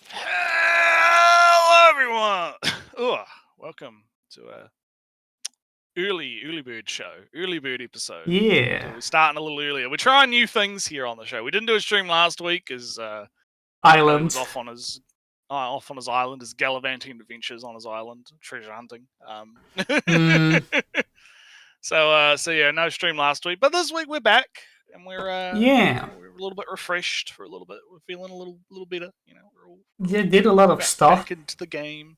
Hello, everyone. Welcome to a early bird show, early bird episode. Yeah. So we're starting a little earlier. We're trying new things here on the show. We didn't do a stream last week because Island. was off on his island, his gallivanting adventures on his island, treasure hunting. So yeah, no stream last week, but this week we're back and we're Yeah. we're a little bit refreshed for a little bit. We're feeling a little better, you know. Yeah, did a lot of stuff. Back into the game.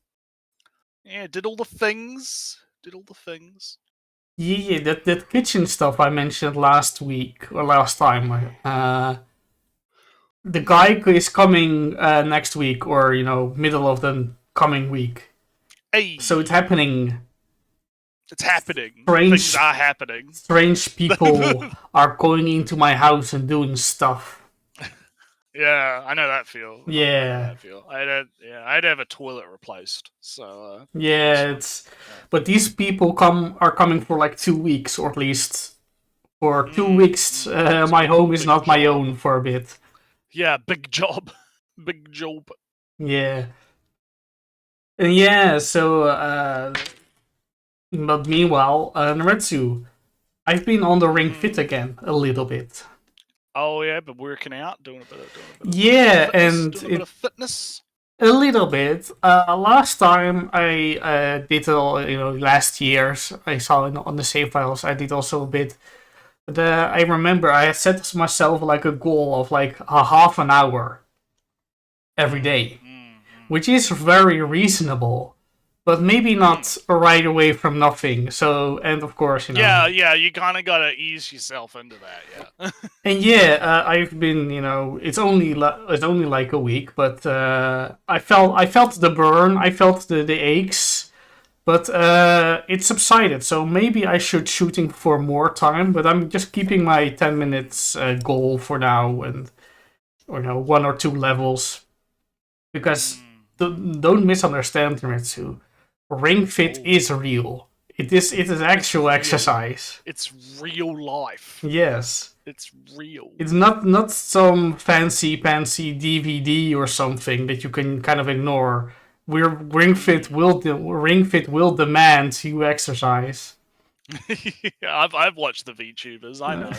Yeah, did all the things. Yeah, that kitchen stuff I mentioned last week or last time. The guy is coming next week, or middle of the coming week. Hey. So it's happening. It's happening. Things are happening. Strange people are going into my house and doing stuff. Yeah, I know that feel. Yeah. I'd have a toilet replaced. So but these people are coming for like 2 weeks, or at least for 2 weeks. My home is not my own for a bit. Yeah, big job. Yeah. And yeah, so but meanwhile, Nertsew, I've been on the Ring Fit again a little bit. Oh yeah, but working out, doing a bit of fitness. A little bit. Last time I did last year's I saw on the save files. I did also a bit. But I remember I had set myself like a goal of like a half an hour every day, which is very reasonable. But maybe not right away from nothing. So, and of course, Yeah, you kind of gotta ease yourself into that, yeah. And yeah, I've been, it's only like a week, but I felt the burn, I felt the aches, but it subsided. So maybe I should shooting for more time. But I'm just keeping my 10 minutes goal for now, and 1 or 2 levels, because don't misunderstand, Nertsew. Ring Fit is real. It is actual exercise. It's real life. Yes. It's real. It's not some fancy DVD or something that you can kind of ignore. Ring Fit will demand you exercise. I've watched the VTubers. I know.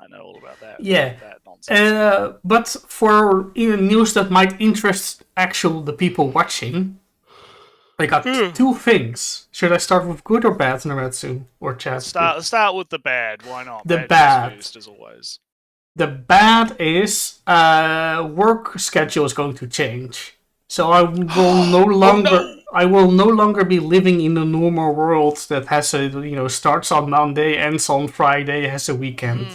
I know all about that. Yeah. That nonsense. But for news that might interest the people watching, I got 2 things. Should I start with good or bad, Nertsew, or chat? Start with the bad. Why not? The bad. First, as always. The bad is work schedule is going to change. So I will I will no longer be living in the normal world that has starts on Monday, ends on Friday, has a weekend.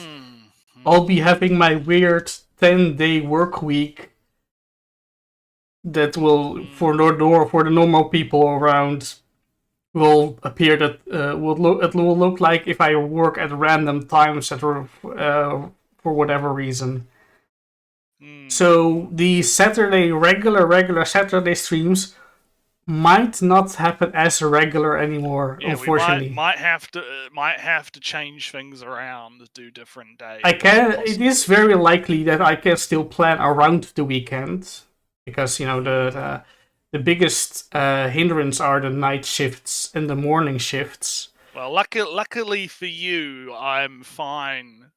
I'll be having my weird 10-day work week that will, for the normal people around, will appear that it will look like if I work at random times for whatever reason. So the regular Saturday streams might not happen as regular anymore, unfortunately. We might have to change things around to do different days. It is very likely that I can still plan around the weekend, because the biggest hindrance are the night shifts and the morning shifts. Well, luckily for you, I'm fine.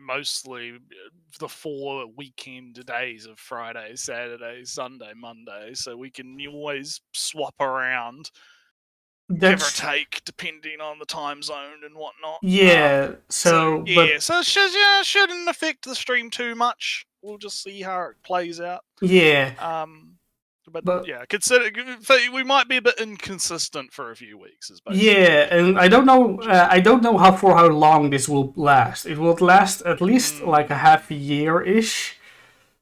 Mostly the 4 weekend days of Friday, Saturday, Sunday, Monday, so we can always swap around, give or take, depending on the time zone and whatnot. Yeah, so it shouldn't affect the stream too much. We'll just see how it plays out. Yeah. But yeah, consider we might be a bit inconsistent for a few weeks. Yeah, and I don't know how long this will last. It will last at least like a half a year-ish.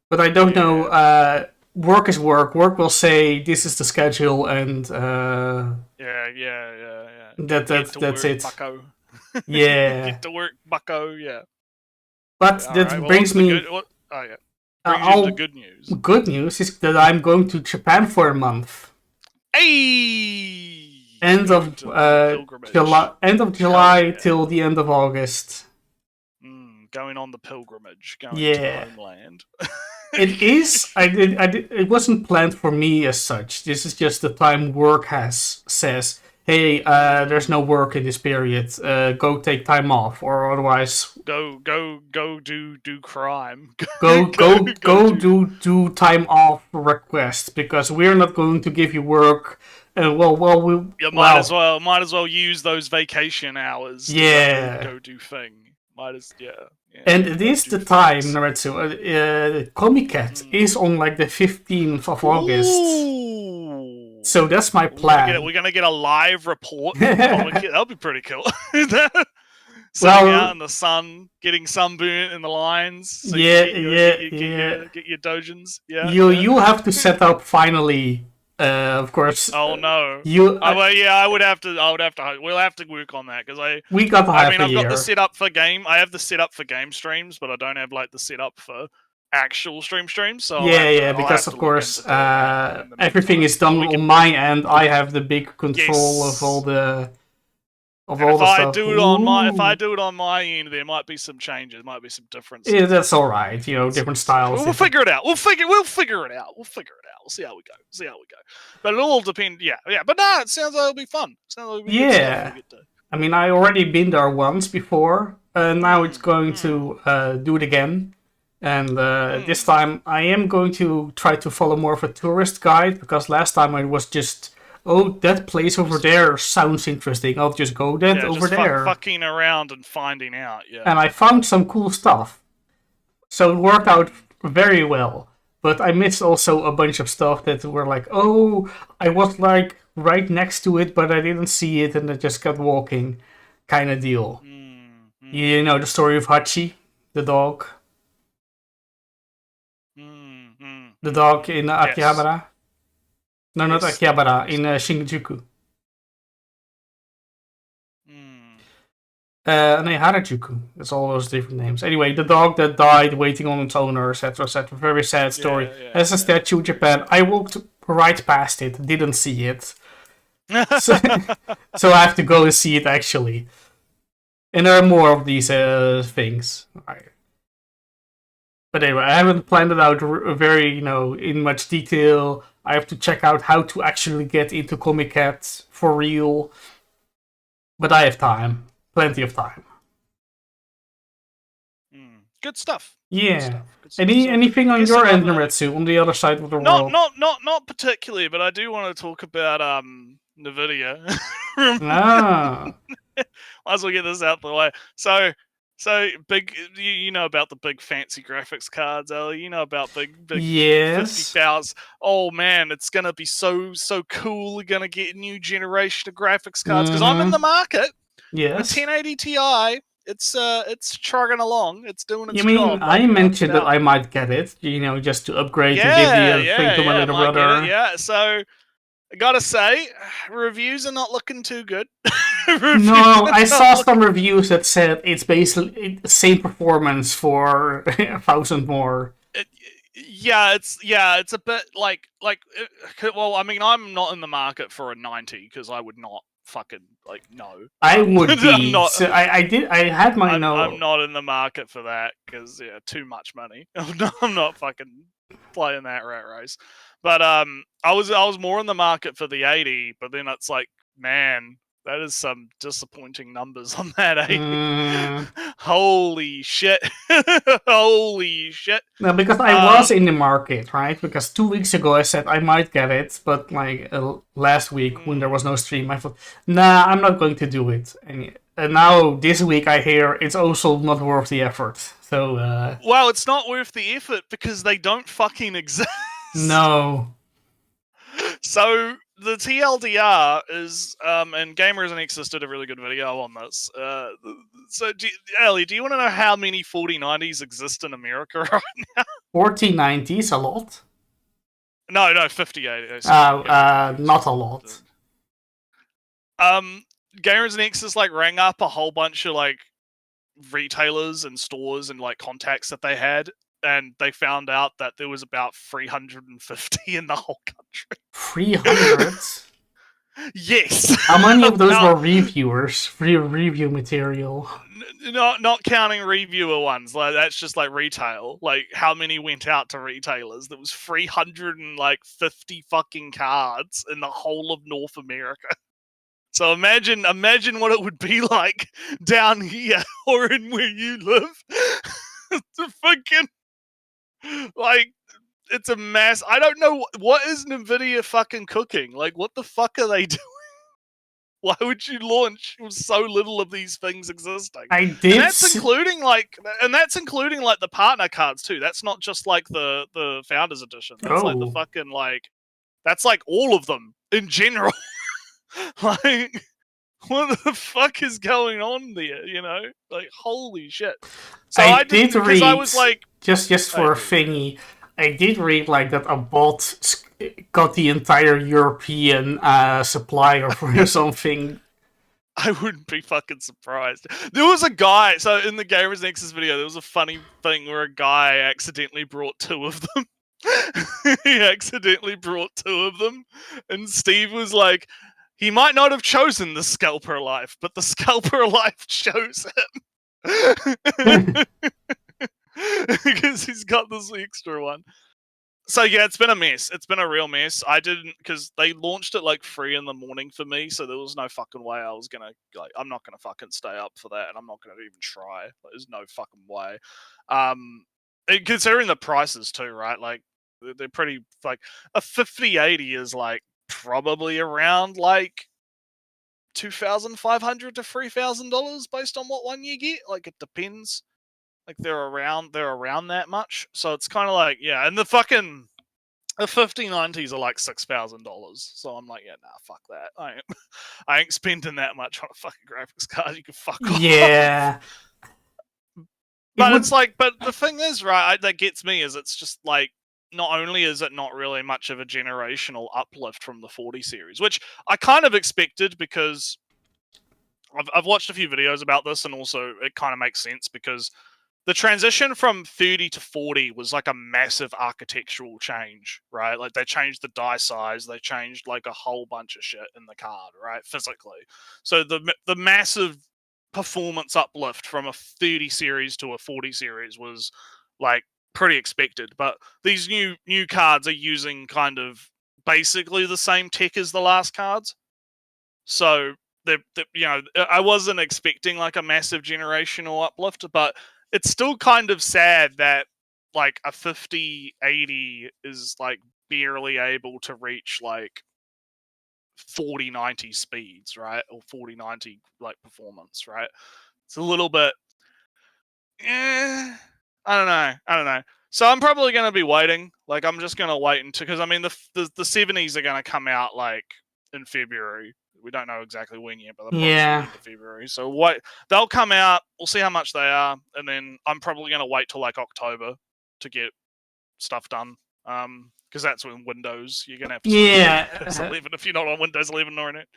But I don't know. Work is work. Work will say this is the schedule, and yeah. That's it. Bucko. Yeah. Get to work, Bucko. Yeah. But that brings me. The good news. Good news is that I'm going to Japan for a month. Hey! End of July till the end of August. going on the pilgrimage, going Yeah. to homeland. It is. It wasn't planned for me as such. This is just the time work says, hey, there's no work in this period. Go take time off, or otherwise Go do crime. go do time off request, because we're not going to give you work. You might as well use those vacation hours. Yeah. To go do thing. Yeah. And it is the time, Nertsew. Comic-Cat is on like the 15th of August. Ooh. So that's my plan. We're gonna get a live report. That'll be pretty cool. Sitting out in the sun, getting sunburnt in the lines. So get your dojins. Yeah. You have to set up finally. Of course. Oh no. I would have to. We'll have to work on that because we got the I've got the setup for game. I have the setup for game streams, but I don't have like the setup for actual streams. So because of course everything is done on my end. I have the big control of all the. If I do it on my end, there might be some changes, might be some differences. Yeah, that's all right. Different styles. We'll figure it out. We'll figure it out. We'll see how we go. But it'll all depend. Yeah. But no, it sounds like it'll be fun. I mean, I already been there once before. Now it's going to do it again. And this time I am going to try to follow more of a tourist guide, because last time I was just, that place over there sounds interesting. I'll just go over there. Fucking around and finding out, yeah. And I found some cool stuff. So it worked out very well. But I missed also a bunch of stuff that were like, I was like right next to it, but I didn't see it and I just kept walking kind of deal. You know the story of Hachi, the dog? The dog in Akihabara? No, not Akihabara, in Shinjuku. Harajuku. That's all those different names. Anyway, the dog that died waiting on its owner, etc., etc. Very sad story. As a statue in Japan. I walked right past it, didn't see it. So I have to go and see it actually. And there are more of these things. But anyway, I haven't planned it out very, in much detail. I have to check out how to actually get into Comic-Cat for real. But I have time. Plenty of time. Good stuff. Yeah. Anything on your end, Nertsew, on the other side of the world? Not particularly, but I do want to talk about NVIDIA. Might as well get this out the way. So big. You know about the big fancy graphics cards, Ellie. You know about big yes. 50,000. Oh man, it's gonna be so cool. We're gonna get a new generation of graphics cards because I'm in the market. Yes. The 1080 Ti, it's chugging along. It's doing its job. You mean I mentioned that I might get it, just to upgrade and give the thing to my little brother. Yeah, so I gotta say, reviews are not looking too good. No, I saw some reviews that said it's basically the same performance for 1,000 more. It's a bit like. Well, I mean, I'm not in the market for a 90 because I would not. Fucking no. I would be. I had my no. I'm not in the market for that because too much money. I'm not fucking playing that rat race. But I was more in the market for the 80, but then it's like, man, that is some disappointing numbers on that 80. Holy shit. Holy shit. No, because I was in the market, right? Because 2 weeks ago I said I might get it, but last week when there was no stream, I thought, nah, I'm not going to do it. And now this week I hear it's also not worth the effort. So well, it's not worth the effort because they don't fucking exist. No. So the TLDR is, and Gamers and Nexus did a really good video on this. So, Ellie, do you want to know how many 4090s exist in America right now? 4090s, a lot? No, 5080s. Not a lot. Gamers and Nexus rang up a whole bunch of retailers and stores and contacts that they had. And they found out that there was about 350 in the whole country. 300? Yes. How many of those were reviewers? Free review material? Not counting reviewer ones. Like that's just like retail. Like how many went out to retailers? There was 350 fucking cards in the whole of North America. So imagine what it would be like down here or in where you live. It's fucking like it's a mess. I don't know what is Nvidia fucking cooking. Like what the fuck are they doing? Why would you launch with so little of these things existing? And that's including like the partner cards too. That's not just like the founders edition. That's like the fucking like that's like all of them in general. Like what the fuck is going on there? You know, like holy shit. So I did read because I was like just for a thingy. I did read like that a bot got the entire European supplier for something. I wouldn't be fucking surprised. There was a guy, so in the Gamers Nexus video, there was a funny thing where a guy accidentally brought 2 of them. He accidentally brought 2 of them, and Steve was like, he might not have chosen the Scalper Life, but the Scalper Life chose him. Because he's got this extra one. So yeah, it's been a mess. It's been a real mess. I didn't because they launched it like 3 in the morning for me, so there was no fucking way I was gonna like. I'm not gonna fucking stay up for that, and I'm not gonna even try. Like, there's no fucking way. And considering the prices too, right? Like they're pretty like a 5080 is like probably around like $2,500 to $3,000 based on what one you get. Like it depends. Like they're around that much. So it's kind of like, yeah, and the 5090s are like $6,000. So I'm like, yeah, nah, fuck that. I ain't spending that much on a fucking graphics card. You can fuck off. Yeah. But it's like, but the thing is, right, that gets me is it's just like, not only is it not really much of a generational uplift from the 40 series, which I kind of expected because I've watched a few videos about this, and also it kind of makes sense because the transition from 30 to 40 was like a massive architectural change, right? Like they changed the die size, they changed like a whole bunch of shit in the card, right? Physically. So the massive performance uplift from a 30 series to a 40 series was like pretty expected. But these new cards are using kind of basically the same tech as the last cards. So you know, I wasn't expecting like a massive generational uplift, but it's still kind of sad that like a 5080 is like barely able to reach like 4090 speeds, right? Or 4090 like performance, right? It's a little bit I don't know. So I'm probably going to be waiting. Like I'm just going to wait until, because I mean the 70s are going to come out like in February. We don't know exactly when yet, but they're probably into February. So they'll come out. We'll see how much they are, and then I'm probably going to wait till like October to get stuff done. Because that's when Windows you're going to have to Windows 11 if you're not on Windows 11 or anything.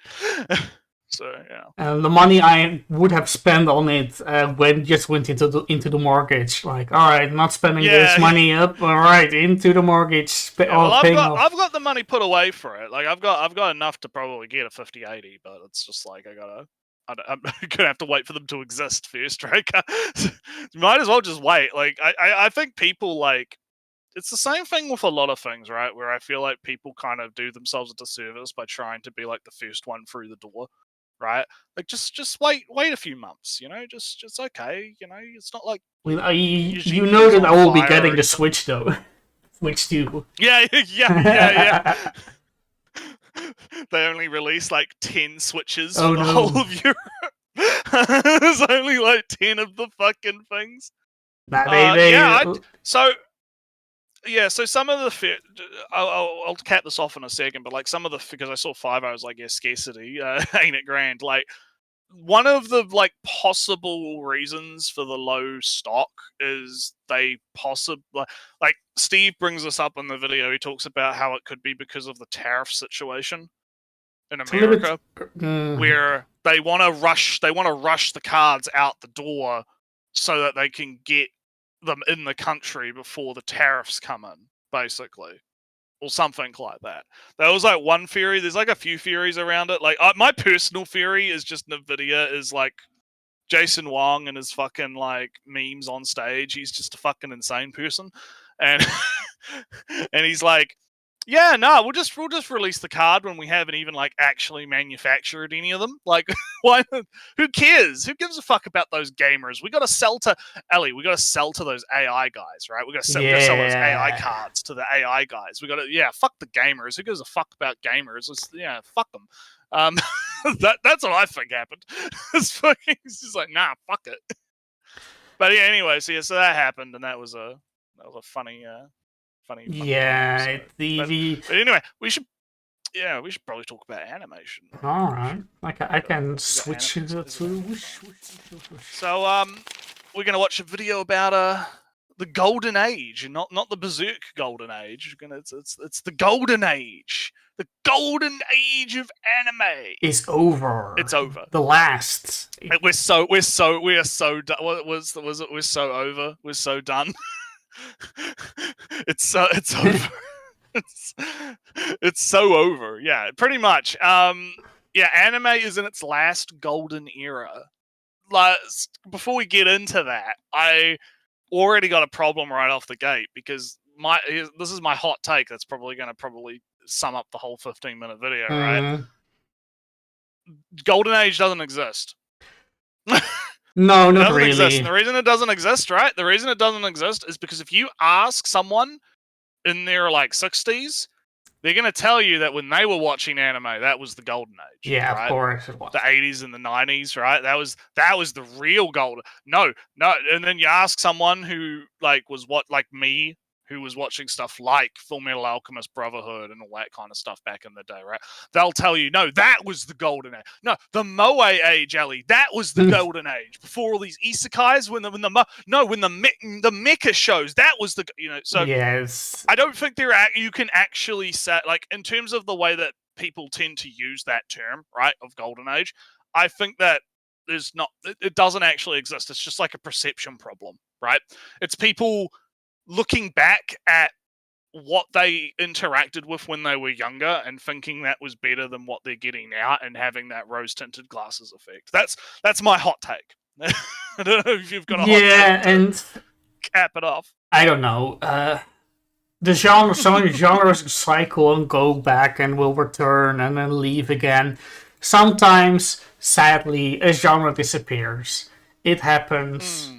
So yeah. The money I would have spent on it went into the mortgage. Like, all right, not spending this money up. All right, into the mortgage. I've got the money put away for it. Like I've got enough to probably get a 5080, but it's just like I'm gonna have to wait for them to exist first, right? Might as well just wait. Like I think people like. It's the same thing with a lot of things, right? Where I feel like people kind of do themselves a disservice by trying to be like the first one through the door. Right, like just wait a few months, you know, just okay, you know, it's not like you know that I will be getting the Switch though. Switch 2. Yeah. They only release like 10 Switches for the whole of Europe. There's only like 10 of the fucking things. So some of the I'll cap this off in a second, but like some of the, because I saw 5 hours like scarcity, ain't it grand? Like one of the like possible reasons for the low stock is they possibly like Steve brings this up in the video. He talks about how it could be because of the tariff situation in America, where they want to rush the cards out the door so that they can get them in the country before the tariffs come in, basically. or something like that. That was like one theory. There's like a few theories around it. Like my personal theory is just NVIDIA is like Jason Wong and his fucking like memes on stage. He's just a fucking insane person, and and he's like, yeah, no, we'll just release the card when we haven't even like actually manufactured any of them. Like, why? Who cares? Who gives a fuck about those gamers? We got to sell to Ellie. We got to sell to those AI guys, right? We got to sell those AI cards to the AI guys. We got to fuck the gamers. Who gives a fuck about gamers? Fuck them. That's what I think happened. It's just like, nah, fuck it. But yeah, anyway, so that happened, and that was a funny. Funny yeah, but anyway, we should probably talk about animation. All right, I can switch to. So we're gonna watch a video about the golden age, and not the berserk golden age. It's the golden age. The golden age of anime is over. It's over. The last. We are so done. We're so over. We're so done. It's over. It's so over. Yeah, pretty much. Anime is in its last golden era. Like, before we get into that, I already got a problem right off the gate because this is my hot take. That's probably going to sum up the whole 15-minute video, right? Golden Age doesn't exist. No, not really. Exist. And the reason it doesn't exist, right? The reason it doesn't exist is because if you ask someone in their like 60s, they're going to tell you that when they were watching anime, that was the golden age. Yeah, right? Of course it was. The 80s and the 90s, right? That was the real golden. No. And then you ask someone who was me, who was watching stuff like Full Metal Alchemist Brotherhood and all that kind of stuff back in the day, right? They'll tell you, no, that was the golden age. No, the Moe age, Ellie, that was the golden age. Before all these isekais, when the mecha shows, that was the, so yes. I don't think you can actually say, like, in terms of the way that people tend to use that term, right, of golden age, I think that it doesn't actually exist. It's just like a perception problem, right? It's people looking back at what they interacted with when they were younger and thinking that was better than what they're getting now and having that rose-tinted glasses effect. That's my hot take. I don't know if you've got a hot take and cap it off. I don't know. Some genres cycle and go back and will return and then leave again. Sometimes, sadly, a genre disappears. It happens.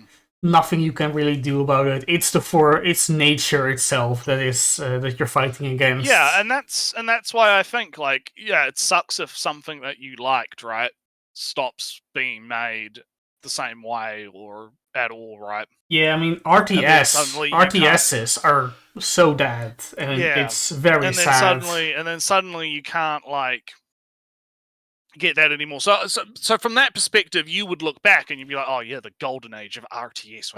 Nothing you can really do about it. It's nature itself that is that you're fighting against. Yeah, and that's why I think it sucks if something that you liked, right, stops being made the same way or at all, right? Yeah, I mean RTSs are so dead, and it's very sad. And then suddenly you can't get that anymore. So from that perspective, you would look back and you'd be like, oh yeah, the golden age of RTS.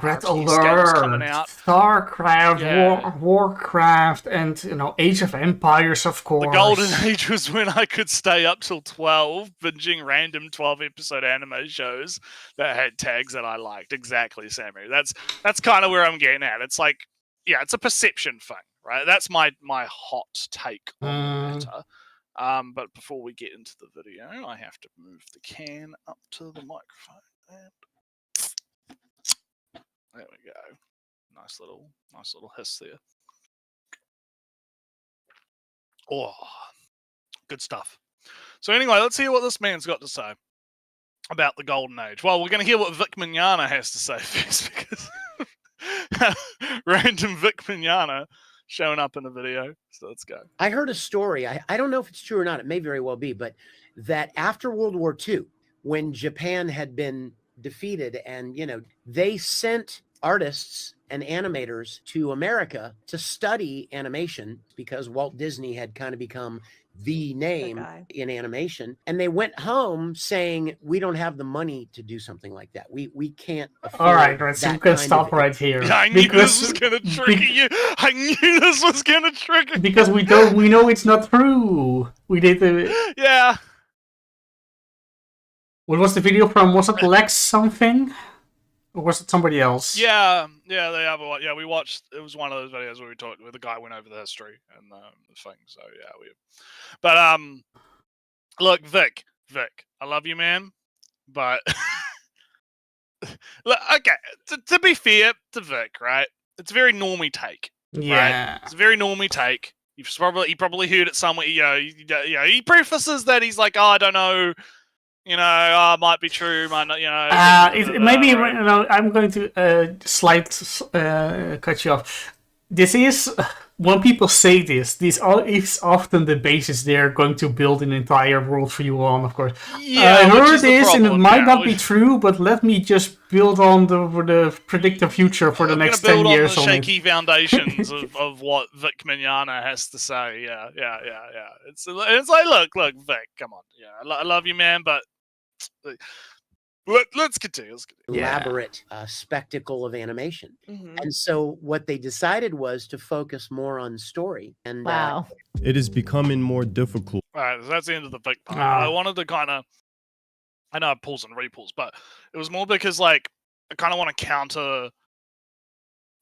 Red Alert, coming out. StarCraft, Warcraft, and Age of Empires, of course. The golden age was when I could stay up till 12, binging random 12-episode anime shows that had tags that I liked. Exactly, Sammy. That's kind of where I'm getting at. It's like, yeah, it's a perception thing, right? That's my hot take on the matter. But before we get into the video, I have to move the can up to the microphone. And there we go. Nice little hiss there. Oh, good stuff. So anyway, let's hear what this man's got to say about the golden age. Well, we're going to hear what Vic Mignogna has to say first, because random Vic Mignogna showing up in the video. So let's go. I heard a story. I don't know if it's true or not. It may very well be, but that after World War II, when Japan had been defeated and, they sent artists and animators to America to study animation because Walt Disney had kind of become the name in animation. And they went home saying, we don't have the money to do something like that. We can't afford. All right, so we can stop right here. Yeah, I knew this was going to trigger you. I knew this was going to trigger you. Because we know it's not true. We did the... Yeah. What was the video from? Was it Lex something? Or was it somebody else? Yeah, they have a. Yeah, we watched. It was one of those videos where we talked, where the guy went over the history and the thing. So yeah, we. But look, Vic, I love you, man. But look, okay. To be fair to Vic, right? It's a very normie take. Yeah. Right? It's a very normie take. He probably heard it somewhere. He prefaces that he's like, oh, I don't know. Might be true, might not. Maybe right? I'm going to cut you off. This is when people say this is often the basis they're going to build an entire world for you on. Of course, yeah, I heard this, and it might not be true, but let me just build on the predictive future for the next 10 years. Build on the shaky foundations of what Vic Mignogna has to say. Yeah. It's like, look, Vic, come on. Yeah, I love you, man, but. Let's continue. Elaborate spectacle of animation. And so what they decided was to focus more on story. And wow. It is becoming more difficult. All right, so that's the end of the big part. I wanted to kind of, I know I pulls and repulls, but it was more because like I kind of want to counter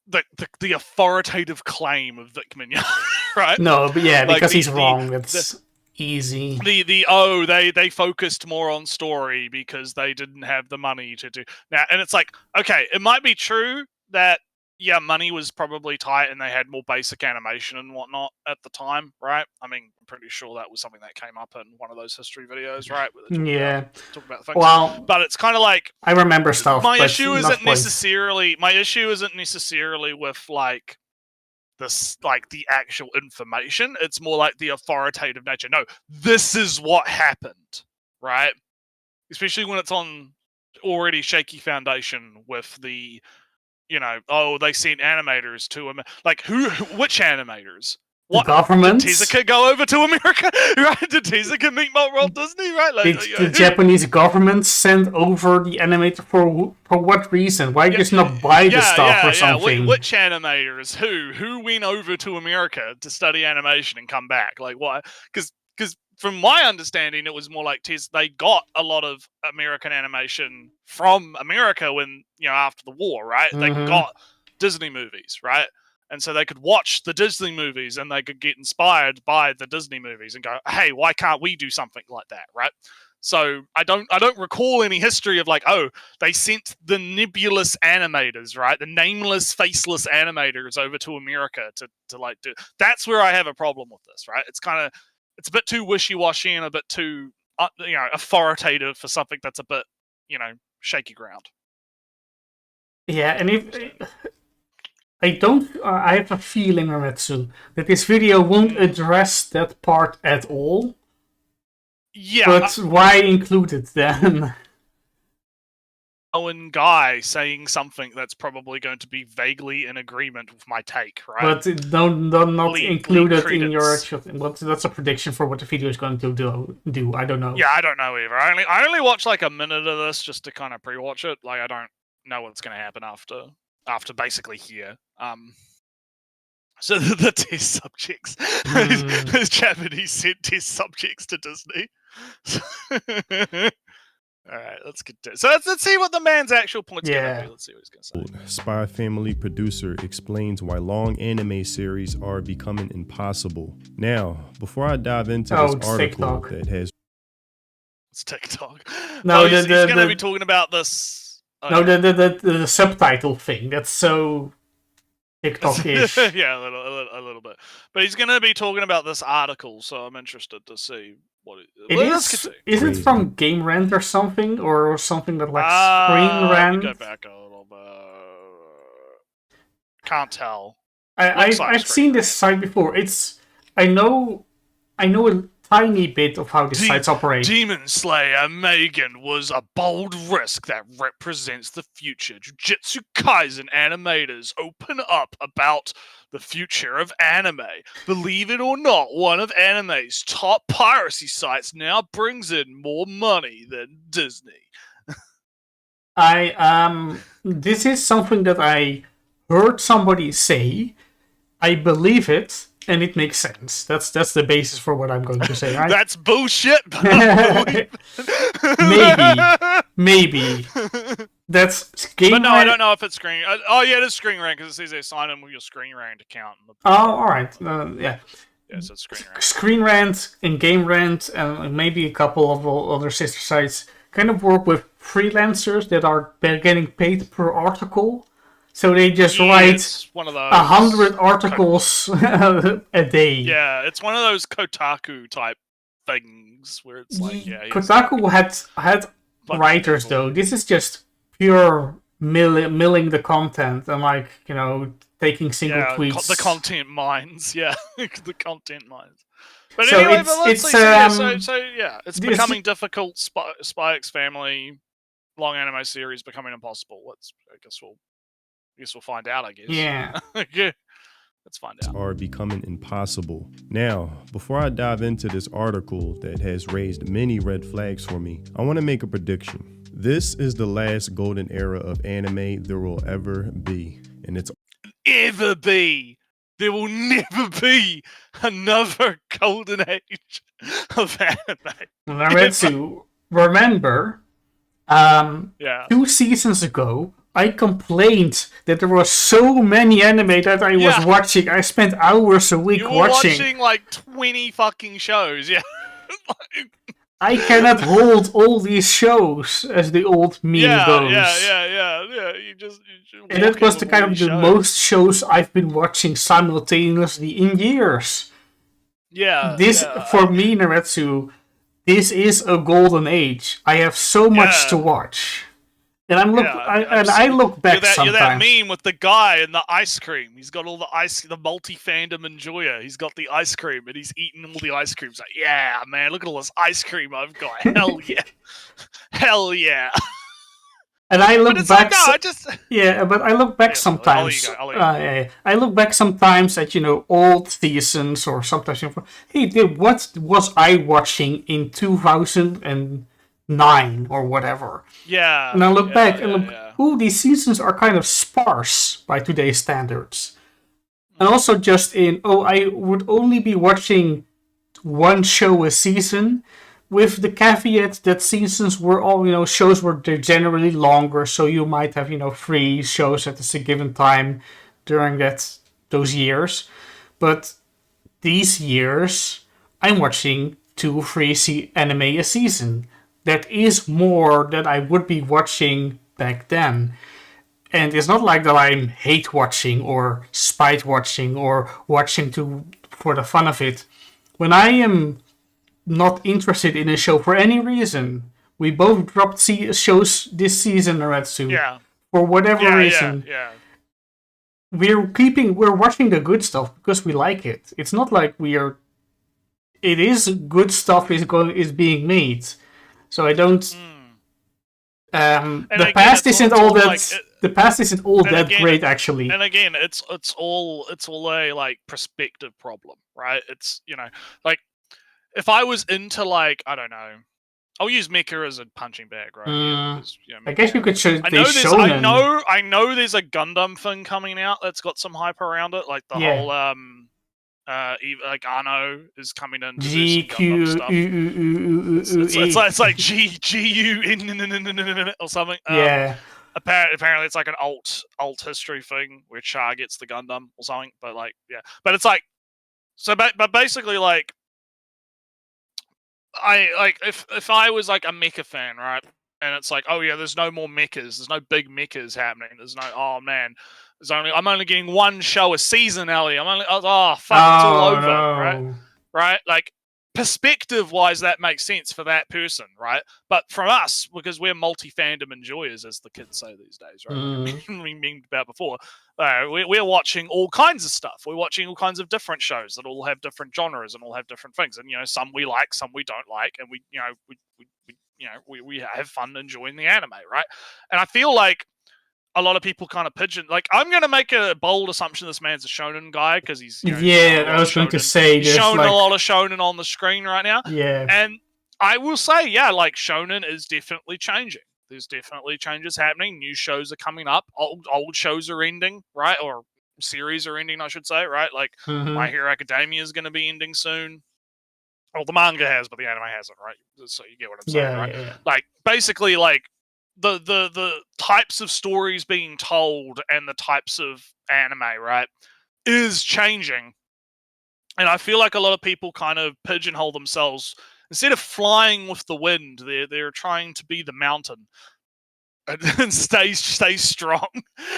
the authoritative claim of Vic Mignogna, right? No, but yeah, because he's wrong. It's easy. They focused more on story because they didn't have the money to do now, and it's like, okay, it might be true that money was probably tight and they had more basic animation and whatnot at the time, right? I mean, I'm pretty sure that was something that came up in one of those history videos, right? Talk about things. Well, but it's kind of like I remember stuff. My issue isn't necessarily with like this, like the actual information. It's more like the authoritative nature. No, this is what happened, right? Especially when it's on already shaky foundation with the, they sent animators to him. Like which animators? What government? Did Tezuka go over to America? Right? Did Tezuka meet Walt Disney? Right? Like, the Japanese government sent over the animator for what reason? Why just not buy the stuff or something? Which animators? Who went over to America to study animation and come back? Like why? Because from my understanding, it was more like they got a lot of American animation from America when after the war, right? They got Disney movies, right? And so they could watch the Disney movies and they could get inspired by the Disney movies and go, hey, why can't we do something like that, right? So I don't recall any history of like, oh, they sent the nebulous animators, right? The nameless, faceless animators over to America to like do. That's where I have a problem with this, right? It's a bit too wishy-washy and a bit too, authoritative for something that's a bit, shaky ground. Yeah, and I have a feeling, Nertsew, that this video won't address that part at all. Yeah. But why include it then? Owen Guy saying something that's probably going to be vaguely in agreement with my take, right? But don't not include it in your actual thing. That's a prediction for what the video is going to do. I don't know. Yeah, I don't know either. I only watched like a minute of this just to kind of pre-watch it. Like I don't know what's going to happen after basically here. So the test subjects, those Japanese sent test subjects to Disney. All right, let's get to it. So let's see what the man's actual point's going to be. Let's see what he's going to say. Spy Family producer explains why long anime series are becoming impossible. Now, before I dive into this article that has... It's TikTok. No, he's going to be talking about this... the subtitle thing. That's so... TikTok-ish. Yeah, a little bit. But he's going to be talking about this article, so I'm interested to see what it is. Is it from Game Rant or something? Or something that like Screen Rant? Go back a little bit. Can't tell. I've seen this site before. I know a tiny bit of how the sites operate. Demon Slayer Megan was a bold risk that represents the future. Jujutsu Kaisen animators open up about the future of anime. Believe it or not, one of anime's top piracy sites now brings in more money than Disney. This is something that I heard somebody say. I believe it. And it makes sense. That's the basis for what I'm going to say, right? That's bullshit. Maybe. That's game. But no, I don't know if it's Screen. Oh yeah, it is Screen Rant because it says they sign in with your Screen Rant account. Oh, all right. Yeah. Yeah, so it's Screen Rant. Screen Rant and Game Rant and maybe a couple of other sister sites kind of work with freelancers that are getting paid per article. So they just write 100 articles a day. Yeah, it's one of those Kotaku type things where it's like, Kotaku had writers though. This is just pure milling the content and like, you know, taking single tweets. The content mines, the content mines. But so anyway, it's becoming difficult. Spy X Family, long anime series becoming impossible. I guess we'll find out. I guess. Yeah. Yeah. Let's find out. Are becoming impossible. Now, before I dive into this article that has raised many red flags for me, I want to make a prediction. This is the last golden era of anime there will ever be. And it's ever be. There will never be another golden age of anime. Nertsew, remember, 2 seasons ago, I complained that there were so many anime that I was watching. I spent hours a week watching like 20 fucking shows, yeah. I cannot hold all these shows, as the old meme goes. Yeah. And that was the kind of the most shows I've been watching simultaneously in years. Yeah. For me, Nertsew, this is a golden age. I have so much to watch. And I look back sometimes. You're that meme with the guy and the ice cream. He's got all the multi-fandom enjoyer. He's got the ice cream and he's eating all the ice cream. He's like, yeah, man, look at all this ice cream I've got. Hell yeah. Hell yeah. And I look back. But I look back sometimes. I look back sometimes at old seasons, or sometimes hey, what was I watching in 2009 or whatever? Yeah. And I look back and ooh, these seasons are kind of sparse by today's standards. And also just I would only be watching one show a season, with the caveat that seasons were all, shows were generally longer, so you might have, 3 shows at a given time during those years. But these years, I'm watching 2-3 anime a season. That is more than I would be watching back then. And it's not like that I'm hate watching or spite watching or watching for the fun of it. When I am not interested in a show for any reason, we both dropped shows this season, Nertsew. Yeah. For whatever reason. Yeah. We're watching the good stuff because we like it. It's not like it is good stuff is being made. So I don't. The past isn't all that great, actually. And again, it's all a like perspective problem, right? It's like if I was into like I don't know, I'll use mecha as a punching bag, right? I guess you could show. I know there's a Gundam thing coming out that's got some hype around it, like the whole like Anno is coming in to do some Gundam stuff. It's like GU or something. Apparently it's like an alt history thing where Char gets the Gundam or something. But it's like but basically like if I was like a mecha fan, right? And it's like, oh yeah, there's no more mechas, there's no big mechas happening. There's no I'm only getting one show a season, Ellie. It's all over, right? Right? Like perspective wise, that makes sense for that person, right? But from us, because we're multi-fandom enjoyers, as the kids say these days, right? We memed about before. We're watching all kinds of stuff. We're watching all kinds of different shows that all have different genres and all have different things. And some we like, some we don't like, and we have fun enjoying the anime, right? And I feel like a lot of people kind of pigeon. Like, I'm going to make a bold assumption this man's a shonen guy because he's I was going to say he's showing a lot of shonen on the screen right now. Yeah, and I will say, like shonen is definitely changing. There's definitely changes happening. New shows are coming up. Old shows are ending, right? Or series are ending, I should say, right? Like My Hero Academia is going to be ending soon. Well, the manga has, but the anime hasn't, right? So you get what I'm saying, right? Yeah. Like basically, like the types of stories being told and the types of anime, right, is changing. And I feel like a lot of people kind of pigeonhole themselves. Instead of flying with the wind, they're trying to be the mountain and stay strong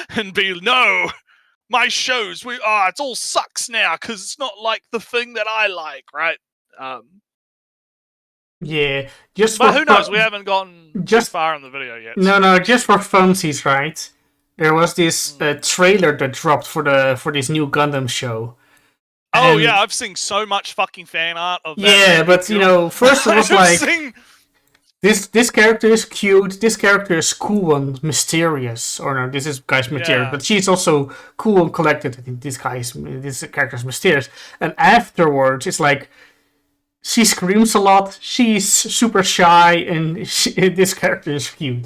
and be, no, my shows, it's all sucks now because it's not like the thing that I like, right? Yeah, but who knows? We haven't gotten too far in the video yet. No, just for funsies, right? There was this trailer that dropped for this new Gundam show. Oh yeah, I've seen so much fucking fan art of that. Yeah, but you know, first it was like this character is cute, this character is cool and mysterious. Or no, this guy's mysterious, but she's also cool and collected. I think this character is mysterious. And afterwards, it's like she screams a lot, she's super shy, and this character is cute.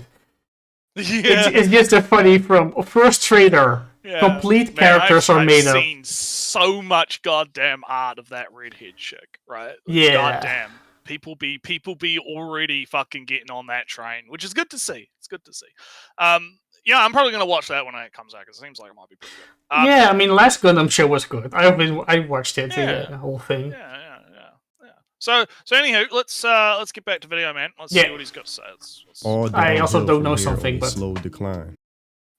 Yeah. It's just a funny from first trailer. Yeah. Complete characters are made up. I've seen so much goddamn art of that redhead chick, right? Yeah. Goddamn. People be already fucking getting on that train, which is good to see. It's good to see. Yeah, I'm probably gonna watch that when it comes out because it seems like it might be pretty good. Yeah, I mean, last Gundam show was good. I watched it, the whole thing. Yeah. So anywho, let's get back to video, man. Let's see what he's got to say. I also don't know something, but slow decline.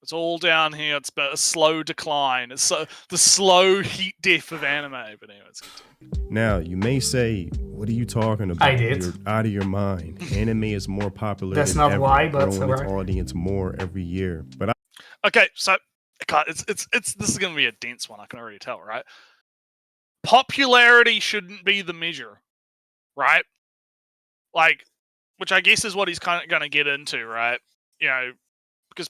It's all down here. It's a slow decline. It's the slow heat death of anime. But anyway, let's continue. Now, you may say, what are you talking about? I did. You're out of your mind. Anime is more popular That's than not ever, why, but growing its audience more every year. But okay, so it's this is going to be a dense one. I can already tell, right? Popularity shouldn't be the measure, right? Like, which I guess is what he's kind of going to get into, right? You know, because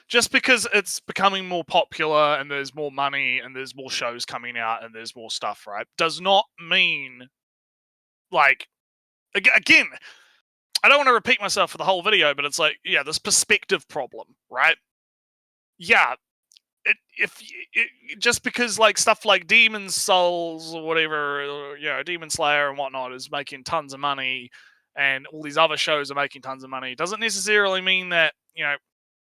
just because it's becoming more popular and there's more money and there's more shows coming out and there's more stuff, right, does not mean, like, again, I don't want to repeat myself for the whole video, but it's like, yeah, this perspective problem, right? Yeah, just because like stuff like Demon Souls or whatever, or, you know, Demon Slayer and whatnot is making tons of money, and all these other shows are making tons of money, doesn't necessarily mean that, you know,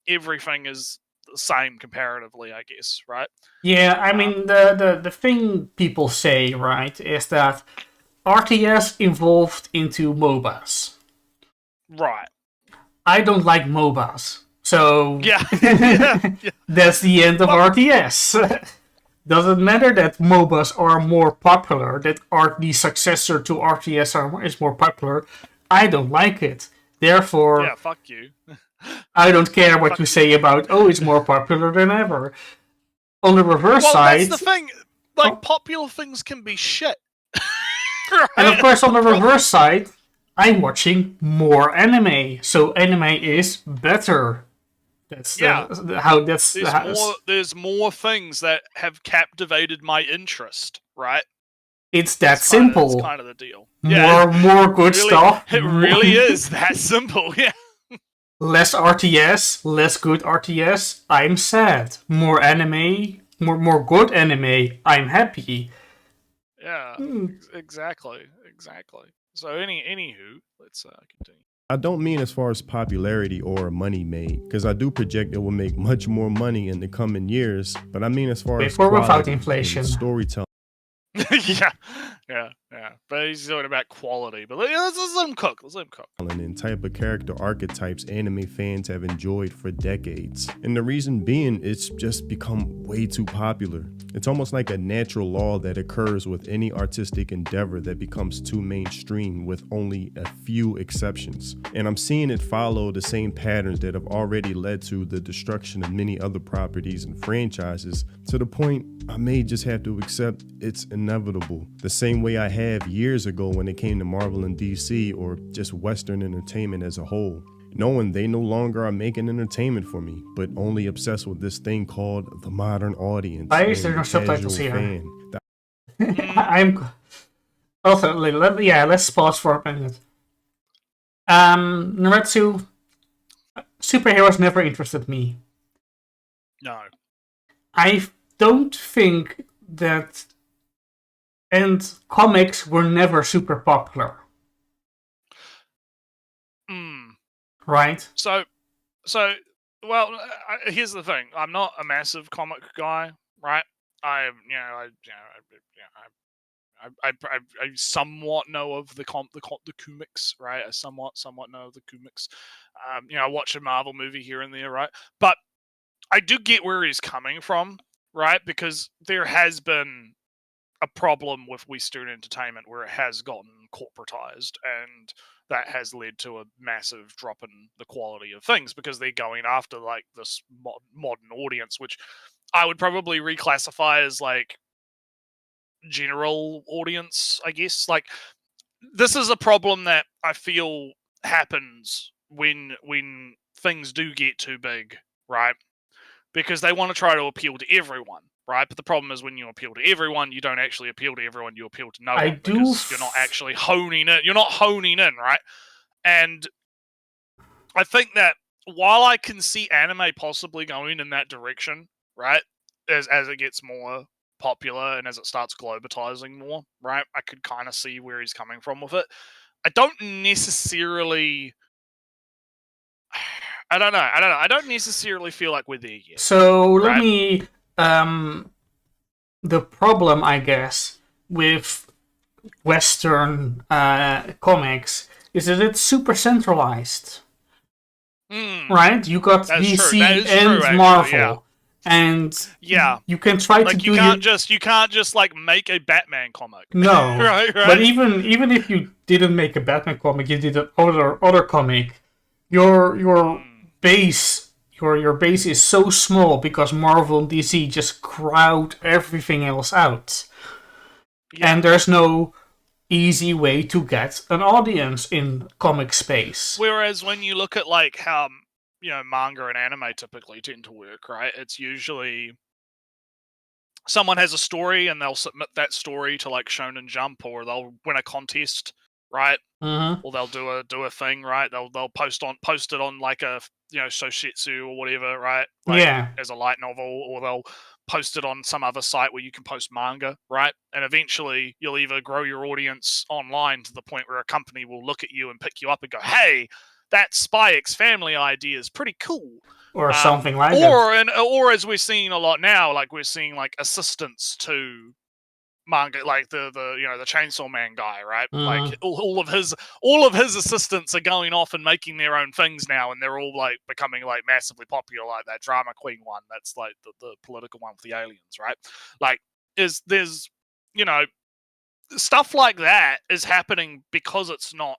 everything is the same comparatively, I guess, right? Yeah, I mean, the thing people say, right, is that RTS evolved into MOBAs. Right. I don't like MOBAs. So, yeah. That's the end of RTS. Doesn't matter that MOBAs are more popular, that the successor to RTS is more popular. I don't like it. Therefore, yeah, fuck you. I don't care what you say about, it's more popular than ever. On the reverse side... that's the thing. Like, popular things can be shit. Right? And of course, on the reverse side, I'm watching more anime. So anime is better. That's there's more things that have captivated my interest, right? It's that simple. That's kind of the deal. Yeah, more good stuff. It really is that simple, yeah. Less RTS, less good RTS, I'm sad. More anime, more good anime, I'm happy. Yeah, exactly. So anywho, let's continue. I don't mean as far as popularity or money made, because I do project it will make much more money in the coming years, but I mean as far as without inflation, storytelling. yeah. But he's talking about quality. But let's let him cook. And type of character archetypes anime fans have enjoyed for decades. And the reason being, it's just become way too popular. It's almost like a natural law that occurs with any artistic endeavor that becomes too mainstream, with only a few exceptions. And I'm seeing it follow the same patterns that have already led to the destruction of many other properties and franchises, to the point I may just have to accept it's inevitable. The same way I have years ago when it came to Marvel and DC, or just Western entertainment as a whole. Knowing they no longer are making entertainment for me, but only obsessed with this thing called the modern audience. Why is there no subtitles here? I'm... Also, let's pause for a minute. Nertsew, superheroes never interested me. No. I don't think that... And comics were never super popular. Right? So, So, well, here's the thing. I'm not a massive comic guy, right? I somewhat know of the comics, right? I somewhat know of the comics. I watch a Marvel movie here and there, right? But I do get where he's coming from, right? Because there has been a problem with Western entertainment where it has gotten corporatized, and that has led to a massive drop in the quality of things because they're going after like this modern audience, which I would probably reclassify as like general audience, I guess. Like, this is a problem that I feel happens when things do get too big, right? Because they want to try to appeal to everyone, right? But the problem is when you appeal to everyone, you don't actually appeal to everyone. You appeal to no one because you're not actually honing in. You're not honing in, right? And I think that while I can see anime possibly going in that direction, right, as it gets more popular and as it starts globalizing more, right, I could kind of see where he's coming from with it. I don't necessarily... I don't know. I don't necessarily feel like we're there yet. So right? let me... the problem, I guess, with Western comics is that it's super centralized. Right? You got DC and Marvel. Yeah. And yeah, you can try like to you can't just like make a Batman comic. No, right? But even if you didn't make a Batman comic, you did other comic. Your base is so small because Marvel and DC just crowd everything else out, and there's no easy way to get an audience in comic space. Whereas when you look at like how manga and anime typically tend to work, right? It's usually someone has a story and they'll submit that story to like Shonen Jump, or they'll win a contest, right? Or they'll do a thing, right? They'll post it on like a Soshitsu or whatever, right? Like, as a light novel, or they'll post it on some other site where you can post manga, right? And eventually you'll either grow your audience online to the point where a company will look at you and pick you up and go, hey, that Spy X Family idea is pretty cool, or something like that. Or as we're seeing a lot now, like we're seeing like assistants to manga, like the Chainsaw Man guy, right? Like all of his assistants are going off and making their own things now, and they're all like becoming like massively popular, like that Drama Queen one. That's like the political one with the aliens, right? Like there's stuff like that is happening because it's not.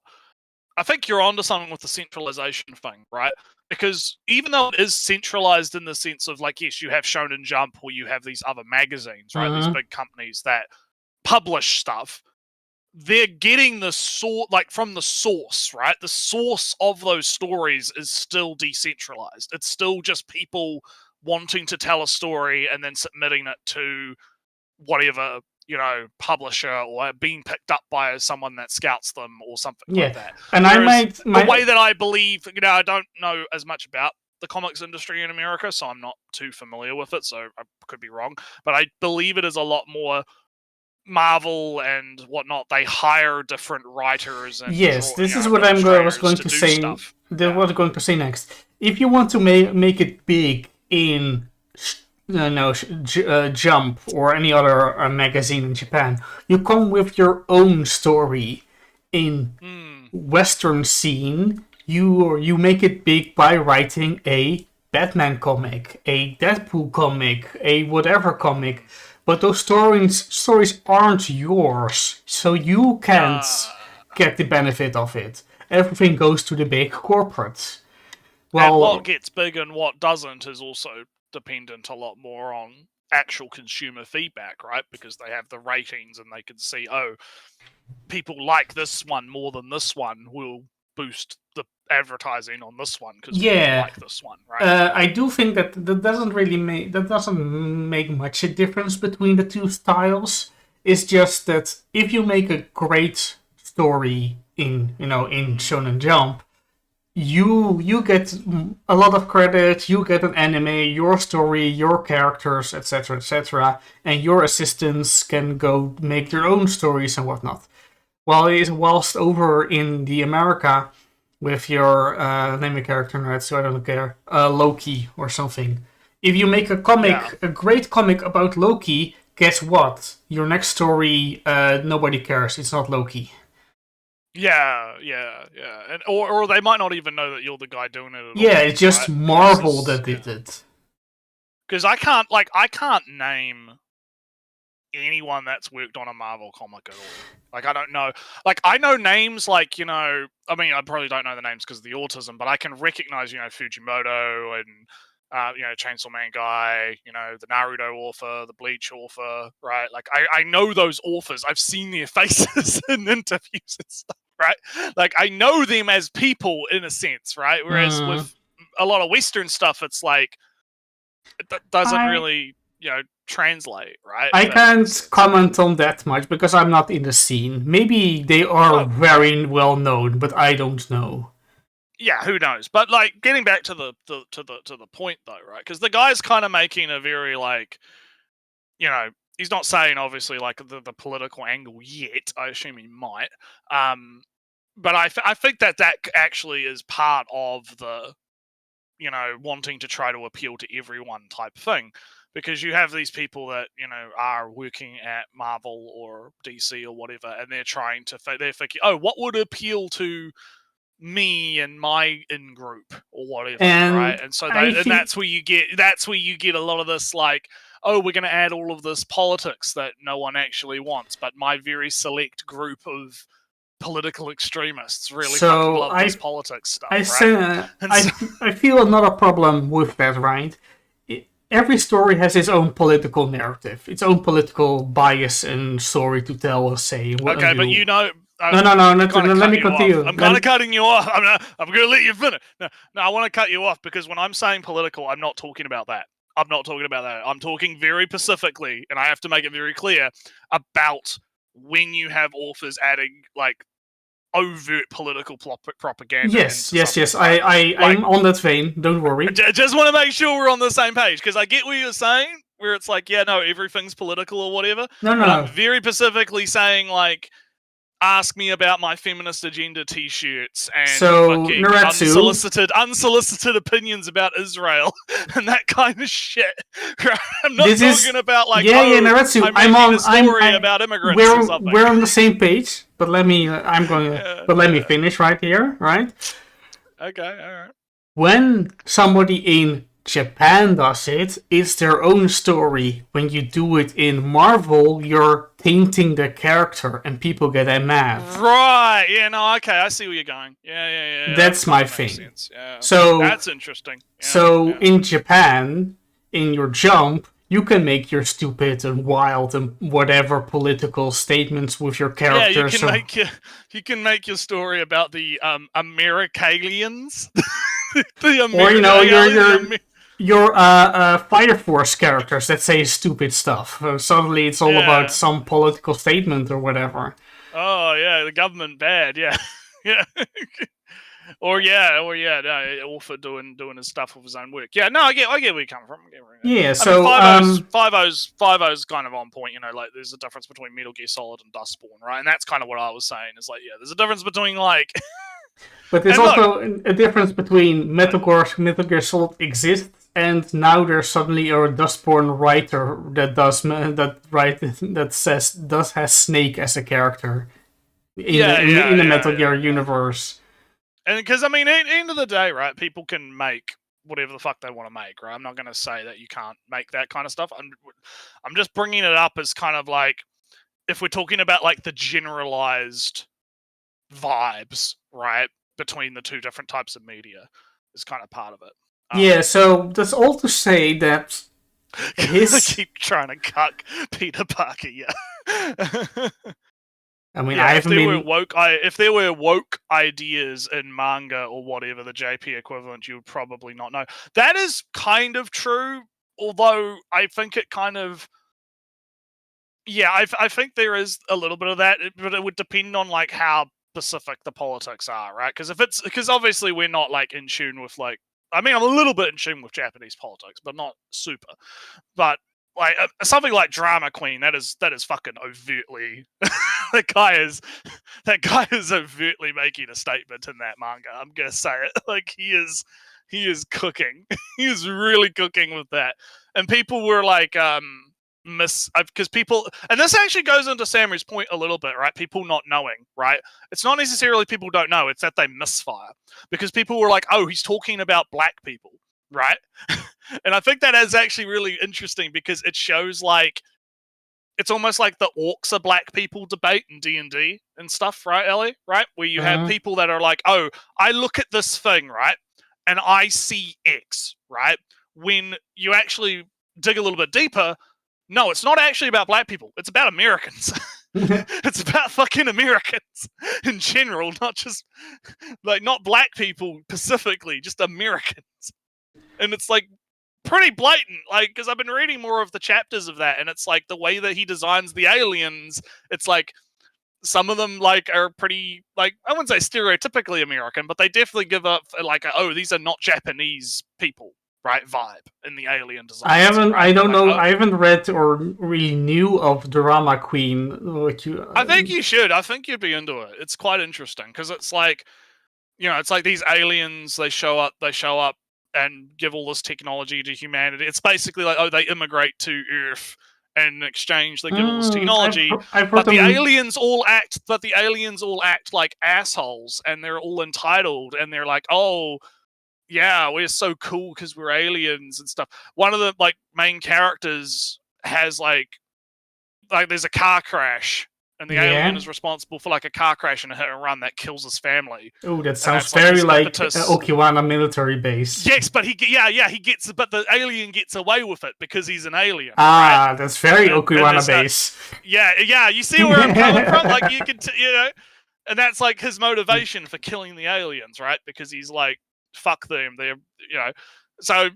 I think you're onto something with the centralization thing, right? Because even though it is centralized in the sense of like, yes, you have Shonen Jump or you have these other magazines, right? These big companies that publish stuff, they're getting the from the source, right? The source of those stories is still decentralized. It's still just people wanting to tell a story and then submitting it to whatever publisher, or being picked up by someone that scouts them or something like that. And whereas the way that I believe, I don't know as much about the comics industry in America, so I'm not too familiar with it, so I could be wrong, but I believe it is a lot more Marvel and whatnot. They hire different writers and this is what I was going to say. What I was going to say next. If you want to make it big in Jump or any other magazine in Japan, you come with your own story. In Western scene, you make it big by writing a Batman comic, a Deadpool comic, a whatever comic, but those stories aren't yours, so you can't get the benefit of it. Everything goes to the big corporate. Well, and what gets big and what doesn't is also dependent a lot more on actual consumer feedback, right? Because they have the ratings and they can see, people like this one more than this one, will boost the advertising on this one because people like this one, right? I do think that doesn't make much a difference between the two styles. It's just that if you make a great story in Shonen Jump, you get a lot of credit, you get an anime, your story, your characters, etc., and your assistants can go make their own stories and whatnot. Whilst over in the America, with your name a character Nertsew, I don't care, Loki or something. If you make a comic, a great comic about Loki, guess what? Your next story, nobody cares. It's not Loki. Yeah, and or they might not even know that you're the guy doing it at all. Yeah, it's just right? Marvel that did it. Because I can't name anyone that's worked on a Marvel comic at all. Like, I don't know. Like, I know names like, I mean, I probably don't know the names because of the autism, but I can recognize, Fujimoto and, Chainsaw Man guy, the Naruto author, the Bleach author, right? Like, I know those authors. I've seen their faces in interviews and stuff, right? Like, I know them as people in a sense, right? Whereas with a lot of Western stuff, it's like, it doesn't really, translate, right? I can't comment on that much because I'm not in the scene. Maybe they are very well known, but I don't know. Yeah, who knows? But like, getting back to the point though, right? Because the guy's kind of making a very like, he's not saying obviously like the political angle yet. I assume he might. But I think that actually is part of the, wanting to try to appeal to everyone type thing. Because you have these people that, are working at Marvel or DC or whatever, and they're trying to, they're thinking, oh, what would appeal to me and my in-group or whatever, right? And so that's where you get a lot of this, like, oh, we're going to add all of this politics that no one actually wants, but my very select group of political extremists really fucking love this politics stuff, right? I feel another problem with that, right? Every story has its own political narrative, its own political bias and story to tell or say. Okay, but no, let me continue. I'm kind of cutting you off. I'm going to let you finish. No, I want to cut you off because when I'm saying political, I'm not talking about that. I'm talking very specifically, and I have to make it very clear, about when you have authors adding, like, overt political propaganda. Yes. I'm on that vein. Don't worry. I just want to make sure we're on the same page, because I get what you're saying, where it's like, yeah, no, everything's political or whatever. No. I'm very specifically saying, like, ask me about my feminist agenda T-shirts and fucking unsolicited opinions about Israel and that kind of shit. Right? I'm not talking about like Nertsew. I'm making a story about immigrants or something. We're on the same page, but let me finish right here, right? Okay, all right. When somebody in Japan does it, it's their own story. When you do it in Marvel, you're tainting the character and people get mad. Right, yeah, no, okay, I see where you're going. Yeah. That's my thing. Yeah. So that's interesting. Yeah, in Japan, in your Jump, you can make your stupid and wild and whatever political statements with your characters. Yeah, you can make your story about the Americalians. Your Fire Force characters that say stupid stuff. Suddenly it's all about some political statement or whatever. Oh yeah, the government bad. Yeah, yeah. Or author doing his stuff with his own work. Yeah, no, I get where you come from. Five-O's kind of on point. Like there's a difference between Metal Gear Solid and Dustborn, right? And that's kind of what I was saying. Is like, yeah, there's a difference between like. But there's also a difference between Metal Gear Solid exists, and now there's suddenly a Dustborn writer that has Snake as a character in the Metal Gear universe. And because, I mean, at the end of the day, right, people can make whatever the fuck they want to make, right? I'm not going to say that you can't make that kind of stuff. I'm just bringing it up as kind of like, if we're talking about like the generalized vibes, right, between the two different types of media is kind of part of it. Yeah, so that's all to say that I keep trying to cuck Peter Parker, yeah. I mean, if there were woke ideas in manga or whatever, the JP equivalent, you would probably not know. That is kind of true, although I think it kind of... Yeah, I think there is a little bit of that, but it would depend on like how specific the politics are, right? Because obviously we're not like in tune with like... I mean, I'm a little bit in tune with Japanese politics, but not super. But like something like Drama Queen. That is fucking overtly. that guy is overtly making a statement in that manga. I'm gonna say it. Like he is cooking. He is really cooking with that. And people were like, because people, and this actually goes into Samuel's point a little bit, right? People not knowing, right? It's not necessarily people don't know, it's that they misfire. Because people were like, oh, he's talking about black people, right? And I think that is actually really interesting because it shows like, it's almost like the orcs are black people debate in D&D and stuff, right, Ellie? Right? Where you have people that are like, oh, I look at this thing, right? And I see X, right? When you actually dig a little bit deeper, no, it's not actually about black people. It's about Americans. It's about fucking Americans in general, not just, like, not black people specifically, just Americans. And it's, like, pretty blatant, like, because I've been reading more of the chapters of that, and it's, like, the way that he designs the aliens, it's, like, some of them, like, are pretty, like, I wouldn't say stereotypically American, but they definitely give up, like, oh, these are not Japanese people, right, vibe in the alien design. I don't know, oh. I haven't read or really knew of Drama Queen. I think you should. I think you'd be into it. It's quite interesting, because it's like, you know, it's like these aliens, they show up and give all this technology to humanity. It's basically like, oh, they immigrate to Earth, and in exchange they give all this technology. But the aliens all act like assholes, and they're all entitled, and they're like, oh, yeah, we're so cool because we're aliens and stuff. One of the, like, main characters has like there's a car crash, and the alien is responsible for like a car crash and a hit and run that kills his family. Oh, that sounds very like Okinawa military base. Yes, but he gets, but the alien gets away with it because he's an alien. Ah, right? That's very Okinawa base. Yeah, you see where I'm coming from? Like, you can, you know, and that's like his motivation for killing the aliens, right? Because he's like, fuck them, they're, you know. So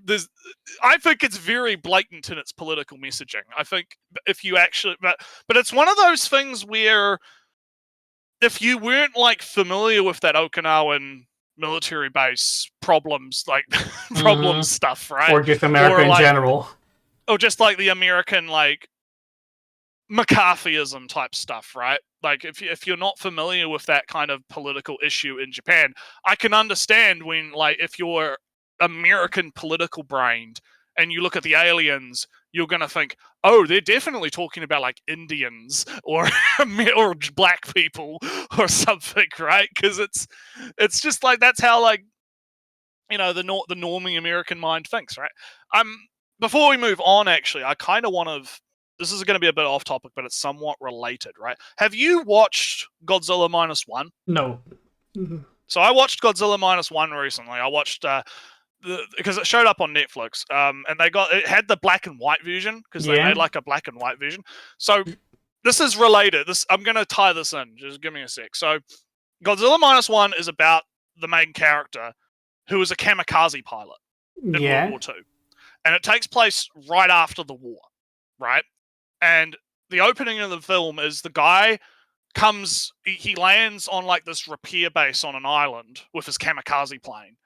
I think it's very blatant in its political messaging. I think if you actually, but it's one of those things where if you weren't like familiar with that Okinawan military base problems, like problems stuff, right? Or just America in general. Or just like the American, like, McCarthyism type stuff, right? Like, if you're not familiar with that kind of political issue in Japan, I can understand when, like, if you're American political brained and you look at the aliens, you're gonna think, oh, they're definitely talking about like Indians or or black people or something, right? Because it's just like, that's how, like, you know, the normie American mind thinks, right? Before we move on, actually, I kind of want to. This is going to be a bit off topic, but it's somewhat related, right? Have you watched Godzilla -1? No. So I watched Godzilla -1 recently. I watched because it showed up on Netflix, and it had the black and white version because they made like a black and white version. So this is related. I'm going to tie this in. Just give me a sec. So Godzilla -1 is about the main character who is a kamikaze pilot in World War II, and it takes place right after the war, right? And the opening of the film is the guy he lands on like this repair base on an island with his kamikaze plane.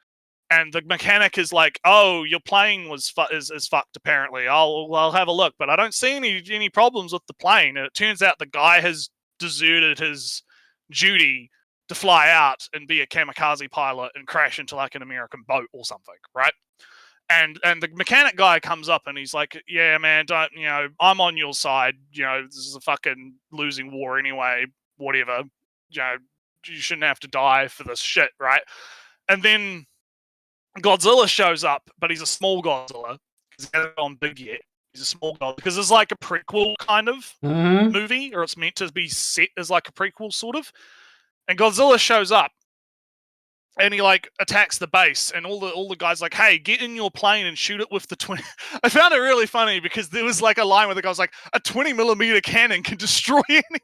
And the mechanic is like, oh, your plane is fucked, apparently. I'll have a look. But I don't see any problems with the plane. And it turns out the guy has deserted his duty to fly out and be a kamikaze pilot and crash into like an American boat or something, right? And the mechanic guy comes up and he's like, yeah, man, don't, you know, I'm on your side. You know, this is a fucking losing war anyway, whatever. You know, you shouldn't have to die for this shit, right? And then Godzilla shows up, but he's a small Godzilla. He's not gone big yet. He's a small Godzilla. Because it's like a prequel kind of movie, or it's meant to be set as like a prequel, sort of. And Godzilla shows up. And he like attacks the base, and all the guys like, hey, get in your plane and shoot it with the 20. I found it really funny because there was like a line where the guy was like, a 20mm cannon can destroy anything.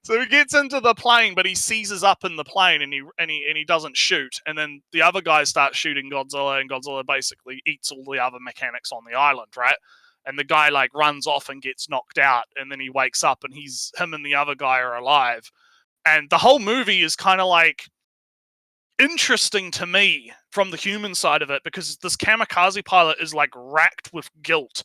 So he gets into the plane, but he seizes up in the plane, and he doesn't shoot. And then the other guys start shooting Godzilla, and Godzilla basically eats all the other mechanics on the island, right? And the guy like runs off and gets knocked out, and then he wakes up, and him and the other guy are alive. And the whole movie is kind of like, interesting to me from the human side of it, because this kamikaze pilot is like racked with guilt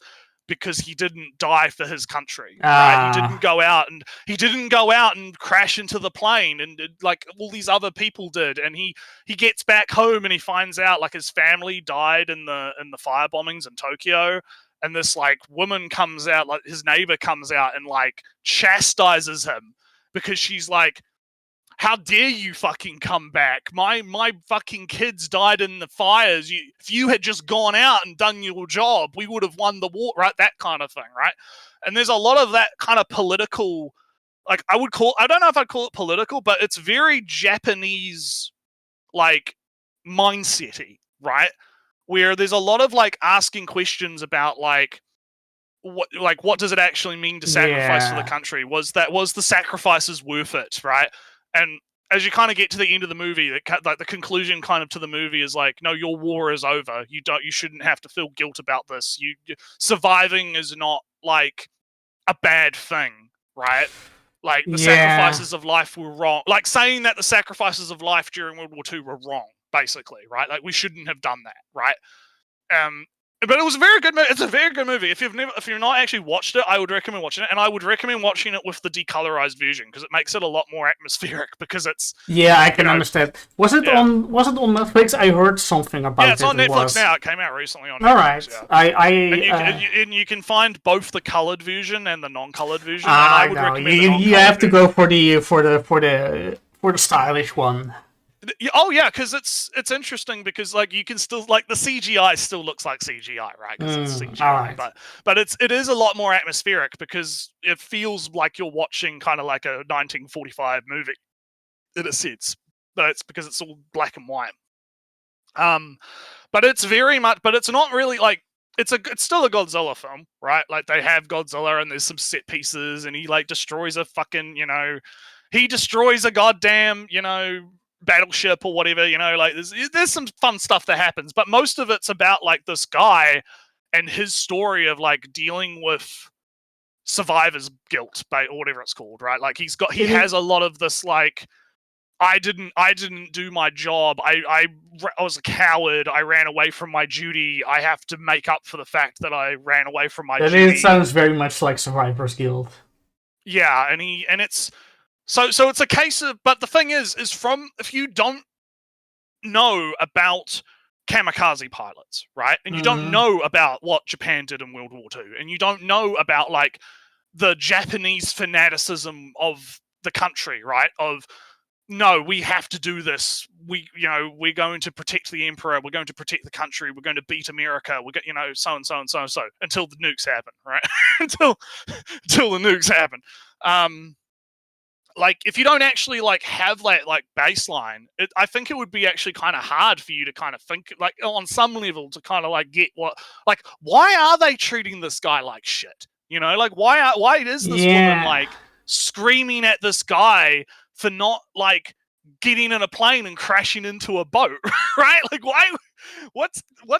because he didn't die for his country, right? He didn't go out and crash into the plane, and like all these other people did. And he gets back home and he finds out like his family died in the fire bombings in Tokyo. And this like woman comes out, like his neighbor comes out and like chastises him because she's like, how dare you fucking come back? My fucking kids died in the fires. If you had just gone out and done your job, we would have won the war, right? That kind of thing, right? And there's a lot of that kind of political, like I don't know if I'd call it political, but it's very Japanese, like, mindset-y, right? Where there's a lot of like asking questions about like, what does it actually mean to sacrifice for the country? Was the sacrifices worth it, right? And as you kind of get to the end of the movie, like the conclusion kind of to the movie is like, no, your war is over. You shouldn't have to feel guilt about this. Surviving is not like a bad thing, right? Like the sacrifices of life were wrong. Like saying that the sacrifices of life during World War II were wrong, basically, right? Like we shouldn't have done that, right? But it was a very good movie. It's a very good movie. If you've not actually watched it, I would recommend watching it, and I would recommend watching it with the decolorized version because it makes it a lot more atmospheric. Because it's I can understand. Was it on Netflix? I heard something about it. Yeah, it's on Netflix now. It came out recently on Netflix. All right, and you can find both the colored version and the non-colored version. I would recommend you have to go for the stylish one. Oh yeah, because it's interesting because like you can still like the CGI still looks like CGI, right? Because it's CGI, right. but it is a lot more atmospheric because it feels like you're watching kind of like a 1945 movie in a sense, but it's because it's all black and white. But it's not really like it's still a Godzilla film, right? Like they have Godzilla and there's some set pieces and he like destroys a fucking he destroys a goddamn battleship or whatever, like there's some fun stuff that happens, but most of it's about like this guy and his story of like dealing with survivor's guilt, or whatever it's called, right? Like he has a lot of this like, I didn't do my job. I was a coward. I ran away from my duty. I have to make up for the fact that I ran away from my duty. It sounds very much like Survivor's Guild. Yeah, and it's So it's a case of, but the thing is if you don't know about kamikaze pilots, right? And you don't know about what Japan did in World War II, and you don't know about like the Japanese fanaticism of the country, right? Of no, we have to do this. We're going to protect the emperor. We're going to protect the country. We're going to beat America. We got so and so and so and so until the nukes happen, right? until the nukes happen. Like if you don't actually like have that like baseline, I think it would be actually kind of hard for you to kind of think like on some level to kind of like get why are they treating this guy like shit? Like why is this woman like screaming at this guy for not like getting in a plane and crashing into a boat, right? Like why? What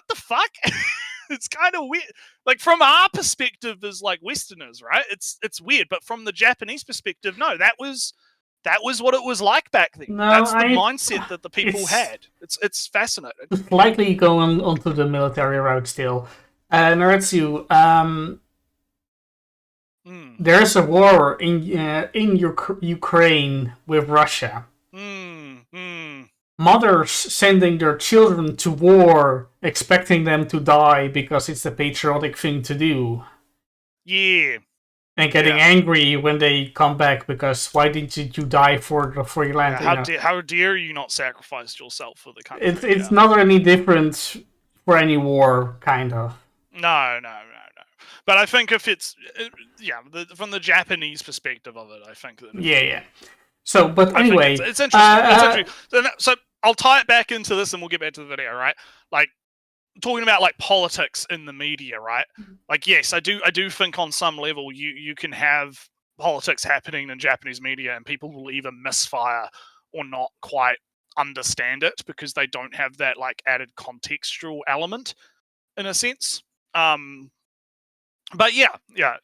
the fuck? It's kind of weird. Like from our perspective as like Westerners, right? It's weird, but from the Japanese perspective, no, that was what it was like back then. No, that's the mindset that the people had. It's fascinating. Slightly going onto the military route still. Nertsew, there's a war in Ukraine with Russia. Mothers sending their children to war, expecting them to die because it's the patriotic thing to do. Yeah. And getting angry when they come back because why didn't you die for your land? How dare you not sacrifice yourself for the country? It's not any different for any war, kind of. No. But I think if it's from the Japanese perspective of it, I think that yeah. So, but anyway, it's interesting. So I'll tie it back into this, and we'll get back to the video, right? Like talking about like politics in the media, right? Like, yes, I do think on some level you can have politics happening in Japanese media, and people will either misfire or not quite understand it because they don't have that like added contextual element, in a sense. But yeah,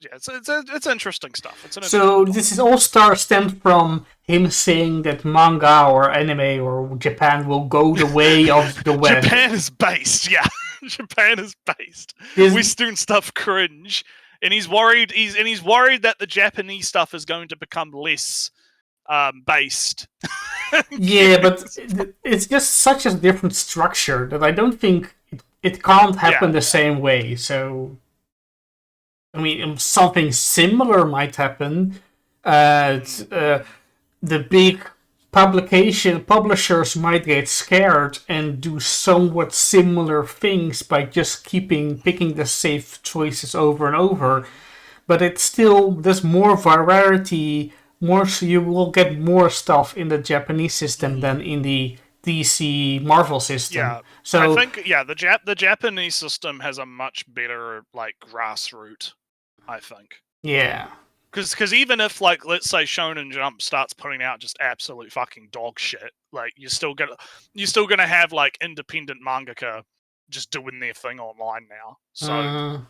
it's interesting stuff. So this is all stemmed from him saying that manga or anime or Japan will go the way of the West. Japan is based, yeah. Japan is based. Western stuff cringe, and he's worried. He's worried that the Japanese stuff is going to become less based. Yeah, but it's just such a different structure that I don't think it can't happen the same way. So, I mean, something similar might happen. The big publishers might get scared and do somewhat similar things by just picking the safe choices over and over. But it's still, there's more variety. So you will get more stuff in the Japanese system than in the DC Marvel system. Yeah, so I think the Japanese system has a much better grassroots. I think. Yeah. Because even if let's say Shonen Jump starts putting out just absolute fucking dog shit, you're still gonna have independent mangaka just doing their thing online now. So.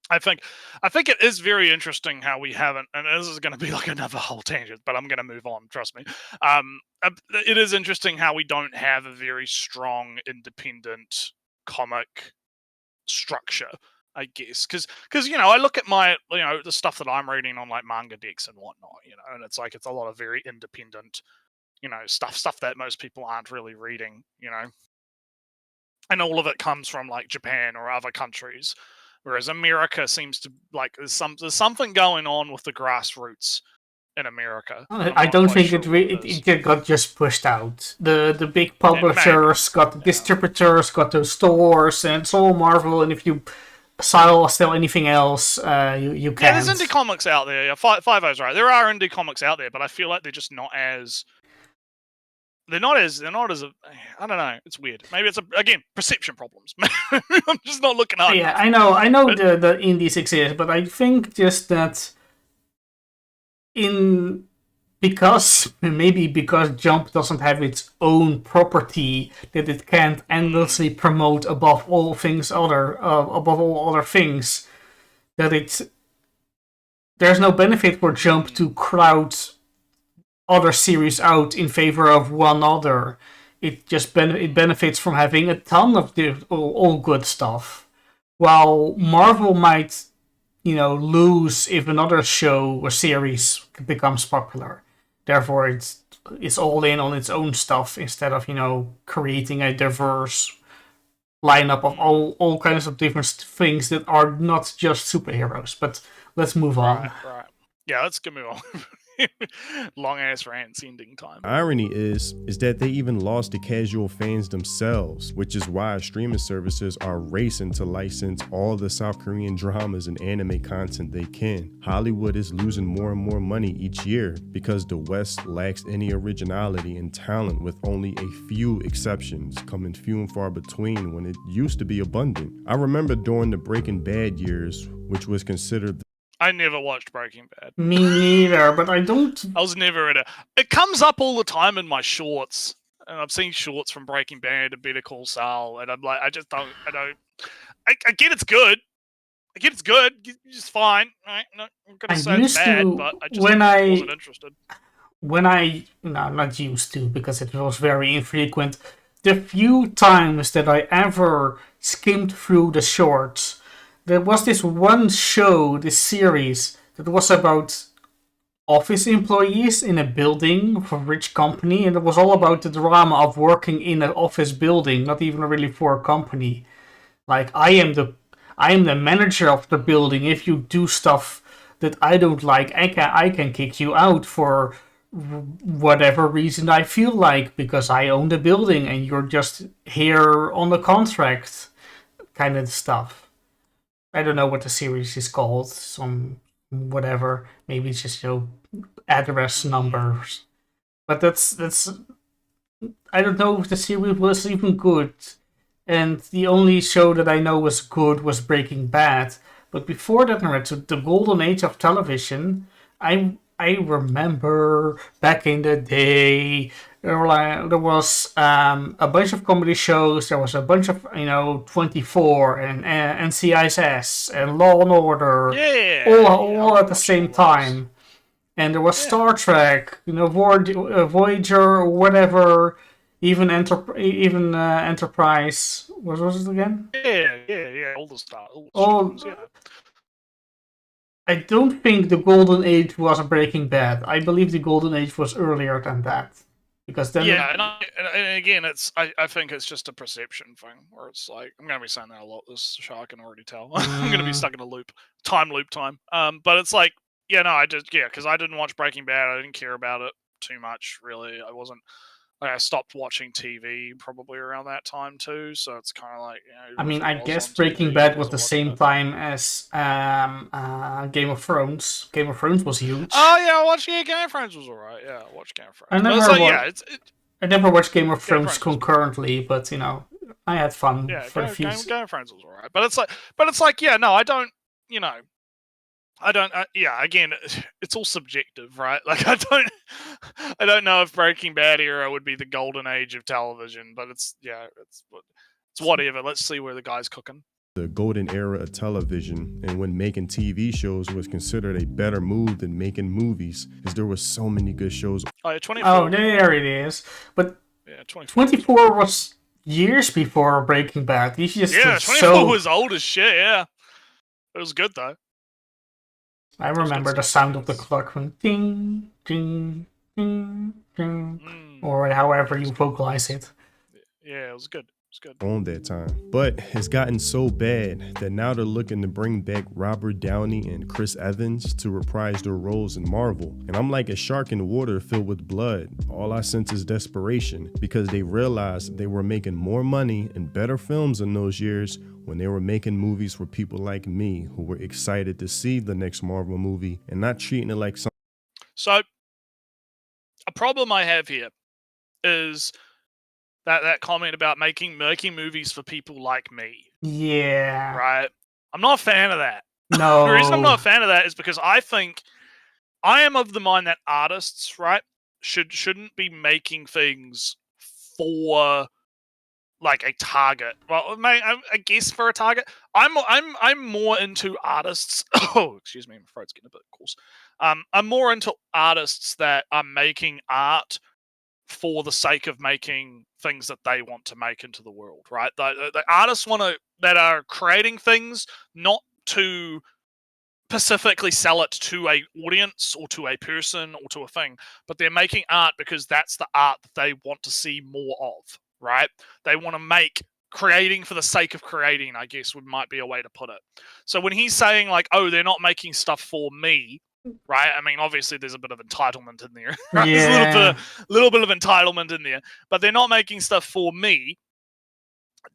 I think it is very interesting how we haven't, and this is going to be another whole tangent, but I'm going to move on, trust me. It is interesting how we don't have a very strong independent comic structure, I guess, because I look at my the stuff that I'm reading on Manga Decks and whatnot, and it's a lot of very independent, stuff that most people aren't really reading, and all of it comes from Japan or other countries. Whereas America seems to there's something going on with the grassroots in America. I don't think it got just pushed out. The big publishers got the distributors, got the stores, and it's all Marvel. And if you sell anything else, you can't. Yeah, there's indie comics out there. Yeah, Five-O's right. There are indie comics out there, but I feel like they're just not as. They're not as. I don't know. It's weird. Maybe it's again perception problems. I'm just not looking hard. Yeah, I know. The indies exist, but I think just that because Jump doesn't have its own property that it can't endlessly promote above all other things, that there's no benefit for Jump to crowd other series out in favor of one other. It just it benefits from having a ton of all good stuff, while Marvel might lose if another show or series becomes popular. Therefore it's all in on its own stuff instead of creating a diverse lineup of all kinds of different things that are not just superheroes. But let's move on. Right. Yeah, let's move on. Long ass rants ending time. Irony is that they even lost the casual fans themselves, which is why streaming services are racing to license all the South Korean dramas and anime content they can. Hollywood is losing more and more money each year because the West lacks any originality and talent, with only a few exceptions coming few and far between when it used to be abundant. I remember during the Breaking Bad years, which was considered I never watched Breaking Bad. Me neither, but I was never in it. It comes up all the time in my shorts, and I've seen shorts from Breaking Bad and Better Call Saul, and I'm I just don't. I get it's good. I get it's good. It's fine. Right? I'm not gonna say it's bad, but I just wasn't interested. Not used to, because it was very infrequent. The few times that I ever skimmed through the shorts, there was this one show, this series, that was about office employees in a building for a rich company, and it was all about the drama of working in an office building, not even really for a company. I am the manager of the building. If you do stuff that I don't like, I can kick you out for whatever reason I feel like, because I own the building and you're just here on the contract, kind of stuff. I don't know what the series is called. Some whatever. Maybe it's just address numbers. But that's. I don't know if the series was even good. And the only show that I know was good was Breaking Bad. But before that, Nertsew, the golden age of television, I remember back in the day, There was a bunch of comedy shows. There was a bunch of 24 and NCIS and Law and Order, all at the same time. And there was Star Trek, Voyager or whatever. Even Enterprise. What was it again? Yeah. All the stuff. I don't think the Golden Age was Breaking Bad. I believe the Golden Age was earlier than that. Because then... Yeah, and again, I think it's just a perception thing, where it's like, I'm going to be saying that a lot this show, I can already tell. I'm going to be stuck in a loop. But it's like, because I didn't watch Breaking Bad, I didn't care about it too much, really. I stopped watching TV probably around that time too, so it's kind of like, I guess Breaking Bad was the same time as Game of Thrones. Game of Thrones was huge. Oh yeah, Game of Thrones was alright. Yeah, I watched Game of Thrones. I never watched Game of Thrones concurrently, but I had fun for a few. Game of Thrones was alright, but it's like, again, it's all subjective, right? Like I don't know if Breaking Bad era would be the golden age of television, but it's whatever. Let's see where the guy's cooking. The golden era of television, and when making TV shows was considered a better move than making movies, because there were so many good shows. Oh, yeah, 24. Oh, there it is. But 24 was years before Breaking Bad. 24 was old as shit. Yeah, it was good though. I remember the sound of the clock when ding, ding, ding, ding, or however you vocalize it. Yeah, it was good. On that time. But it's gotten so bad that now they're looking to bring back Robert Downey and Chris Evans to reprise their roles in Marvel. And I'm like a shark in the water filled with blood. All I sense is desperation, because they realized they were making more money and better films in those years when they were making movies for people like me who were excited to see the next Marvel movie and not treating it like something. So, a problem I have here is that comment about making movies for people like me. Yeah. Right? I'm not a fan of that. No. The reason I'm not a fan of that is because I think I am of the mind that artists, right, shouldn't be making things for like a target. Well, I guess for a target. I'm more into artists. Oh, excuse me, my throat's getting a bit coarse. I'm more into artists that are making art for the sake of making things that they want to make into the world, right? The artists that are creating things not to specifically sell it to a audience or to a person or to a thing, but they're making art because that's the art that they want to see more of, right? They want to make creating for the sake of creating, I guess might be a way to put it. So when he's saying like, oh, they're not making stuff for me, right? I mean, obviously there's a bit of entitlement in there. Right? Yeah. There's a little bit of entitlement in there, but they're not making stuff for me.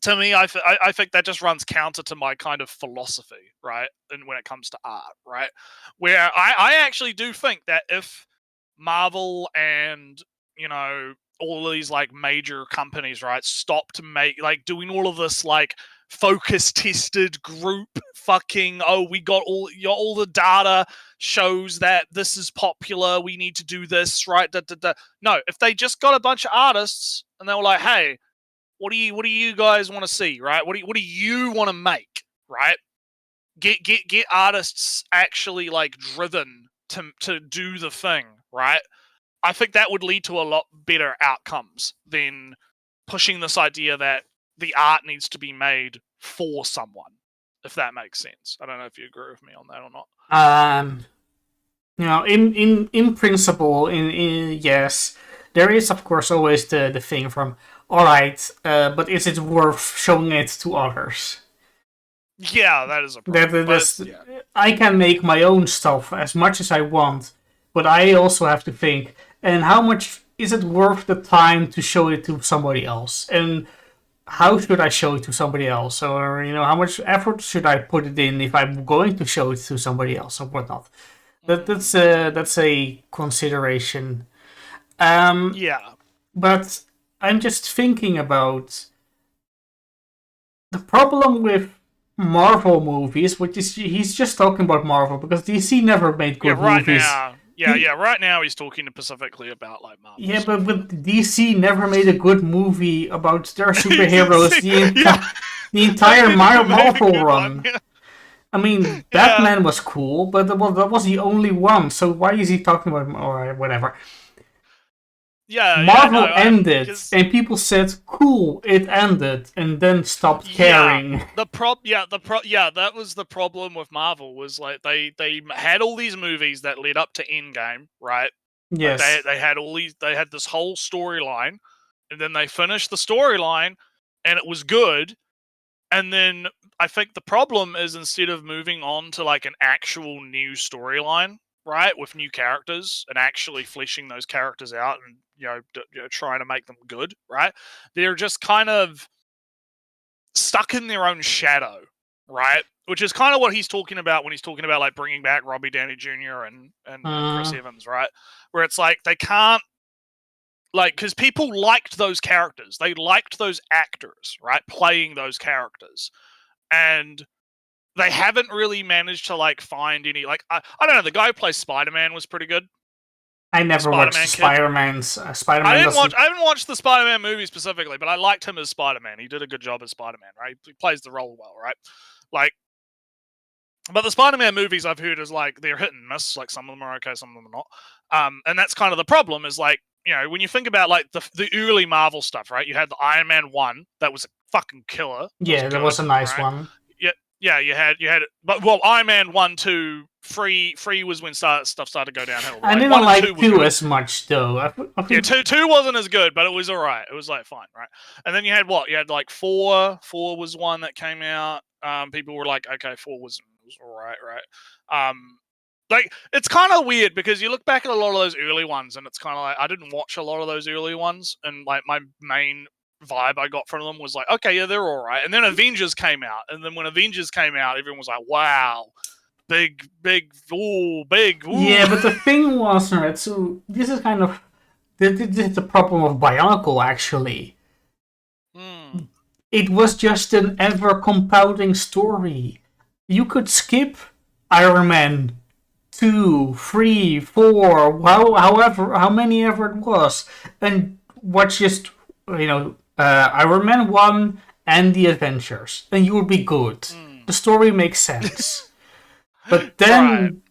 To me, I think that just runs counter to my kind of philosophy, right? And when it comes to art, right? Where I actually do think that if Marvel and, all these like major companies, right, stop to make like doing all of this like focus tested group fucking, oh, we got all the data shows that this is popular, we need to do this, right? No, if they just got a bunch of artists and they were like, hey, what do you guys want to see, right? What do you want to make, right? Get artists actually like driven to do the thing, right? I think that would lead to a lot better outcomes than pushing this idea that the art needs to be made for someone, if that makes sense. I don't know if you agree with me on that or not. In principle, yes, there is of course always the thing from, all right, but is it worth showing it to others? Yeah, that is a problem. I can make my own stuff as much as I want, but I also have to think, and how much is it worth the time to show it to somebody else? And how should I show it to somebody else? Or, how much effort should I put it in if I'm going to show it to somebody else or whatnot? That's a consideration. Yeah. But I'm just thinking about the problem with Marvel movies, which is he's just talking about Marvel because DC never made good movies. Now. Yeah. Right now he's talking specifically about like Marvel. Yeah, stuff. but DC never made a good movie about their superheroes. The entire Marvel run. Yeah. I mean, Batman was cool, but that was the only one. So why is he talking about or whatever? Marvel ended, and people said, "Cool, it ended," and then stopped caring. That was the problem with Marvel. Was like they had all these movies that led up to Endgame, right? Yes. Like they had this whole storyline, and then they finished the storyline, and it was good. And then I think the problem is instead of moving on to like an actual new storyline, right, with new characters and actually fleshing those characters out and trying to make them good, right, they're just kind of stuck in their own shadow, right? Which is kind of what he's talking about when he's talking about like bringing back Robbie Downey Jr. and Chris Evans, right? Where it's like they can't. Like, because people liked those characters. They liked those actors, right? Playing those characters. And they haven't really managed to, like, find any... Like, I don't know, the guy who plays Spider-Man was pretty good. I never watched Spider-Man's... Spider-Man I haven't watched the Spider-Man movie specifically, but I liked him as Spider-Man. He did a good job as Spider-Man, right? He plays the role well, right? Like... But the Spider-Man movies I've heard is, like, they're hit and miss. Like, some of them are okay, some of them are not. And that's kind of the problem, is, like, when you think about like the early Marvel stuff, right? You had the Iron Man 1 that was a fucking killer. That was a nice one. Yeah, you had but Iron Man 1, 2, 3 was when stuff started to go downhill. Right? I didn't like 2 as much though. I think... Yeah, 2 wasn't as good, but it was alright. It was like fine, right? And then you had what? You had like 4. 4 was one that came out. People were like, okay, 4 was alright, right? Like, it's kind of weird because you look back at a lot of those early ones and it's kind of like, I didn't watch a lot of those early ones. And like my main vibe I got from them was like, okay, yeah, they're all right. And then Avengers came out. And then when Avengers came out, everyone was like, wow, big, ooh. Yeah, but the thing was, Nertsew, this is kind of, this is the problem of Bionicle, actually. It was just an ever compounding story. You could skip Iron Man 2, 3, 4, how many ever it was, and watch just Iron Man 1 and the Adventures, and you will be good. The story makes sense. But then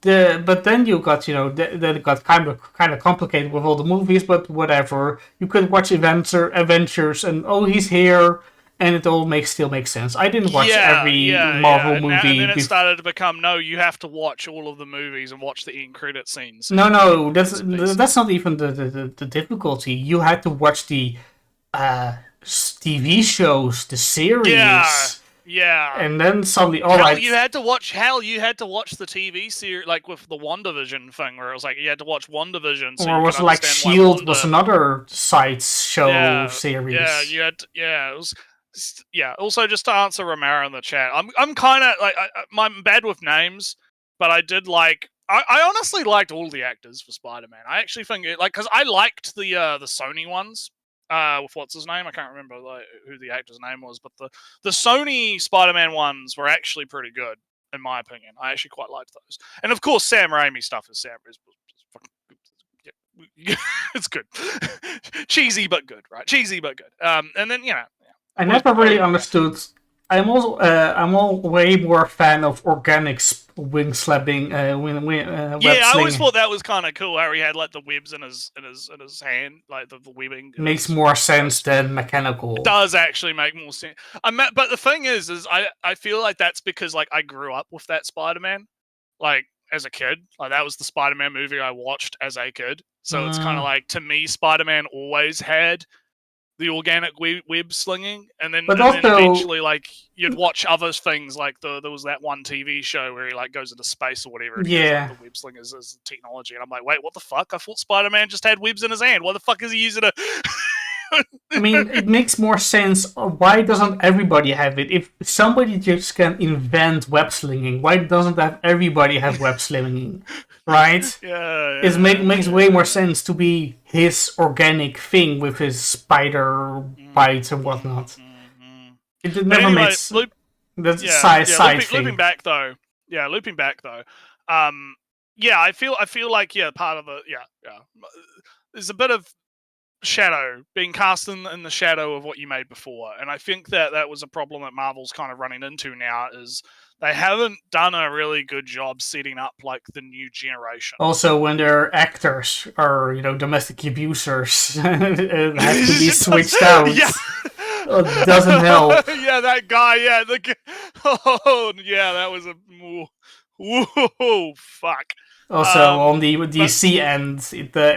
you got then it got kind of complicated with all the movies. But whatever, you could watch Adventures, and he's here. And it all still makes sense. I didn't watch every Marvel movie. And then it started to become, no, you have to watch all of the movies and watch the end credit scenes. No, that's not even the difficulty. You had to watch the TV shows, the series. Yeah. And then suddenly, you had to watch the TV series, like with the WandaVision thing, where it was like you had to watch WandaVision. So or was it like S.H.I.E.L.D. was another side show series. It was. Yeah. Also, just to answer Romero in the chat, I'm kind of like I'm bad with names, but I did like. I honestly liked all the actors for Spider-Man. I actually think because I liked the Sony ones. With what's his name? I can't remember who the actor's name was, but the Sony Spider-Man ones were actually pretty good in my opinion. I actually quite liked those, and of course Sam Raimi stuff is it's good, cheesy but good, right? Cheesy but good. And then I never really understood. I'm all way more a fan of organic wing slapping. I always thought that was kind of cool. How he had like the webs in his hand, like the webbing. Makes more sense than mechanical. It does actually make more sense. But the thing is I feel like that's because like I grew up with that Spider-Man, like as a kid. Like that was the Spider-Man movie I watched as a kid. So it's kind of like to me, Spider-Man always had the organic web slinging, and then eventually, like you'd watch other things, like there was that one TV show where he like goes into space or whatever. And the web sling is technology, and I'm like, wait, what the fuck? I thought Spider-Man just had webs in his hand. Why the fuck is he using it? I mean, it makes more sense. Why doesn't everybody have it? If somebody just can invent web slinging, why doesn't everybody have web slinging? Right? It makes way more sense to be his organic thing with his spider bites and whatnot. It never makes that's side thing. Looping back though. yeah, I feel like part of the there's a bit of shadow being cast in the shadow of what you made before, and I think that was a problem that Marvel's kind of running into now, is they haven't done a really good job setting up like the new generation. Also, when their actors are, domestic abusers, it has to be switched out. Yeah. It doesn't help. Yeah, that guy. Yeah, oh, yeah, that was a whoa, fuck. Also, on the DC end,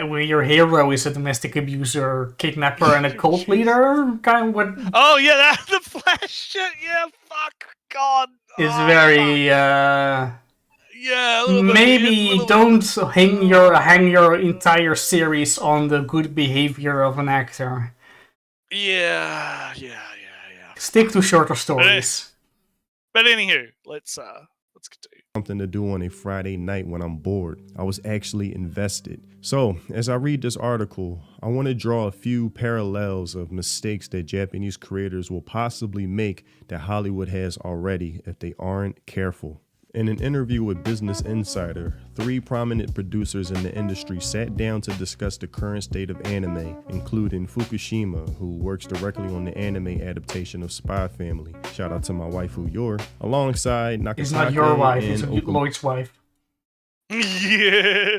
where your hero is a domestic abuser, kidnapper, and a cult leader, kind of what. Oh yeah, the Flash shit. Yeah, fuck, God. Is very. Yeah. Maybe don't hang your entire series on the good behavior of an actor. Yeah. Stick to shorter stories. But anywho, let's continue. Something to do on a Friday night when I'm bored. I was actually invested. So, as I read this article, I want to draw a few parallels of mistakes that Japanese creators will possibly make that Hollywood has already if they aren't careful. In an interview with Business Insider, 3 prominent producers in the industry sat down to discuss the current state of anime, including Fukushima, who works directly on the anime adaptation of Spy Family. Shout out to my waifu Yor. Alongside Nakasaka. It's not your wife, it's and Lloyd's wife. Yeah.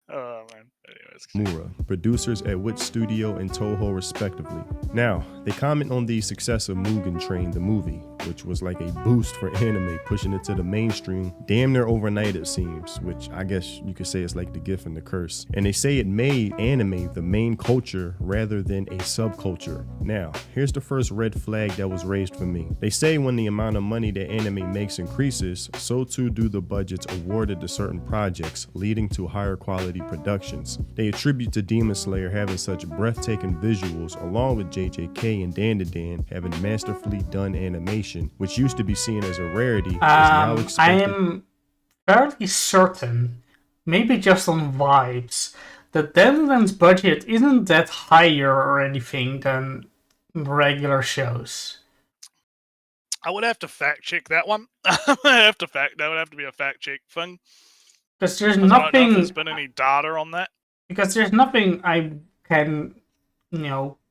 Oh man. Anyways. Mura, producers at Wit Studio and Toho respectively. Now, they comment on the success of Mugen Train, the movie, which was like a boost for anime, pushing it to the mainstream damn near overnight it seems, which I guess you could say is like the gift and the curse. And they say it made anime the main culture rather than a subculture. Now, here's the first red flag that was raised for me. They say when the amount of money that anime makes increases, so too do the budgets awarded to certain projects, leading to higher quality productions. They attribute to Demon Slayer having such breathtaking visuals, along with JJK and Dan having masterfully done animation, which used to be seen as a rarity, is now expected. I am fairly certain, maybe just on vibes, that Dandan's budget isn't that higher or anything than regular shows. I would have to fact check that one. That would have to be a fact check thing. Because there's I don't know if nothing. there's been any data on that. Because there's nothing I can,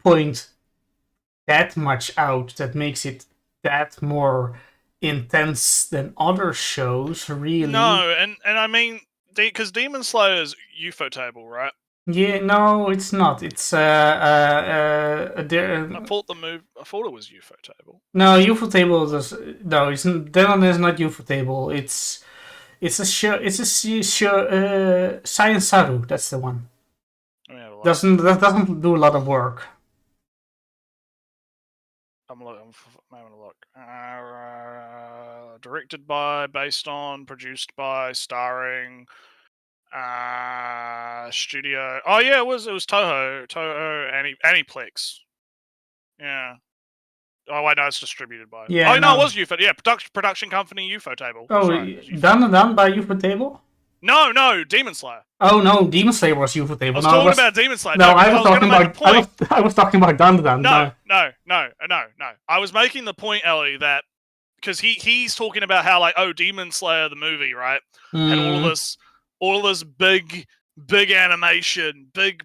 point that much out that makes it that more intense than other shows, really. No, and I mean, because Demon Slayer is UFO table, right? Yeah, no, it's not. It's I thought it was UFO table. No, UFO table is Denon is not UFO table. It's a show. It's a show. Science Saru. That's the one. That doesn't do a lot of work. I'm having a look. Directed by, based on, produced by, starring, studio. Oh yeah, it was Toho, Aniplex. Yeah. Oh wait, no, it's distributed by. Yeah. Oh no, it was UFO. Yeah, production company UFO table. Oh, done by UFO table. No, Demon Slayer. Oh no, Demon Slayer was UFO table. I was talking about Demon Slayer. No, I was talking about Dan. No. I was making the point, Ellie, that because he's talking about how Demon Slayer the movie, right, and all this big animation, big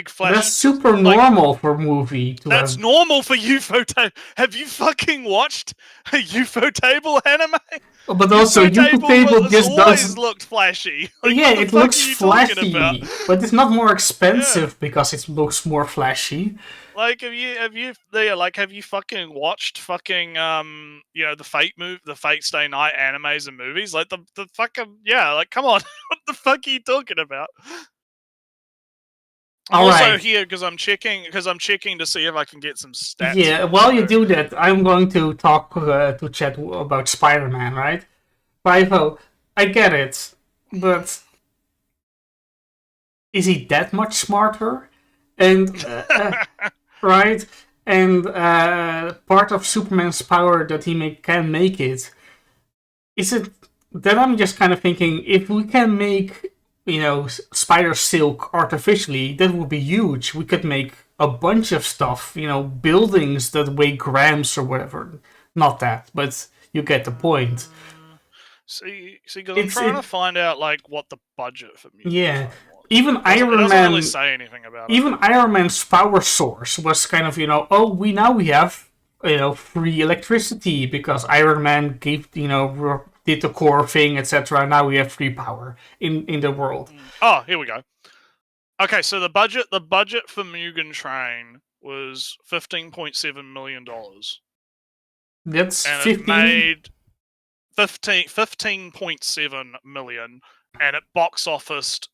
flash. That's super normal for movie. That's normal for UFO table. Have you fucking watched a UFO table anime? But also, UFO table just always looked flashy. Yeah, it looks flashy, but it's not more expensive because it looks more flashy. Have you fucking watched fucking the Fate Stay Night animes and movies? Like the fucking come on, what the fuck are you talking about? Here because I'm checking to see if I can get some stats. Yeah, while you do that, I'm going to talk to chat about Spiderman, right? Fivo, I get it, but is he that much smarter? And right, and part of Superman's power that he can make it. Is it that I'm just kind of thinking if we can make spider silk artificially, that would be huge. We could make a bunch of stuff, buildings that weigh grams or whatever. Not that, but you get the point. See, because I'm trying to find out like what the budget for Mugen Yeah. Train was. Even It Iron doesn't Man, really say anything about even it. Iron Man's power source was kind of, we have, free electricity because Iron Man gave, did the core thing, etc. Now we have free power in the world. Oh, here we go. Okay, so the budget for Mugen Train was $15.7 million. That's and 15. It made 15.7 million, and it box officed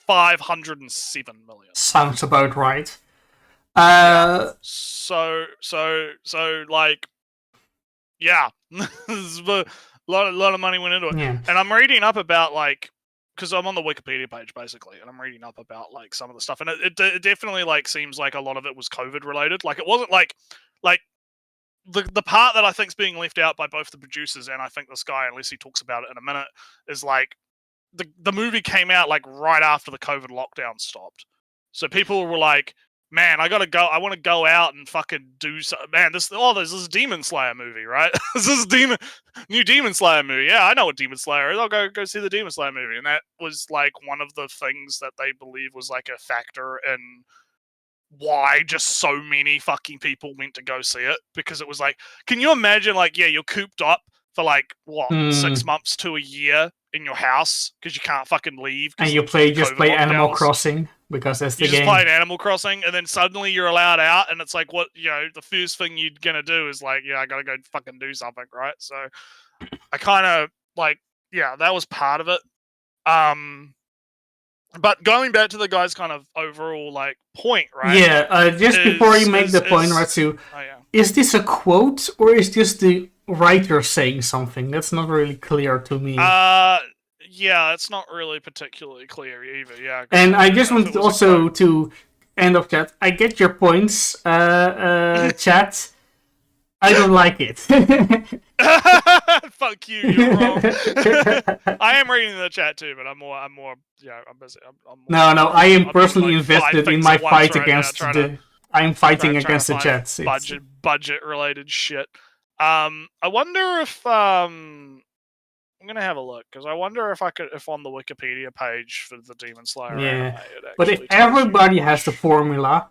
507 million. Sounds about right. So like, yeah, a lot of money went into it. Yeah. And I'm reading up about like, because I'm on the Wikipedia page basically, and I'm reading up about like some of the stuff, and it definitely like seems like a lot of it was COVID related. Like it wasn't like the part that I think's being left out by both the producers and I think this guy, unless he talks about it in a minute, is like the movie came out like right after the COVID lockdown stopped. So people were like, man, I gotta go. I want to go out and fucking do something. Man, there's this Demon Slayer movie, right? This is new Demon Slayer movie. Yeah, I know what Demon Slayer is. I'll go see the Demon Slayer movie. And that was like one of the things that they believe was like a factor in why just so many fucking people went to go see it. Because it was like, can you imagine like, yeah, you're cooped up for like, what, 6 months to a year in your house because you can't fucking leave. And you play Animal Crossing because that's the game. You just played Animal Crossing, and then suddenly you're allowed out, and it's like, what, the first thing you're gonna do is like, yeah, I gotta go fucking do something, right? So I kind of like, yeah, that was part of it. But going back to the guy's kind of overall like point, right? Yeah, just before you make the point, Nertsew, is this a quote or is this the writer saying something? That's not really clear to me. Yeah, it's not really particularly clear either. Yeah, and I just want also to end of chat. I get your points, chat. I don't like it. Fuck you. You're wrong. I am reading the chat too, but I'm more. Yeah, I'm busy. No. I am personally invested in my fight against I'm fighting against the chat. Budget related shit. I wonder if I'm gonna have a look because I wonder if on the Wikipedia page for the Demon Slayer. Yeah, but if everybody has the formula,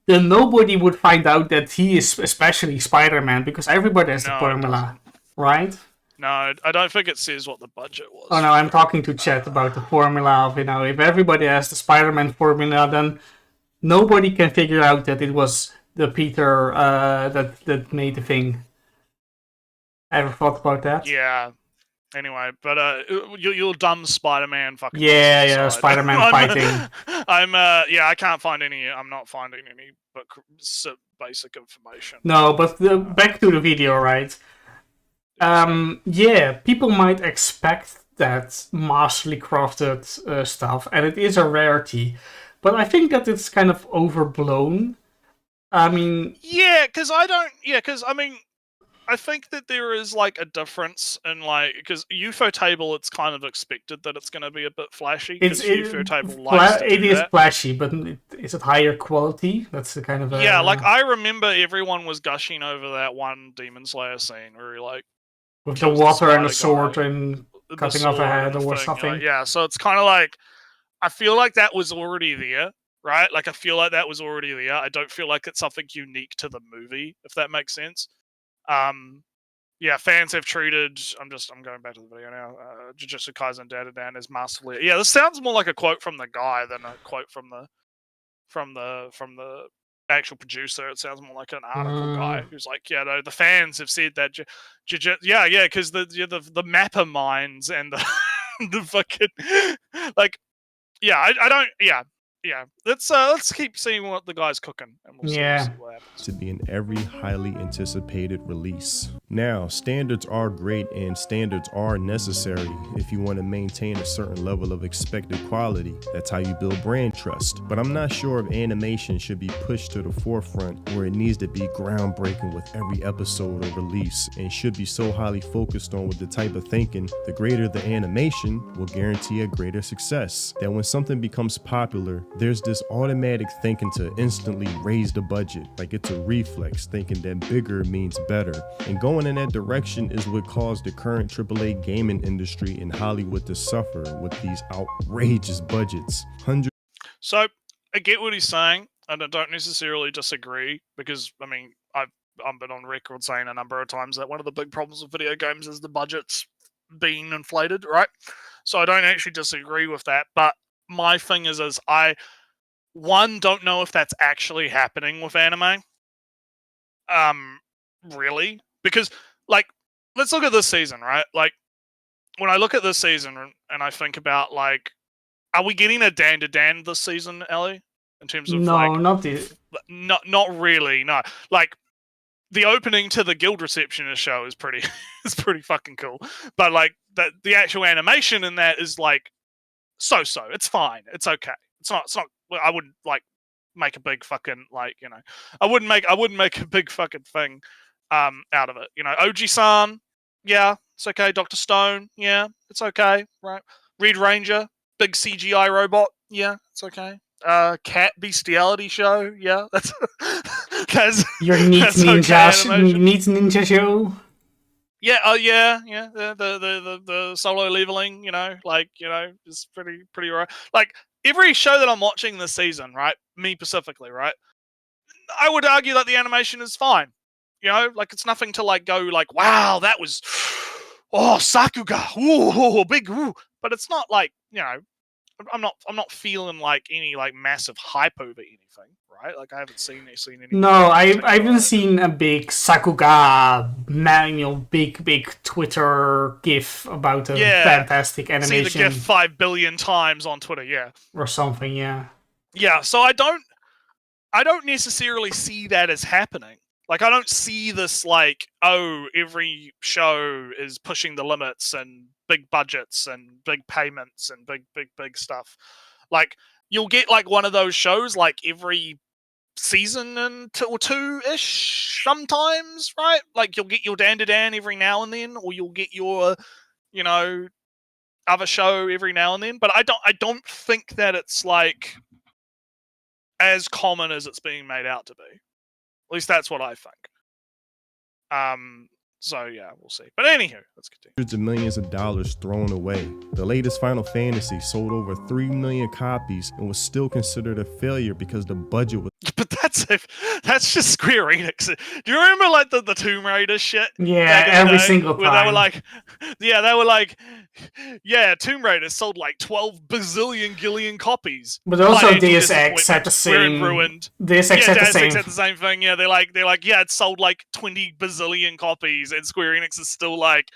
then nobody would find out that he is especially Spider-Man because everybody has the formula, right? No, I don't think it says what the budget was. Oh no, I'm talking to chat about the formula of if everybody has the Spider-Man formula, then nobody can figure out that it was the Peter that made the thing. Ever thought about that? Yeah. Anyway, but you're dumb Spider-Man fucking. Yeah, Spider-Man fighting. I can't find any. I'm not finding any, but basic information. No, but back to the video, right? Yeah, people might expect that masterly crafted stuff, and it is a rarity, but I think that it's kind of overblown. I mean, I think that there is like a difference in like because UFO table, it's kind of expected that it's going to be a bit flashy. Because UFO table is flashy, but is it higher quality? That's the kind of like I remember everyone was gushing over that one Demon Slayer scene where he like with the water and the sword and cutting off a head or something. Yeah, so it's kind of like I feel like that was already there, right? Like I feel like that was already there. I don't feel like it's something unique to the movie, if that makes sense. Fans have treated. I'm going back to the video now. Jujutsu Kaisen Dadadan is masterfully. Yeah, this sounds more like a quote from the guy than a quote from the actual producer. It sounds more like an article guy who's like, the fans have said that. Because the mapper minds and the fucking like. I don't. Yeah, let's keep seeing what the guy's cooking, and we'll see what happens. To be in every highly anticipated release. Now, standards are great and standards are necessary if you want to maintain a certain level of expected quality. That's how you build brand trust. But I'm not sure if animation should be pushed to the forefront where it needs to be groundbreaking with every episode or release and should be so highly focused on with the type of thinking, the greater the animation will guarantee a greater success. That when something becomes popular, There's this automatic thinking to instantly raise the budget, like it's a reflex, thinking that bigger means better. And going in that direction is what caused the current AAA gaming industry in Hollywood to suffer with these outrageous budgets. So I get what he's saying, and I don't necessarily disagree, because I mean I've been on record saying a number of times that one of the big problems with video games is the budget's being inflated, right? So I don't actually disagree with that, but my thing is I don't know if that's actually happening with anime. Really? Because, like, let's look at this season, right? Like, when I look at this season and I think about, like, are we getting a Dan to Dan this season, Ellie? In terms of, no, like, not the. Not really. No, like, the opening to the Guild Receptionist show is pretty is pretty fucking cool. But like the actual animation in that is like so. It's fine. It's okay. It's not I wouldn't like make a big fucking like, you know. I wouldn't make a big fucking thing out of it. You know, Oji-san, yeah, it's okay. Dr. Stone, yeah, it's okay, right? Red Ranger, big CGI robot, yeah, it's okay. Cat Bestiality show, yeah, that's your neat that's ninja, okay neat ninja show. Yeah, the solo leveling, you know, like, you know, is pretty right. Like every show that I'm watching this season, right? Me specifically, right? I would argue that the animation is fine. You know, like it's nothing to like go like, wow, that was Sakuga, ooh, big, ooh. But it's not like, you know, I'm not feeling like any like massive hype over anything, right? Like I haven't seen any. No, I haven't seen a big Sakuga, big Twitter gif about a fantastic animation. See the gif 5 billion times on Twitter, yeah, or something, yeah. Yeah, so I don't necessarily see that as happening. Like, I don't see this like, oh, every show is pushing the limits and big budgets and big payments and big stuff. Like, you'll get like one of those shows like every season or two-ish sometimes, right? Like, you'll get your Dan to Dan every now and then, or you'll get your, you know, other show every now and then. But I don't think that it's like as common as it's being made out to be. At least that's what I think. So yeah, we'll see. But anywho, let's continue. Hundreds of millions of dollars thrown away. The latest Final Fantasy sold over 3 million copies and was still considered a failure because the budget was. But that's just Square Enix. Do you remember like the Tomb Raider shit? Yeah, every single time. Where they were like, Tomb Raider sold like 12 bazillion gillion copies. But also Deus Ex had the same. Deus Ex had the same thing. Yeah, they're like, it sold like 20 bazillion copies, and Square Enix is still like,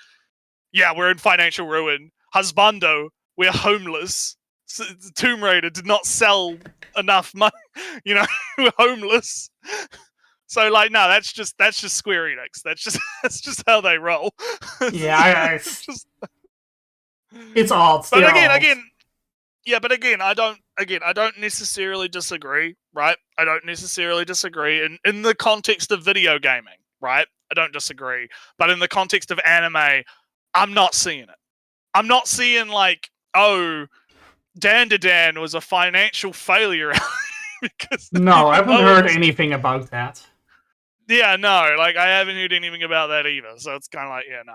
yeah, we're in financial ruin. Husbando, we're homeless. Tomb Raider did not sell enough money, you know, we're homeless. So like, no, that's just Square Enix. That's just how they roll. Yeah, it's odd. But again, I don't necessarily disagree, right? I don't necessarily disagree in the context of video gaming, right? I don't disagree, but in the context of anime, I'm not seeing it. I'm not seeing like, oh, Dan to Dan was a financial failure because no, I haven't heard anything about that. Yeah, no, like I haven't heard anything about that either. So it's kind of like, yeah, no.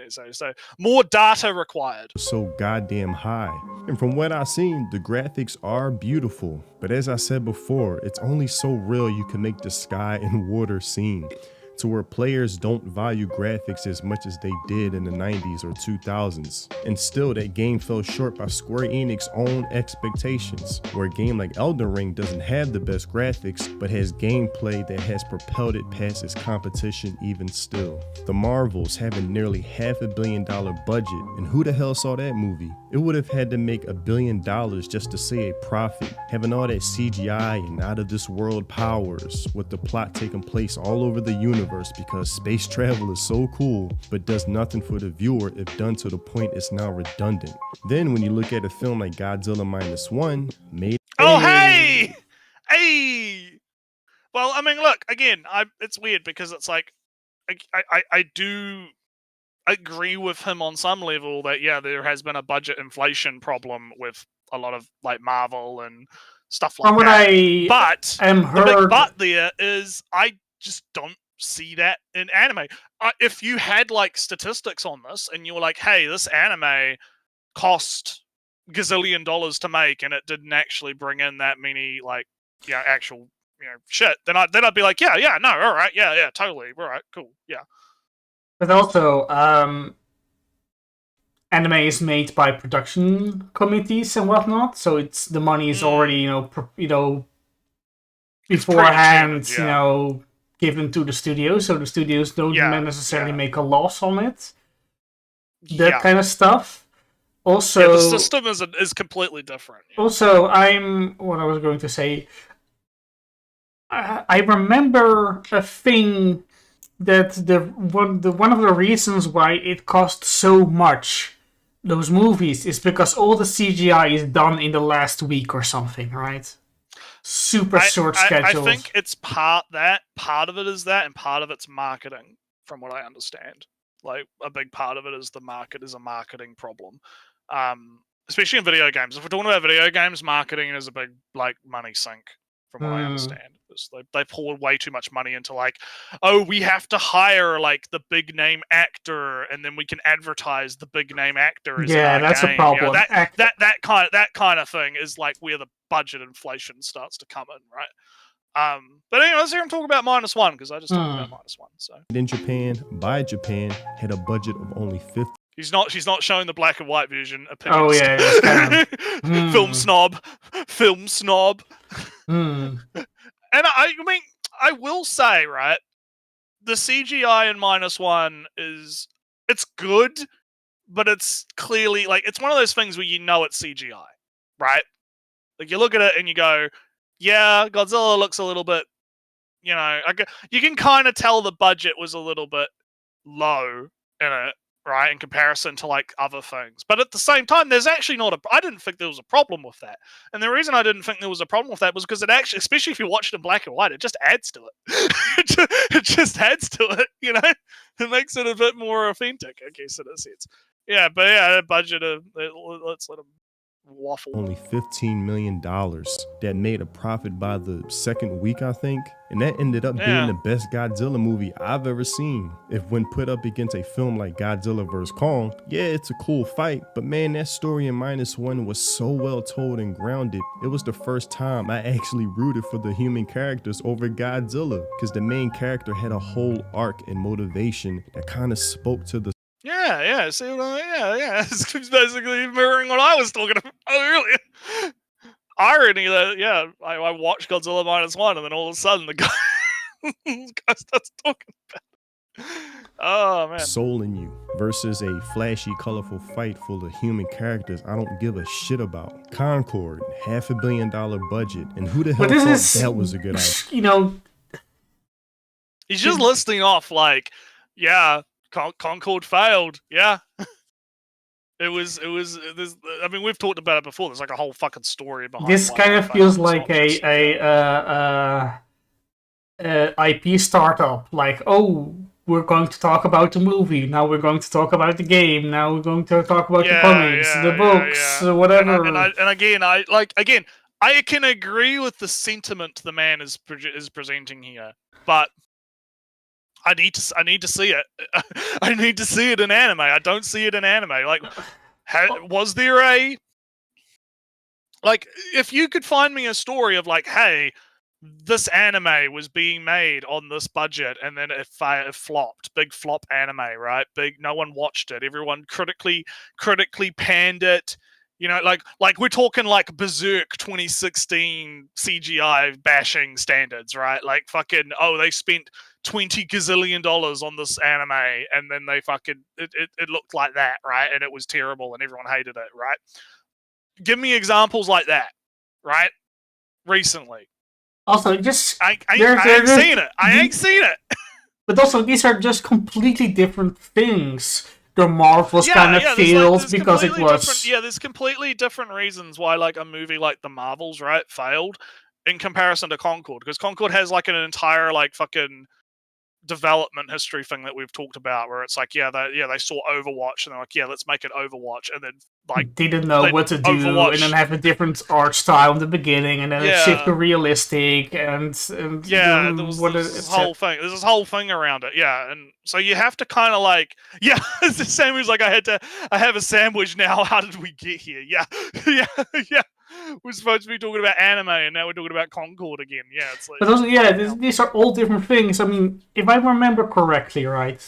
So more data required. So goddamn high. And from what I've seen, the graphics are beautiful. But as I said before, it's only so real you can make the sky and water scene, to where players don't value graphics as much as they did in the 90s or 2000s. And still, that game fell short by Square Enix's own expectations, where a game like Elden Ring doesn't have the best graphics, but has gameplay that has propelled it past its competition even still. The Marvels having nearly $500 million budget, and who the hell saw that movie? It would have had to make $1 billion just to see a profit, having all that CGI and out of this world powers, with the plot taking place all over the universe, because space travel is so cool, but does nothing for the viewer if done to the point it's now redundant. Then when you look at a film like Godzilla -1, made. Oh hey! Well, I mean, look, again, it's weird because it's like, I do agree with him on some level that, yeah, there has been a budget inflation problem with a lot of like Marvel and stuff like From what that. I But am the big heard, but there is I just don't see that in anime. If you had like statistics on this and you were like, hey, this anime cost gazillion dollars to make and it didn't actually bring in that many like actual shit, then I'd be like, yeah, no, all right, yeah, totally, all right, cool, yeah. but also anime is made by production committees and whatnot, so it's the money is already beforehand given to the studio, so the studios don't necessarily make a loss on it. That kind of stuff. Also, the system is completely different. Also, what I was going to say. I remember a thing that one of the reasons why it cost so much, those movies, is because all the CGI is done in the last week or something, right? Super short schedules. I think it's part of it is that, and part of it's marketing, from what I understand. Like, a big part of it is the market is a marketing problem. Especially in video games. If we're talking about video games, marketing is a big money sink, from what I understand. They pour way too much money into we have to hire the big name actor, and then we can advertise the big name actor. That's game. A problem. That kind of thing is where the budget inflation starts to come in, right? But anyway, let's hear him talk about -1, because I just talked about -1. So in Japan, by Japan, had a budget of only 50. She's not showing the black and white version. Oh yeah, film snob. And I mean, I will say, right, the CGI in -1 it's good, but it's clearly it's one of those things where it's CGI, right? Like, you look at it and you go, yeah, Godzilla looks a little bit, you can kind of tell the budget was a little bit low in it, right, in comparison to other things. But at the same time, there's actually I didn't think there was a problem with that. And the reason I didn't think there was a problem with that was because it actually, especially if you watch it in black and white, it just adds to it. It just adds to it, It makes it a bit more authentic, I guess, in a sense. Yeah, but yeah, budget let's let them waffle. Only $15 million that made a profit by the second week, I think. And that ended up being the best Godzilla movie I've ever seen. If when put up against a film like Godzilla vs. Kong, yeah, it's a cool fight, but man, that story in -1 was so well told and grounded. It was the first time I actually rooted for the human characters over Godzilla, because the main character had a whole arc and motivation that kind of spoke to the Yeah. See what It's basically mirroring what I was talking about earlier. Irony that, I watched Godzilla -1, and then all of a sudden the guy, starts talking about it. Oh, man. soul in you, versus a flashy, colorful fight full of human characters I don't give a shit about. Concord, $500 million budget, and who the hell thought that was a good idea? He's just listing off Concord failed. Yeah. It was. I mean, we've talked about it before. There's a whole fucking story behind. This kind of feels like a IP startup. We're going to talk about the movie. Now we're going to talk about the game. Now we're going to talk about the comics, the books, whatever. And again, I can agree with the sentiment the man is presenting here, but I need to see it. I need to see it in anime. I don't see it in anime. Was there if you could find me a story of hey, this anime was being made on this budget and then it flopped, big flop anime, right? No one watched it. Everyone critically panned it. We're talking Berserk 2016 CGI bashing standards, right? They spent $20 gazillion on this anime, and then they it looked like that, right? And it was terrible, and everyone hated it, right? Give me examples like that, right? Recently. Also, I ain't seen it. I ain't seen it. But also, these are just completely different things. The Marvels kind of failed because it was... there's completely different reasons why a movie like the Marvels, right, failed in comparison to Concord. Because Concord has an entire fucking development history thing that we've talked about, where it's like, they saw Overwatch and they're like, let's make it Overwatch, and then like didn't know what to do, Overwatch. and then have a different art style in the beginning, and then it shift to realistic, and there was this whole thing. There's this whole thing around it, and so you have to kind of like, it's the same as like I have a sandwich now. How did we get here? Yeah. We're supposed to be talking about anime, and now we're talking about Concord again. Yeah, it's like. But also, these are all different things. I mean, if I remember correctly, right?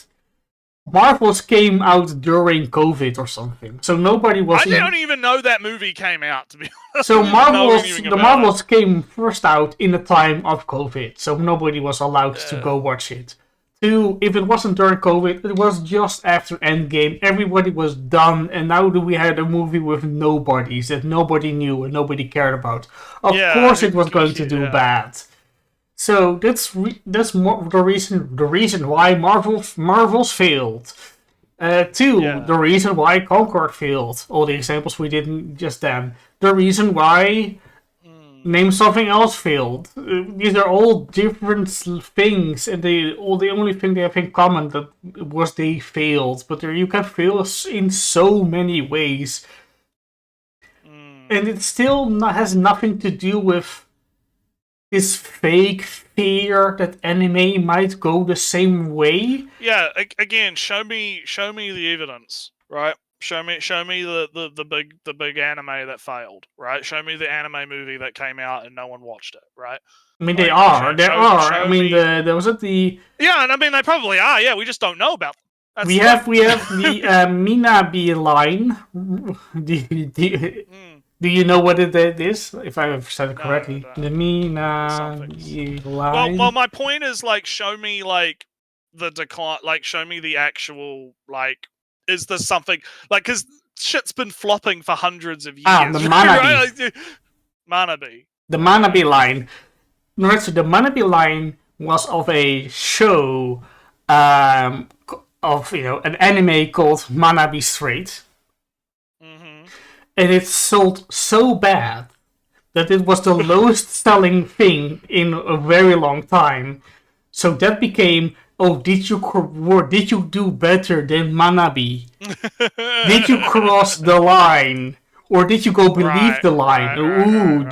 Marvels came out during COVID or something, so nobody was. I don't even know that movie came out, to be honest. So Marvels came first out in the time of COVID, so nobody was allowed to go watch it. Two, if it wasn't during COVID, it was just after Endgame. Everybody was done, and now we had a movie with nobodies that nobody knew and nobody cared about. Of course, it was going to do bad. So that's the reason why Marvels failed. The reason why Concord failed. All the examples we did just then. The reason why Name Something Else failed. These are all different things, and the only thing they have in common that was they failed. But you can fail in so many ways, and it still has nothing to do with this fake fear that anime might go the same way. Yeah, again, show me the evidence, right? Show me the big anime that failed, right? Show me the anime movie that came out and no one watched it, right? I mean, there are. I mean, there was the. Yeah, and I mean they probably are. Yeah, we just don't know about them. We have the Minabe line. Do you know what it is? If I have said it correctly, the Minabe line. Well, my point is like, show me like the decline. Like, show me the actual like. Is there something like, because shit's been flopping for hundreds of years? The Manabe. Manabe. The Manabe line. No, so the Manabe line was of a show of an anime called Manabe Straight. Mm-hmm. And it sold so bad that it was the lowest selling thing in a very long time. So that became, did you do better than Manabe? Did you cross the line? Or did you go believe the line?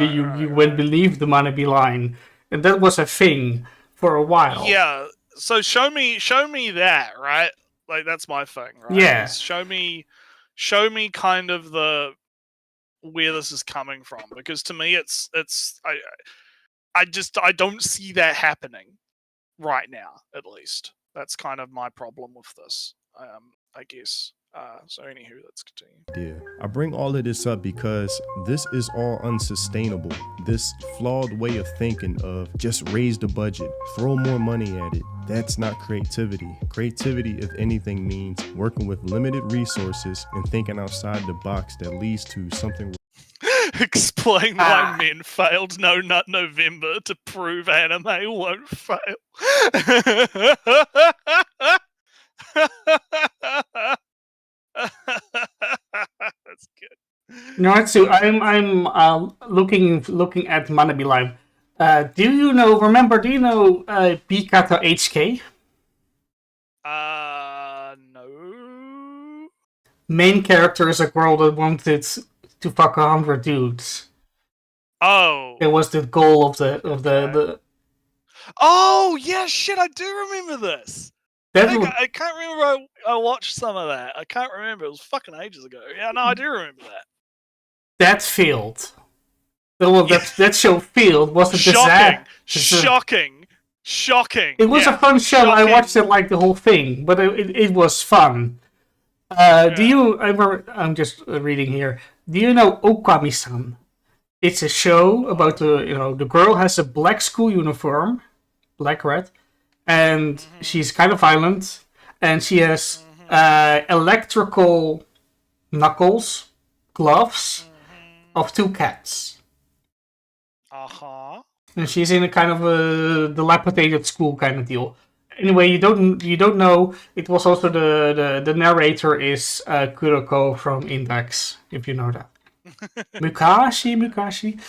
You went believe the Manabe line. And that was a thing for a while. Yeah, so show me that, right? Like, that's my thing, right? Yeah. Show me kind of where this is coming from, because to me I don't see that happening right now, at least. That's kind of my problem with this, I guess. So anywho, let's continue. Yeah, I bring all of this up because this is all unsustainable. This flawed way of thinking of just raise the budget, throw more money at it. That's not creativity. Creativity, if anything, means working with limited resources and thinking outside the box that leads to something. Explain why men failed No Nut November to prove anime won't fail. That's good. Nertsew, I'm looking at Manabe Line. Do you know Pikata HK? No. Main character is a girl that wanted to fuck 100 dudes. Oh. It was the goal of the. Oh yeah, shit! I do remember this. I can't remember. I watched some of that. I can't remember. It was fucking ages ago. Yeah, no, I do remember that. That failed. That show failed. Was a disaster. Shocking. It was a fun show. Shocking. I watched it like the whole thing, but it was fun. Do you? I'm just reading here. Do you know Okami-san? It's a show about the girl has a black school uniform, black red, and she's kind of violent, and she has electrical gloves of 2 cats. And she's in a kind of a dilapidated school kind of deal. Anyway, you don't know. It was also the narrator is Kuroko from Index, if you know that. Mukashi.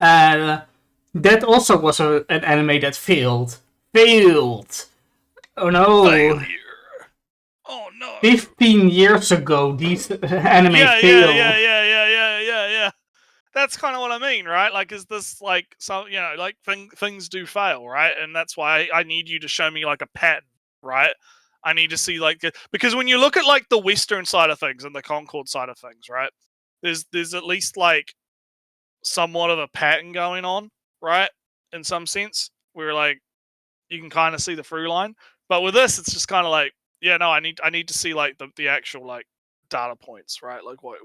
That also was an anime that failed. Oh no! Failure. Oh no! 15 years ago, these anime Yeah. failed. That's kind of what I mean, right? Like, is this like some, like things do fail, right? And that's why I need you to show me like a pattern, right? I need to see like because when you look at like the Western side of things and the Concord side of things, right? There's at least like somewhat of a pattern going on, right? In some sense, where like you can kind of see the through line. But with this, it's just kind of like, yeah, no, I need to see like the actual like data points, right? Like what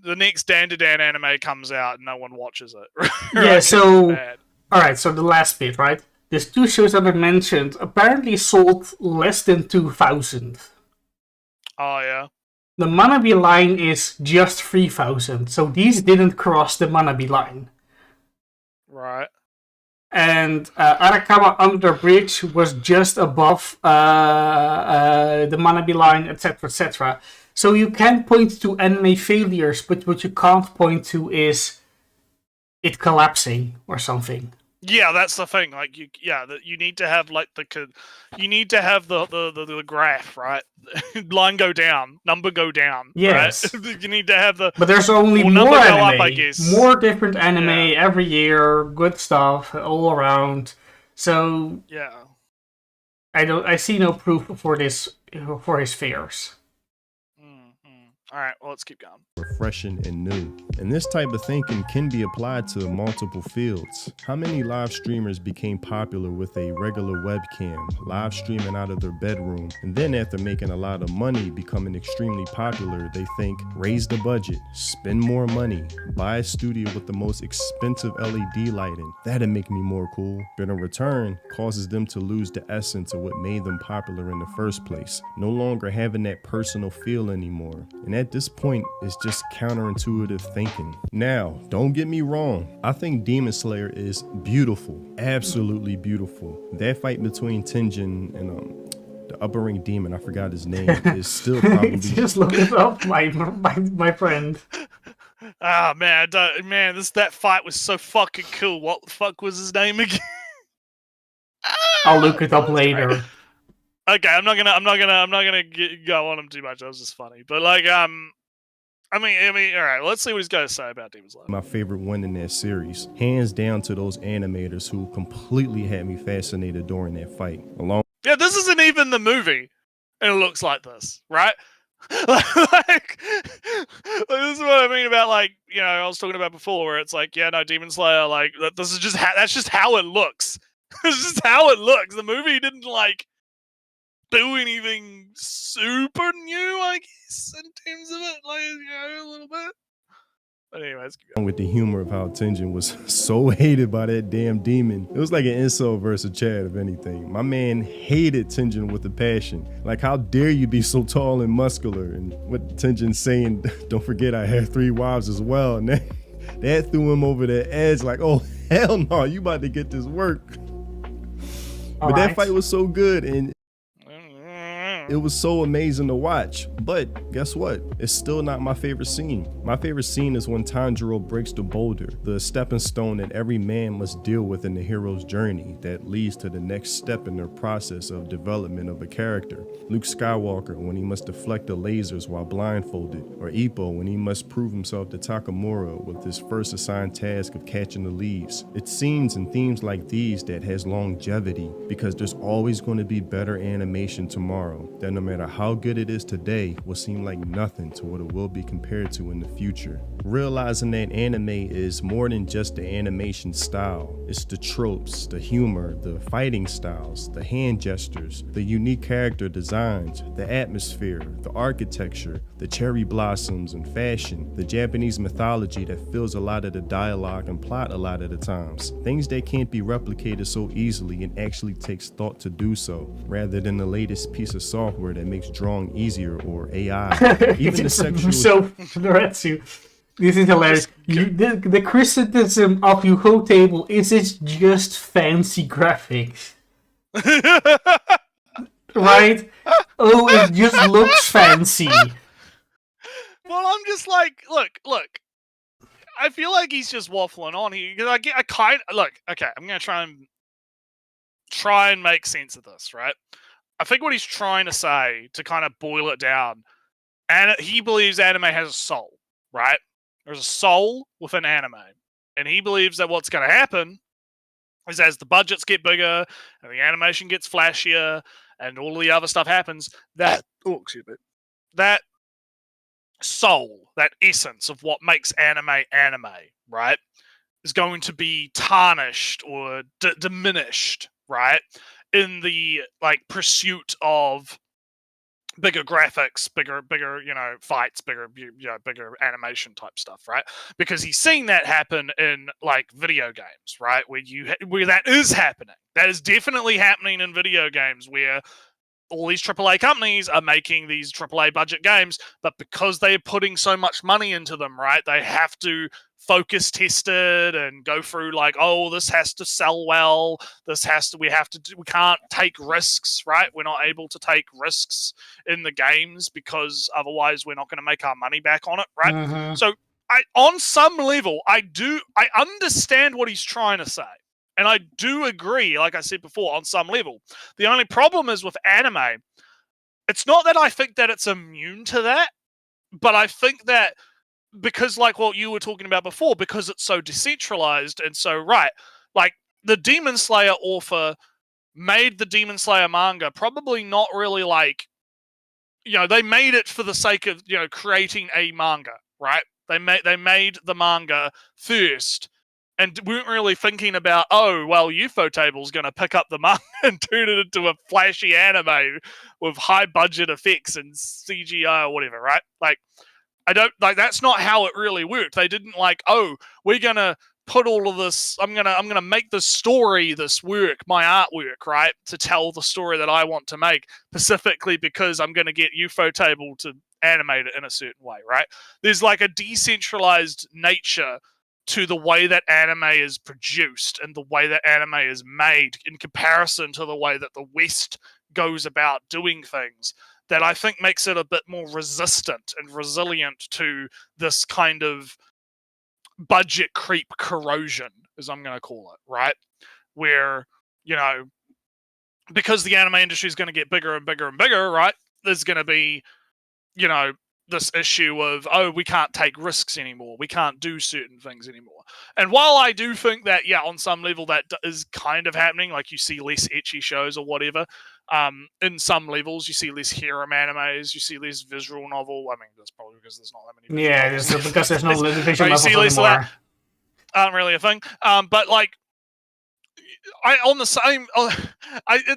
the next Dan to Dan anime comes out and no one watches it. Right? Yeah, It's so bad. alright, so the last bit, right? These two shows that I mentioned apparently sold less than 2,000. Oh yeah. The Manabi line is just 3,000, so these didn't cross the Manabi line. Right. And Arakawa Under Bridge was just above the Manabi line, etc., etc. So you can point to anime failures, but what you can't point to is it collapsing or something. Yeah, that's the thing. Like you need to have like you need to have the graph, right? Line go down, number go down. Yes. Right? You need to have the. But there's only Well, more number go anime, up, I guess. more different anime every year, good stuff all around. So Yeah. I see no proof for this for his fears. All right, well, let's keep going. Refreshing and new. And this type of thinking can be applied to multiple fields. How many live streamers became popular with a regular webcam, live streaming out of their bedroom, and then after making a lot of money, becoming extremely popular, they think, raise the budget, spend more money, buy a studio with the most expensive LED lighting, that'd make me more cool, but in return, causes them to lose the essence of what made them popular in the first place, no longer having that personal feel anymore. And at this point, it's just counterintuitive thinking. Now, don't get me wrong. I think Demon Slayer is beautiful. Absolutely beautiful. That fight between Tenjin and the upper ring demon, I forgot his name, is still probably... Just look it up, my friend. Ah, man, that fight was so fucking cool. What the fuck was his name again? I'll look it up later. Great. Okay, I'm not gonna go on him too much. That was just funny, but like, I mean, all right. Let's see what he's got to say about Demon Slayer. My favorite one in that series, hands down to those animators who completely had me fascinated during that fight. Yeah, this isn't even the movie, and it looks like this, right? like, this is what I mean about like, I was talking about before, where it's like, yeah, no, Demon Slayer, like, this is just that's just how it looks. It's just how it looks. The movie didn't like do anything super new, I guess, in terms of it, like, a little bit. But anyways, with the humor of how Tenjin was so hated by that damn demon. It was like an insult versus a Chad, if anything. My man hated Tenjin with a passion. Like, how dare you be so tall and muscular? And what Tenjin saying, don't forget I had 3 wives as well. And that threw him over the edge like, oh, hell no, you about to get this work. But that fight was so good, and it was so amazing to watch. But guess what? It's still not my favorite scene. My favorite scene is when Tanjiro breaks the boulder, the stepping stone that every man must deal with in the hero's journey that leads to the next step in their process of development of a character. Luke Skywalker when he must deflect the lasers while blindfolded, or Ippo when he must prove himself to Takamura with his first assigned task of catching the leaves. It's scenes and themes like these that has longevity, because there's always going to be better animation tomorrow that no matter how good it is today will seem like nothing to what it will be compared to in the future. Realizing that anime is more than just the animation style. It's the tropes, the humor, the fighting styles, the hand gestures, the unique character designs, the atmosphere, the architecture, the cherry blossoms and fashion, the Japanese mythology that fills a lot of the dialogue and plot a lot of the times. Things that can't be replicated so easily and actually takes thought to do so, rather than the latest piece of software that makes drawing easier or AI. Even the sexual... So, Nertsew, this is hilarious. The criticism of Yuho Table is it's just fancy graphics. Right? Oh, it just looks fancy. Well, I'm just like, look. I feel like he's just waffling on here. I kind of look. Okay, I'm gonna try and try and make sense of this, right? I think what he's trying to say, to kind of boil it down, and he believes anime has a soul, right? There's a soul within anime. And he believes that what's going to happen is as the budgets get bigger and the animation gets flashier and all the other stuff happens, that that soul, that essence of what makes anime, right, is going to be tarnished or diminished, right, in the like pursuit of bigger graphics, bigger, fights, bigger animation type stuff, right? Because he's seeing that happen in like video games, right? Where that is happening. That is definitely happening in video games where all these AAA companies are making these AAA budget games, but because they're putting so much money into them, right, they have to focus test it and go through like, oh, this has to sell well. We can't take risks, right? We're not able to take risks in the games because otherwise we're not going to make our money back on it, right? Mm-hmm. So on some level, I understand what he's trying to say. And I do agree, like I said before, on some level. The only problem is with anime, it's not that I think that it's immune to that, but I think that because, like what you were talking about before, because it's so decentralized and so, right, like the Demon Slayer author made the Demon Slayer manga probably not really like, they made it for the sake of, creating a manga, right? They made the manga first and weren't really thinking about, oh, well, Ufotable's going to pick up the manga and turn it into a flashy anime with high budget effects and CGI or whatever, right? Like, that's not how it really worked. They didn't like, oh, we're going to put all of this, I'm going to make this story, this work, my artwork, right, to tell the story that I want to make, specifically because I'm going to get Ufotable to animate it in a certain way, right? There's like a decentralized nature to the way that anime is produced and the way that anime is made in comparison to the way that the West goes about doing things, that I think makes it a bit more resistant and resilient to this kind of budget creep corrosion, as I'm going to call it, right? Where, because the anime industry is going to get bigger and bigger and bigger, right? There's going to be, this issue of, oh, we can't take risks anymore. We can't do certain things anymore. And while I do think that, on some level that is kind of happening, like you see less ecchi shows or whatever, in some levels, you see less harem animes, you see less visual novel. I mean, that's probably because there's not that many visual novels. Yeah, because there's no visual novels you see less anymore. Of that. Aren't really a thing. But like, at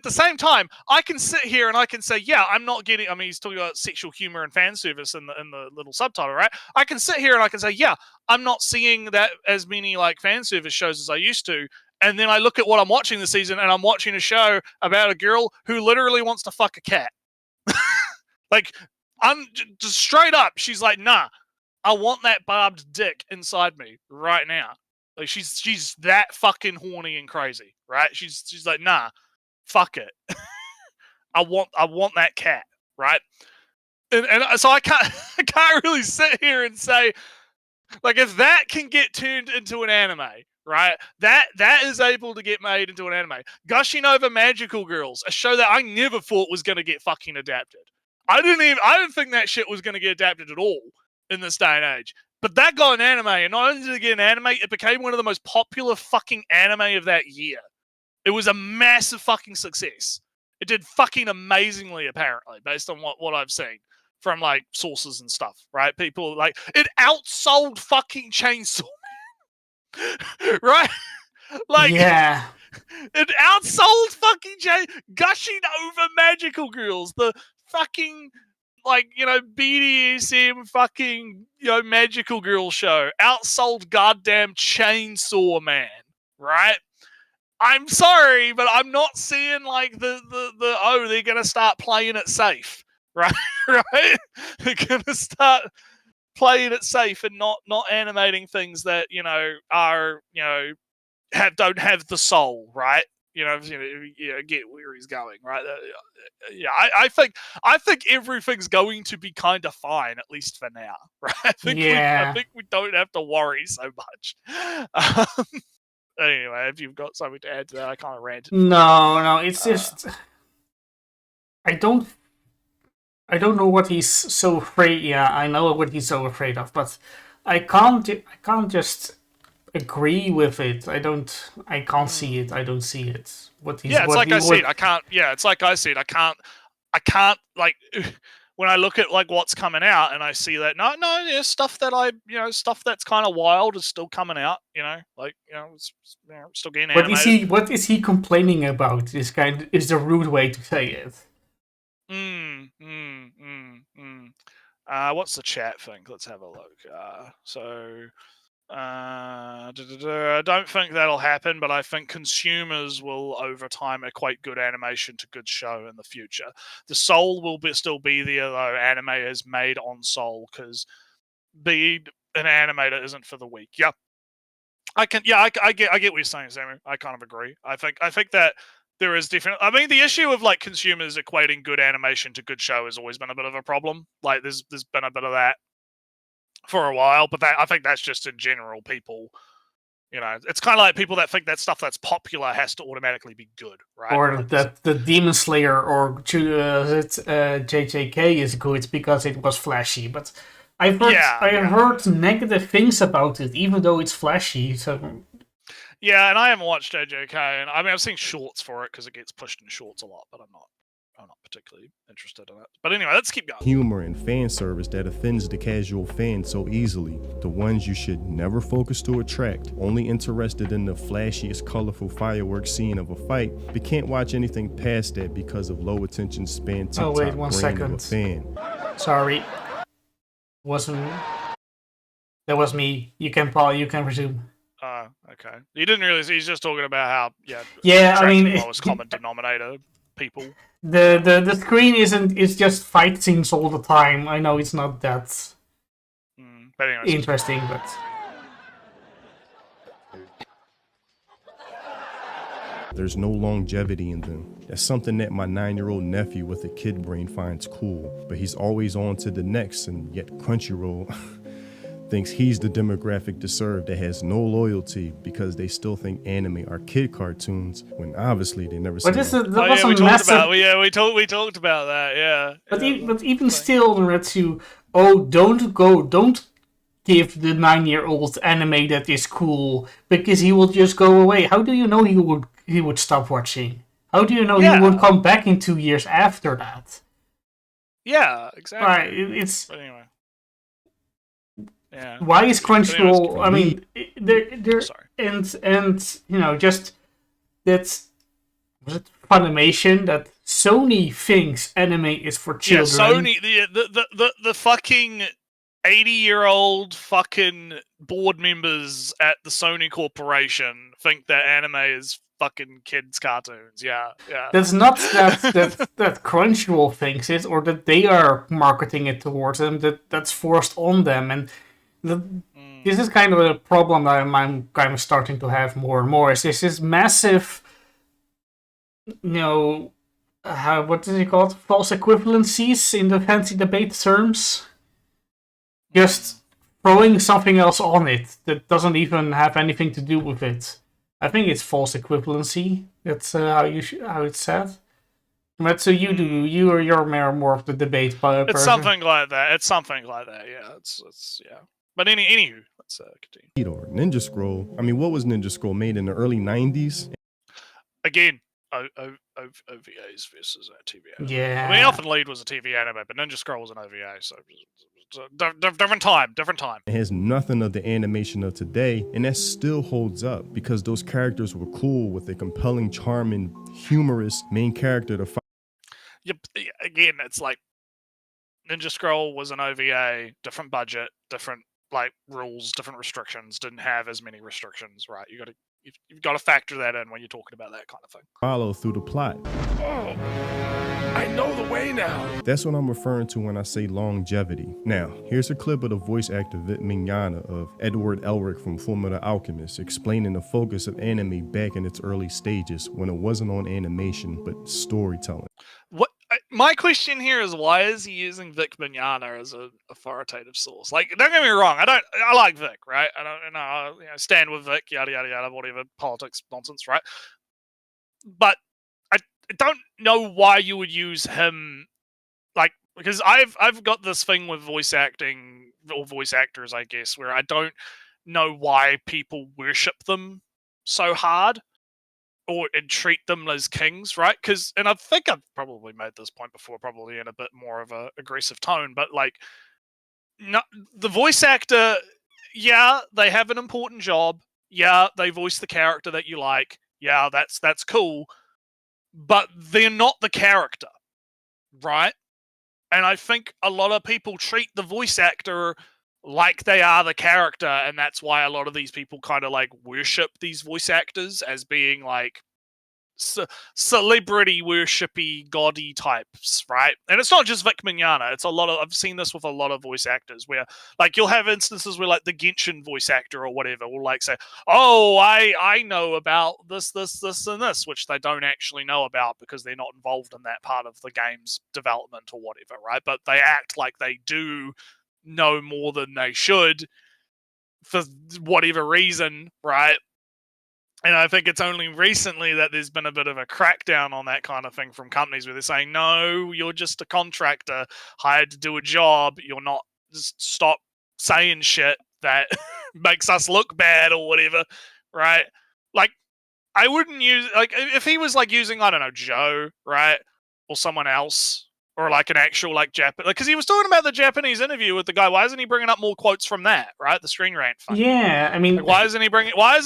the same time, I can sit here and I can say, I'm not getting. I mean, he's talking about sexual humor and fan service in the little subtitle, right? I can sit here and I can say, I'm not seeing that as many like fan service shows as I used to. And then I look at what I'm watching this season, and I'm watching a show about a girl who literally wants to fuck a cat. Like, I'm just straight up. She's like, nah, I want that barbed dick inside me right now. Like she's that fucking horny and crazy, right? She's like, nah, fuck it. I want that cat, right? And so I can't really sit here and say, like, if that can get turned into an anime, right? That is able to get made into an anime. Gushing Over Magical Girls, a show that I never thought was going to get fucking adapted. I didn't think that shit was going to get adapted at all in this day and age. But that got an anime, and not only did it get an anime, it became one of the most popular fucking anime of that year. It was a massive fucking success. It did fucking amazingly, apparently, based on what I've seen from like sources and stuff, right? People like it outsold fucking Chainsaw Man. Right? Like, yeah. It outsold fucking Gushing Over Magical Girls, the fucking like, BDSM fucking, magical girl show. Outsold goddamn Chainsaw Man, right? I'm sorry, but I'm not seeing like the they're gonna start playing it safe, right? Right? They're gonna start playing it safe and not animating things that, are, don't have the soul, right? Get where he's going, right? I think everything's going to be kind of fine, at least for now, right? I think we don't have to worry so much. Anyway, if you've got something to add to that, I kind of ranted. No, it's just I don't know what he's so afraid. Yeah, I know what he's so afraid of, but I can't just agree with it. I can't see it. I don't see it. It's like I said, I can't like when I look at like what's coming out and I see that there's stuff that stuff that's kind of wild is still coming out, it's still getting animated. What is he complaining about? This kind is the rude way to say it. What's the chat think? Let's have a look. I don't think that'll happen, but I think consumers will, over time, equate good animation to good show in the future. The soul will still be there, though. Anime is made on soul, because being an animator isn't for the weak. Yep. I get what you're saying, Samu. I kind of agree. I think that there is different. I mean, the issue of like consumers equating good animation to good show has always been a bit of a problem. Like, there's been a bit of that for a while, but I think that's just in general. People, it's kind of like people that think that stuff that's popular has to automatically be good, right? Or that the Demon Slayer or JJK is good because it was flashy. But I've heard negative things about it, even though it's flashy. So yeah, and I haven't watched JJK, and I mean I've seen shorts for it because it gets pushed in shorts a lot, but I'm not particularly interested in it. But anyway, let's keep going. Humor and fan service that offends the casual fan so easily. The ones you should never focus to attract, only interested in the flashiest, colorful fireworks scene of a fight, but can't watch anything past that because of low attention span TikTok wait, one brain of a second. fan. Sorry. That was me. You can resume. Okay. You didn't realize he's just talking about how I mean, lowest common denominator people. The screen is just fight scenes all the time. I know it's not that but anyways, interesting, but there's no longevity in them. That's something that my 9-year-old nephew with a kid brain finds cool, but he's always on to the next, and yet Crunchyroll thinks he's the demographic to serve that has no loyalty because they still think anime are kid cartoons when obviously they never seen we them. talked about that, yeah. But even still, Nertsew, don't give the 9-year-old anime that is cool because he will just go away. How do you know he would stop watching? How do you know he would come back in 2 years after that? Yeah, exactly. Right, But anyway. Yeah. Why is Crunchyroll? I mean, they're sorry. And just that's was it Funimation that Sony thinks anime is for children. Yeah, Sony, the fucking 80-year-old fucking board members at the Sony Corporation think that anime is fucking kids' cartoons. Yeah. That's not that Crunchyroll thinks it, or that they are marketing it towards them. That's forced on them, and this is kind of a problem that I'm kind of starting to have more and more. Is this massive, what is it called? False equivalencies in the fancy debate terms. Just throwing something else on it that doesn't even have anything to do with it. I think it's false equivalency. That's how it's said. But so you're more of the debate person. It's something like that. Yeah, it's yeah. But anywho, let's continue. Ninja Scroll. I mean, what was Ninja Scroll? Made in the early 90s? Again, OVAs versus TV anime. Yeah. I mean, Elfen Lied was a TV anime, but Ninja Scroll was an OVA, so different time. It has nothing of the animation of today, and that still holds up because those characters were cool with a compelling, charming, humorous main character to fight. Yep. Again, it's like Ninja Scroll was an OVA, different budget, different rules, different restrictions. Didn't have as many restrictions, right? You've got to factor that in when you're talking about that kind of thing. Follow through the plot. Oh, I know the way now. That's what I'm referring to when I say longevity. Now, here's a clip of the voice actor Vit Mignogna of Edward Elric from Fullmetal Alchemist explaining the focus of anime back in its early stages when it wasn't on animation but storytelling. What? My question here is, why is he using Vic Mignogna as an authoritative source? Like, don't get me wrong, I like Vic, right? I don't, stand with Vic, yada yada yada, whatever politics nonsense, right? But I don't know why you would use him, like, because I've got this thing with voice acting or voice actors, I guess, where I don't know why people worship them so hard and treat them as kings, right? Because, and I think I've probably made this point before, probably in a bit more of a aggressive tone, but like, no, the voice actor, yeah, they have an important job. Yeah, they voice the character that you like. Yeah, that's cool, but they're not the character, right? And I think a lot of people treat the voice actor like they are the character, and that's why a lot of these people kind of like worship these voice actors as being like celebrity worshipy gaudy types, right? And it's not just Vic Mignogna. It's a lot of, I've seen this with a lot of voice actors where like you'll have instances where like the Genshin voice actor or whatever will like say, oh, I know about this and this, which they don't actually know about because they're not involved in that part of the game's development or whatever, right? But they act like they do know more than they should for whatever reason, right? And I think it's only recently that there's been a bit of a crackdown on that kind of thing from companies where they're saying, no, you're just a contractor hired to do a job. You're not, just stop saying shit that makes us look bad or whatever, right? Like, I wouldn't use, like, if he was like using, I don't know, Joe, right? Or someone else. Or like an actual like Japanese, because he was talking about the Japanese interview with the guy. Why isn't he bringing up more quotes from that? Right, the Screen Rant thing. Yeah, I mean, like, why isn't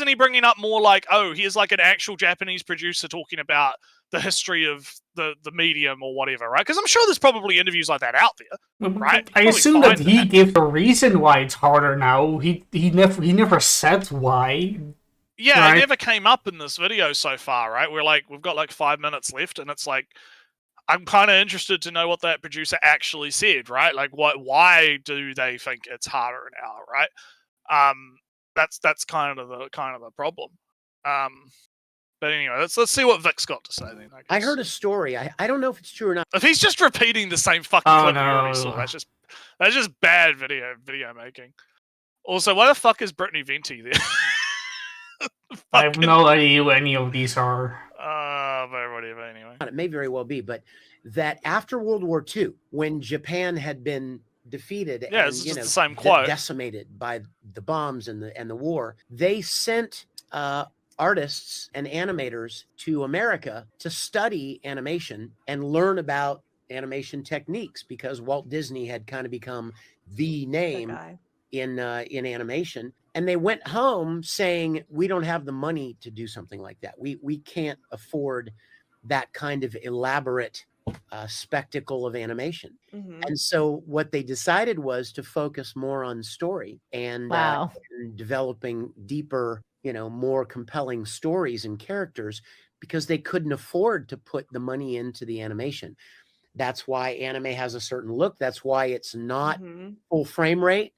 he bringing up more like, oh, here's like an actual Japanese producer talking about the history of the medium or whatever, right? Because I'm sure there's probably interviews like that out there, right? I assume that he gives a reason why it's harder now. He never said why. Yeah, right? It never came up in this video so far, right? We've got like 5 minutes left, and it's like, I'm kind of interested to know what that producer actually said, right? Like, why do they think it's harder now, right? That's kind of the problem. But anyway, let's see what Vic's got to say then. I heard a story. I don't know if it's true or not. If he's just repeating the same fucking clip we already saw, that's just bad video making. Also, why the fuck is Brittany Venti there? I have no idea who any of these are. But whatever, anyway. It may very well be, but that after World War II, when Japan had been defeated and it's just the same quote. Decimated by the bombs and the war, they sent artists and animators to America to study animation and learn about animation techniques, because Walt Disney had kind of become the name in animation. And they went home saying, we don't have the money to do something like that. We can't afford that kind of elaborate spectacle of animation. Mm-hmm. And so what they decided was to focus more on story and, and developing deeper, more compelling stories and characters, because they couldn't afford to put the money into the animation. That's why anime has a certain look. That's why it's not full frame rate.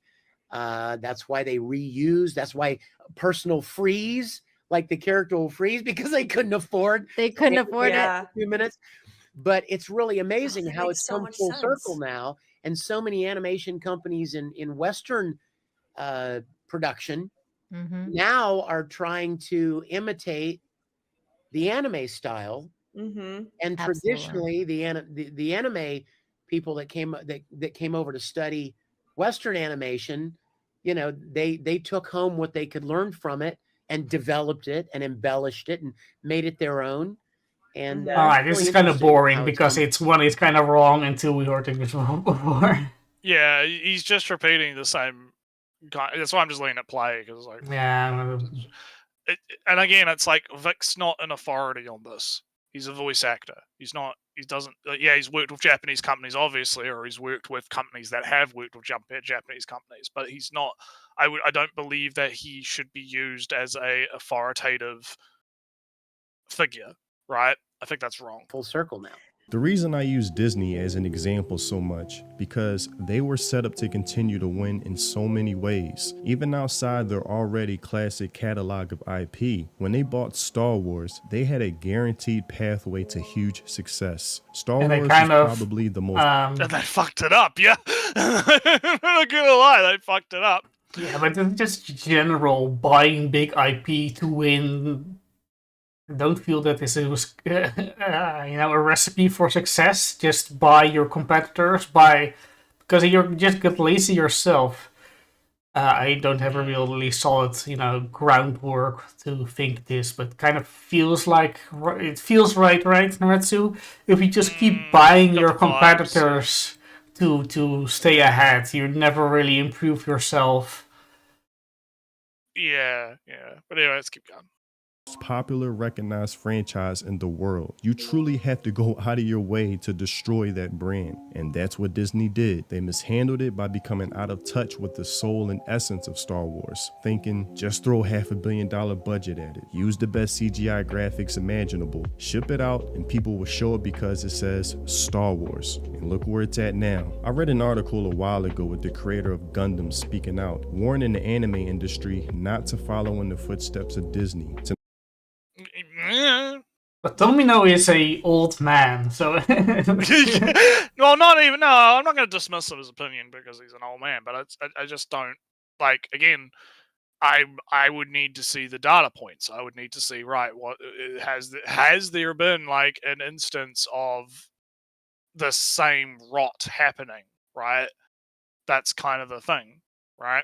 That's why they reuse. That's why personal freeze, like the character will freeze, because they couldn't afford. It a few minutes. But it's really amazing how it's come full circle now, and so many animation companies in Western production now are trying to imitate the anime style. And traditionally, the anime people that came over to study Western animation, they took home what they could learn from it and developed it and embellished it and made it their own. And all right, this is kind of boring because it's kind of wrong, and two, we heard it wrong before. Yeah, he's just repeating the same. That's why I'm just letting it play, because like, yeah. And again, it's like Vic's not an authority on this. He's a voice actor. He's not. He doesn't. He's worked with Japanese companies, obviously, or he's worked with companies that have worked with Japanese companies. But he's not. I don't believe that he should be used as a authoritative figure. Right? I think that's wrong. Full circle now. The reason I use Disney as an example so much, because they were set up to continue to win in so many ways. Even outside their already classic catalog of IP, when they bought Star Wars, they had a guaranteed pathway to huge success. Star Wars is probably the most... And they fucked it up, yeah? I'm not gonna lie, they fucked it up. Yeah, but it's just general buying big IP to win. I don't feel that this is, a recipe for success. Just buy your competitors, because you just get lazy yourself. I don't have a really solid, groundwork to think this, but kind of feels like it feels right, Nertsew? If you just keep buying your competitors to stay ahead, you never really improve yourself. Yeah. But anyway, let's keep going. Popular recognized franchise in the world. You truly have to go out of your way to destroy that brand, and that's what Disney did. They mishandled it by becoming out of touch with the soul and essence of Star Wars, thinking just throw $500 million budget at it, use the best CGI graphics imaginable, ship it out, and people will show it because it says Star Wars. And look where it's at now. I read an article a while ago with the creator of Gundam speaking out, warning the anime industry not to follow in the footsteps of Disney. But Tomino is a old man, so... Well, not even, no, I'm not going to dismiss his opinion because he's an old man, but I just don't, like, again, I would need to see the data points. I would need to see, right, what has there been, like, an instance of the same rot happening, right? That's kind of the thing, right?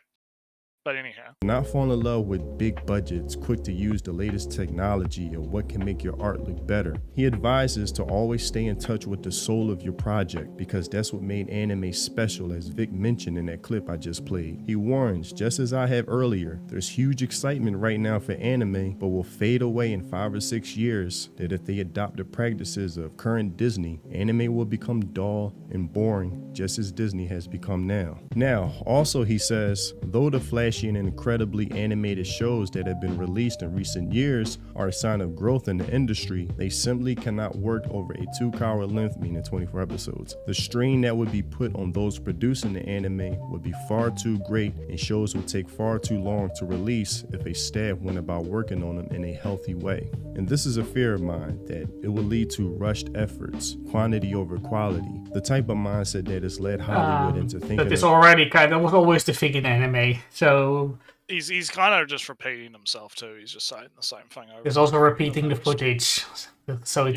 But anyhow. Not fall in love with big budgets, quick to use the latest technology or what can make your art look better. He advises to always stay in touch with the soul of your project because that's what made anime special, as Vic mentioned in that clip I just played. He warns, just as I have earlier, there's huge excitement right now for anime, but will fade away in 5 or 6 years, that if they adopt the practices of current Disney, anime will become dull and boring, just as Disney has become now. Now, also he says, though the flashy and incredibly animated shows that have been released in recent years are a sign of growth in the industry, they simply cannot work over a 2-hour length, meaning 24 episodes. The strain that would be put on those producing the anime would be far too great, and shows would take far too long to release if a staff went about working on them in a healthy way. And this is a fear of mine, that it will lead to rushed efforts, quantity over quality, the type of mindset that has led Hollywood into thinking that is already kind of was always the thing in anime, so he's kind of just repeating himself too. He's just saying the same thing over. He's also repeating the footage, so it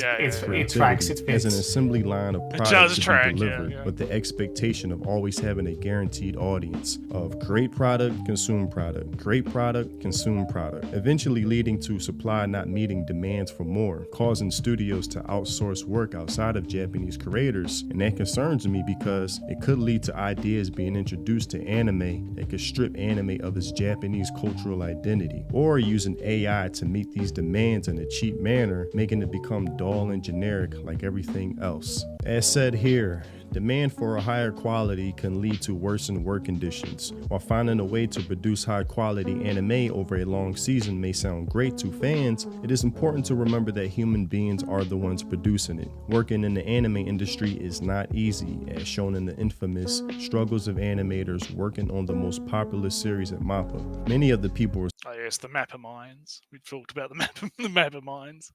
tracks. It fits. As an assembly line of products to be delivered, but the expectation of always having a guaranteed audience of great product, consume product, great product, consume product, eventually leading to supply not meeting demands for more, causing studios to outsource work outside of Japanese creators. And that concerns me because it could lead to ideas being introduced to anime that could strip anime of its Japanese cultural identity, or using AI to meet these demands in a cheap manner, making it become dull and generic like everything else. As said here, demand for a higher quality can lead to worsened work conditions. While finding a way to produce high quality anime over a long season may sound great to fans, it is important to remember that human beings are the ones producing it. Working in the anime industry is not easy, as shown in the infamous struggles of animators working on the most popular series at MAPPA. Many of the people were... Oh yes, the Mappa Mines. We talked about the Mappa Mines.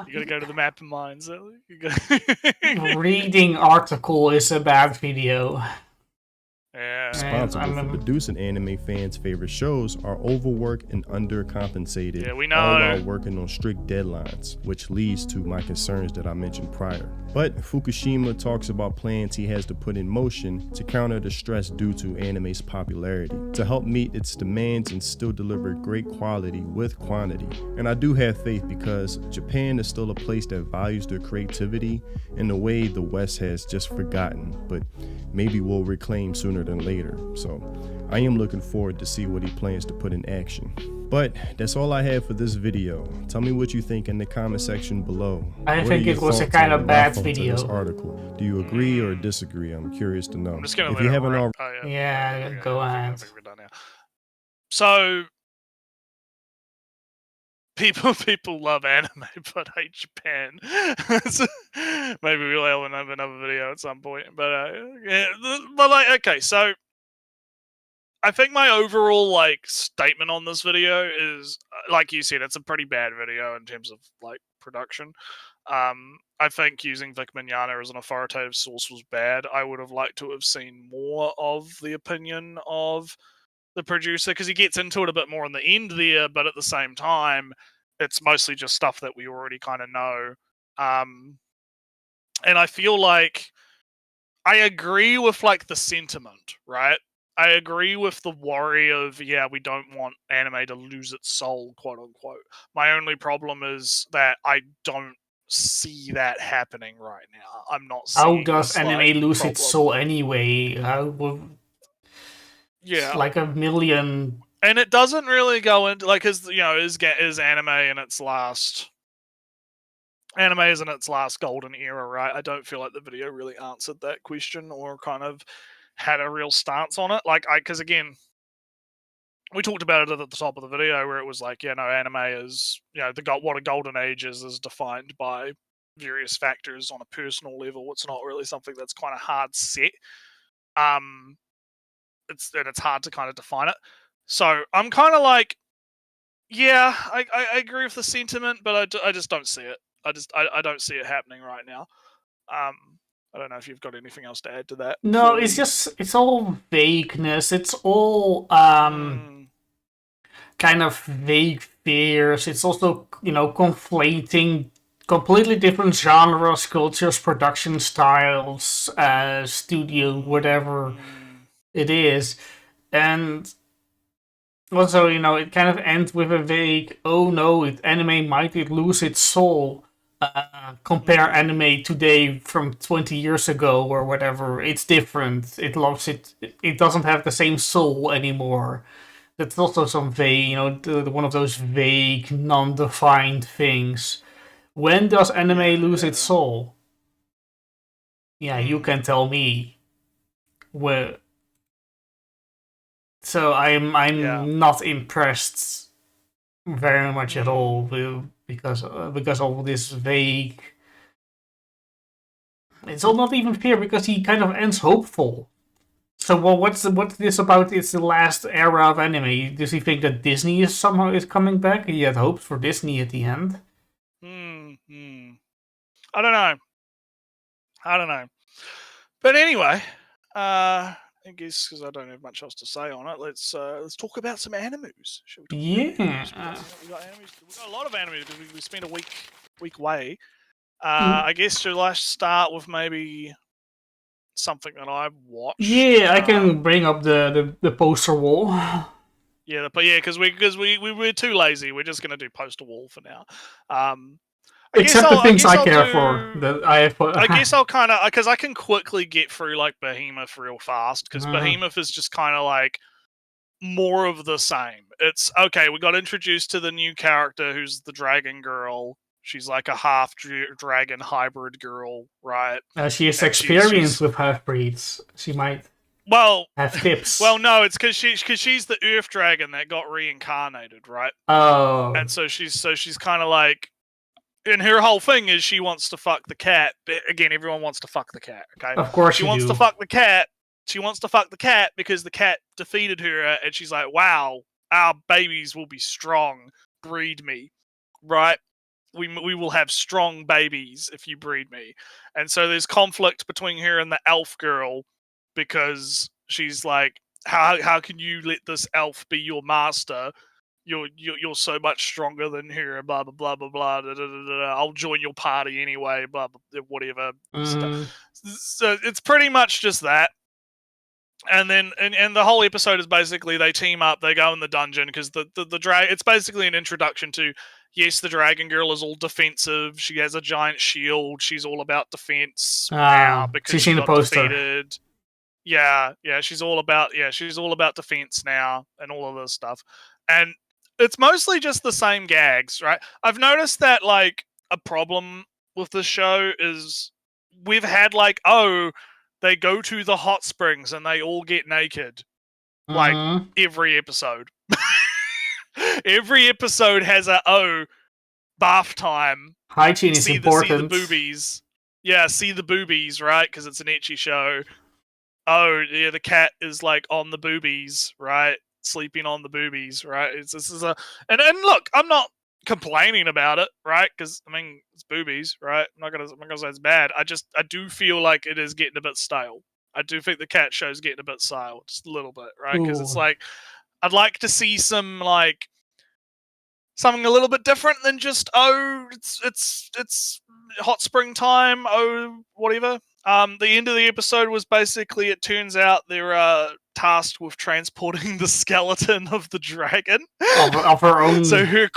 You gotta go to the Mappa Mines. Reading article is a bad video. Yeah. Responsible for producing anime fans' favorite shows are overworked and undercompensated, yeah, we know. All while working on strict deadlines, which leads to my concerns that I mentioned prior. But Fukushima talks about plans he has to put in motion to counter the stress due to anime's popularity, to help meet its demands and still deliver great quality with quantity. And I do have faith because Japan is still a place that values their creativity in a way the West has just forgotten, but maybe will reclaim sooner than later. So I am looking forward to see what he plans to put in action. But that's all I have for this video. Tell me what you think in the comment section below. I think it was a kind of bad video. This article. Do you agree or disagree? I'm curious to know. I'm just gonna if you haven't already. Oh, yeah, go ahead. I think we're done now. So people love anime but hate Japan. So, maybe we'll have another video at some point. But yeah, but like, okay, so I think my overall like statement on this video is, like you said, it's a pretty bad video in terms of like production. I think using Vic Mignogna as an authoritative source was bad. I would have liked to have seen more of the opinion of the producer, because he gets into it a bit more in the end there, but at the same time, it's mostly just stuff that we already kind of know. And I feel like I agree with like the sentiment, right? I agree with the worry of, yeah, we don't want anime to lose its soul, quote unquote. My only problem is that I don't see that happening right now. I'm not seeing How does anime lose its soul anyway? Yeah, like a million. And it doesn't really go into like, is anime in its last golden era, right? I don't feel like the video really answered that question or kind of had a real stance on it. Like, because again, we talked about it at the top of the video where it was like, anime is, what a golden age is defined by various factors on a personal level. It's not really something that's kind of hard set. It's hard to kind of define it. So I'm kind of like, yeah, I agree with the sentiment, but I just don't see it. I don't see it happening right now. I don't know if you've got anything else to add to that. No, it's all vagueness. It's all kind of vague fears. It's also, conflating completely different genres, cultures, production styles, studio, whatever it is. And also, it kind of ends with a vague, oh no, anime might lose its soul. Compare anime today from 20 years ago or whatever. It's different. It lost it. It doesn't have the same soul anymore. That's also some vague, one of those vague, non-defined things. When does anime lose its soul? Yeah, you can tell me. Well, so I'm not impressed very much at all because of this vague. It's all not even fair because he kind of ends hopeful. So what's this about? It's the last era of anime. Does he think that Disney is coming back? He had hopes for Disney at the end. I don't know. But anyway, I guess because I don't have much else to say on it, let's talk about some animes. Shall we Yeah. We got a lot of animes because we spent a week away. I guess should I start with maybe something that I've watched? Yeah, I can bring up the poster wall. Yeah, because we were too lazy. We're just gonna do poster wall for now. Except the things I care for. That I have. I guess I'll kind of, because I can quickly get through like Behemoth real fast, because Behemoth is just kind of like more of the same. It's okay. We got introduced to the new character who's the dragon girl. She's like a half dragon hybrid girl, right? She has experience with half breeds. She might have tips. Well, no, it's because she's the Earth dragon that got reincarnated, right? Oh, and so she's kind of like. And her whole thing is she wants to fuck the cat. Again, everyone wants to fuck the cat, okay? Of course she wants to fuck the cat. She wants to fuck the cat because the cat defeated her, and she's like, wow, our babies will be strong. Breed me, right? We will have strong babies if you breed me. And so there's conflict between her and the elf girl because she's like, how can you let this elf be your master? You're so much stronger than her, blah blah blah blah blah. Da, da, da, da. I'll join your party anyway, blah blah whatever. So it's pretty much just that. And then and the whole episode is basically they team up, they go in the dungeon because the it's basically an introduction to, yes, the dragon girl is all defensive. She has a giant shield. She's all about defense now because she got defeated. Yeah, she's all about defense now and all of this stuff. And it's mostly just the same gags, right? I've noticed that, like, a problem with the show is we've had, like, they go to the hot springs and they all get naked, like, every episode. Every episode has a bath time. Hygiene is See important. the boobies. Yeah, see the boobies, right? Because it's an ecchi show. Oh, yeah, the cat is like on the boobies, right? Sleeping on the boobies, right? This is a and look, I'm not complaining about it, right? Because I mean, it's boobies, right? I'm not gonna say it's bad. I do feel like it is getting a bit stale. I do think the cat show is getting a bit stale, just a little bit, right? Because it's Ooh. like I'd like to see some like something a little bit different than just it's hot spring time, whatever. The end of the episode was basically it turns out they're tasked with transporting the skeleton of the dragon Of her own so her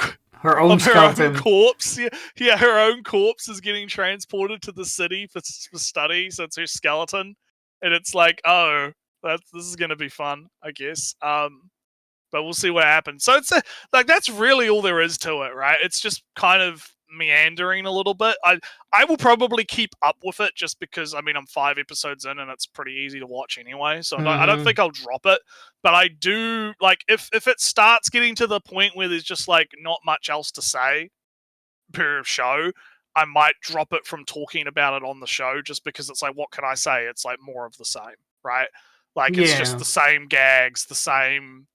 own skeleton. Her own corpse. Yeah, her own corpse is getting transported to the city for study, so it's her skeleton. And it's like, oh, this is gonna be fun, I guess. But we'll see what happens. So it's like that's really all there is to it, right? It's just kind of meandering a little bit. I will probably keep up with it just because I mean I'm 5 episodes in and it's pretty easy to watch anyway. So I don't think I'll drop it. But I do like if it starts getting to the point where there's just like not much else to say per show, I might drop it from talking about it on the show just because it's like what can I say? It's like more of the same, right? Like it's just the same gags, the same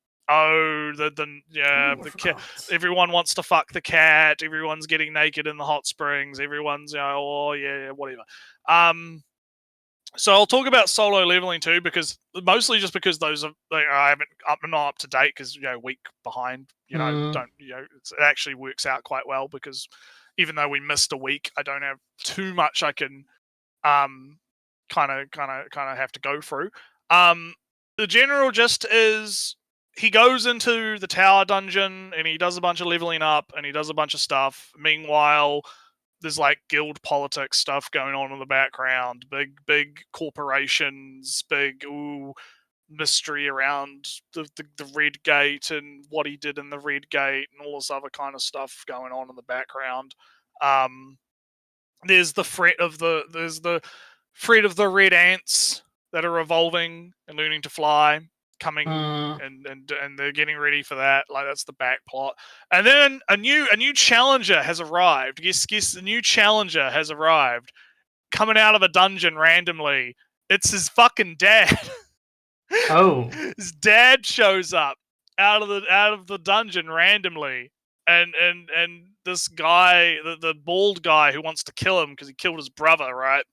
everyone wants to fuck the cat. Everyone's getting naked in the hot springs. Everyone's whatever. So I'll talk about solo leveling too, because mostly just because those are I'm not up to date because week behind. It actually works out quite well because even though we missed a week, I don't have too much I can kind of have to go through. The general gist is. He goes into the tower dungeon and he does a bunch of leveling up and he does a bunch of stuff. Meanwhile, there's like guild politics stuff going on in the background. Big corporations, big mystery around the Red Gate and what he did in the Red Gate and all this other kind of stuff going on in the background. There's the threat of the red ants that are evolving and learning to fly. Coming and they're getting ready for that. Like that's the back plot. And then a new challenger has arrived. Guess the new challenger has arrived. Coming out of a dungeon randomly. It's his fucking dad. Oh. His dad shows up out of the dungeon randomly. And this guy, the bald guy who wants to kill him because he killed his brother, right?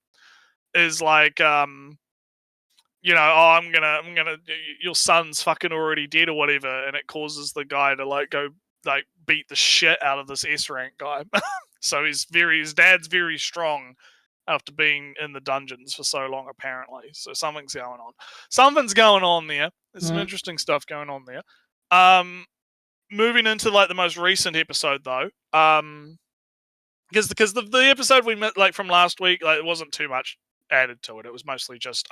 Is like I'm gonna, your son's fucking already dead or whatever, and it causes the guy to like go like beat the shit out of this S rank guy. So his dad's very strong after being in the dungeons for so long, apparently. So something's going on. Something's going on there. There's some interesting stuff going on there. Moving into like the most recent episode though, because the episode we met like from last week, like it wasn't too much added to it. It was mostly just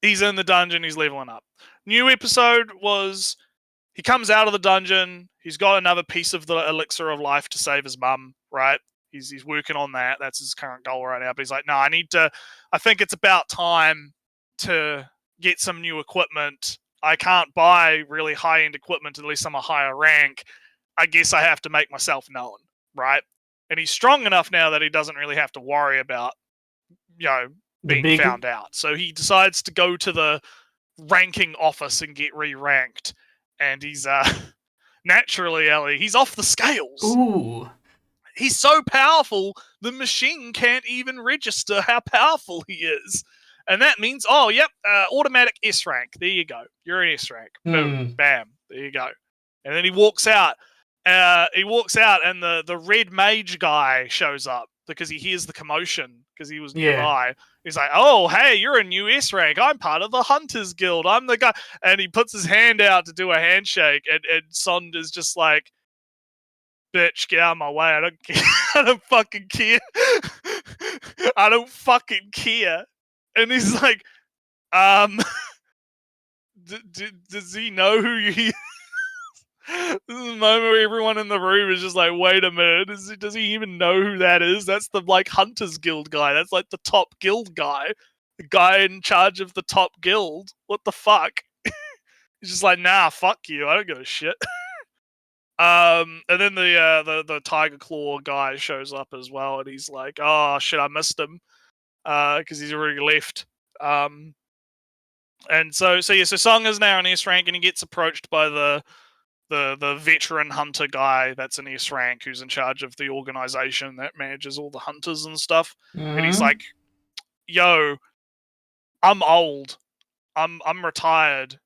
he's in the dungeon, he's leveling up. New episode was he comes out of the dungeon, he's got another piece of the elixir of life to save his mum, right? He's working on that. That's his current goal right now. But he's like, no, I think it's about time to get some new equipment. I can't buy really high-end equipment unless I'm a higher rank. I guess I have to make myself known, right? And he's strong enough now that he doesn't really have to worry about, being found out. So he decides to go to the ranking office and get re-ranked. And he's naturally, Ellie, he's off the scales. Ooh. He's so powerful, the machine can't even register how powerful he is. And that means, automatic S rank. There you go. You're an S rank. Boom, bam. There you go. And then he walks out. And the red mage guy shows up because he hears the commotion because he was nearby. He's like, oh, hey, you're a new S rank. I'm part of the Hunters Guild. I'm the guy. And he puts his hand out to do a handshake. And Sond is just like, bitch, get out of my way. I don't care. I don't fucking care. I don't fucking care. And he's like, does he know who he is? This is the moment where everyone in the room is just like, wait a minute, does he even know who that is? That's the like Hunters Guild guy. That's like the top guild guy. The guy in charge of the top guild. What the fuck? He's just like, nah, fuck you. I don't give a shit. And then the Tiger Claw guy shows up as well, and he's like, "Oh shit, I missed him," because he's already left. And so Song is now an S rank, and he gets approached by the veteran hunter guy that's an S rank who's in charge of the organization that manages all the hunters and stuff. And he's like, "Yo, I'm old. I'm retired.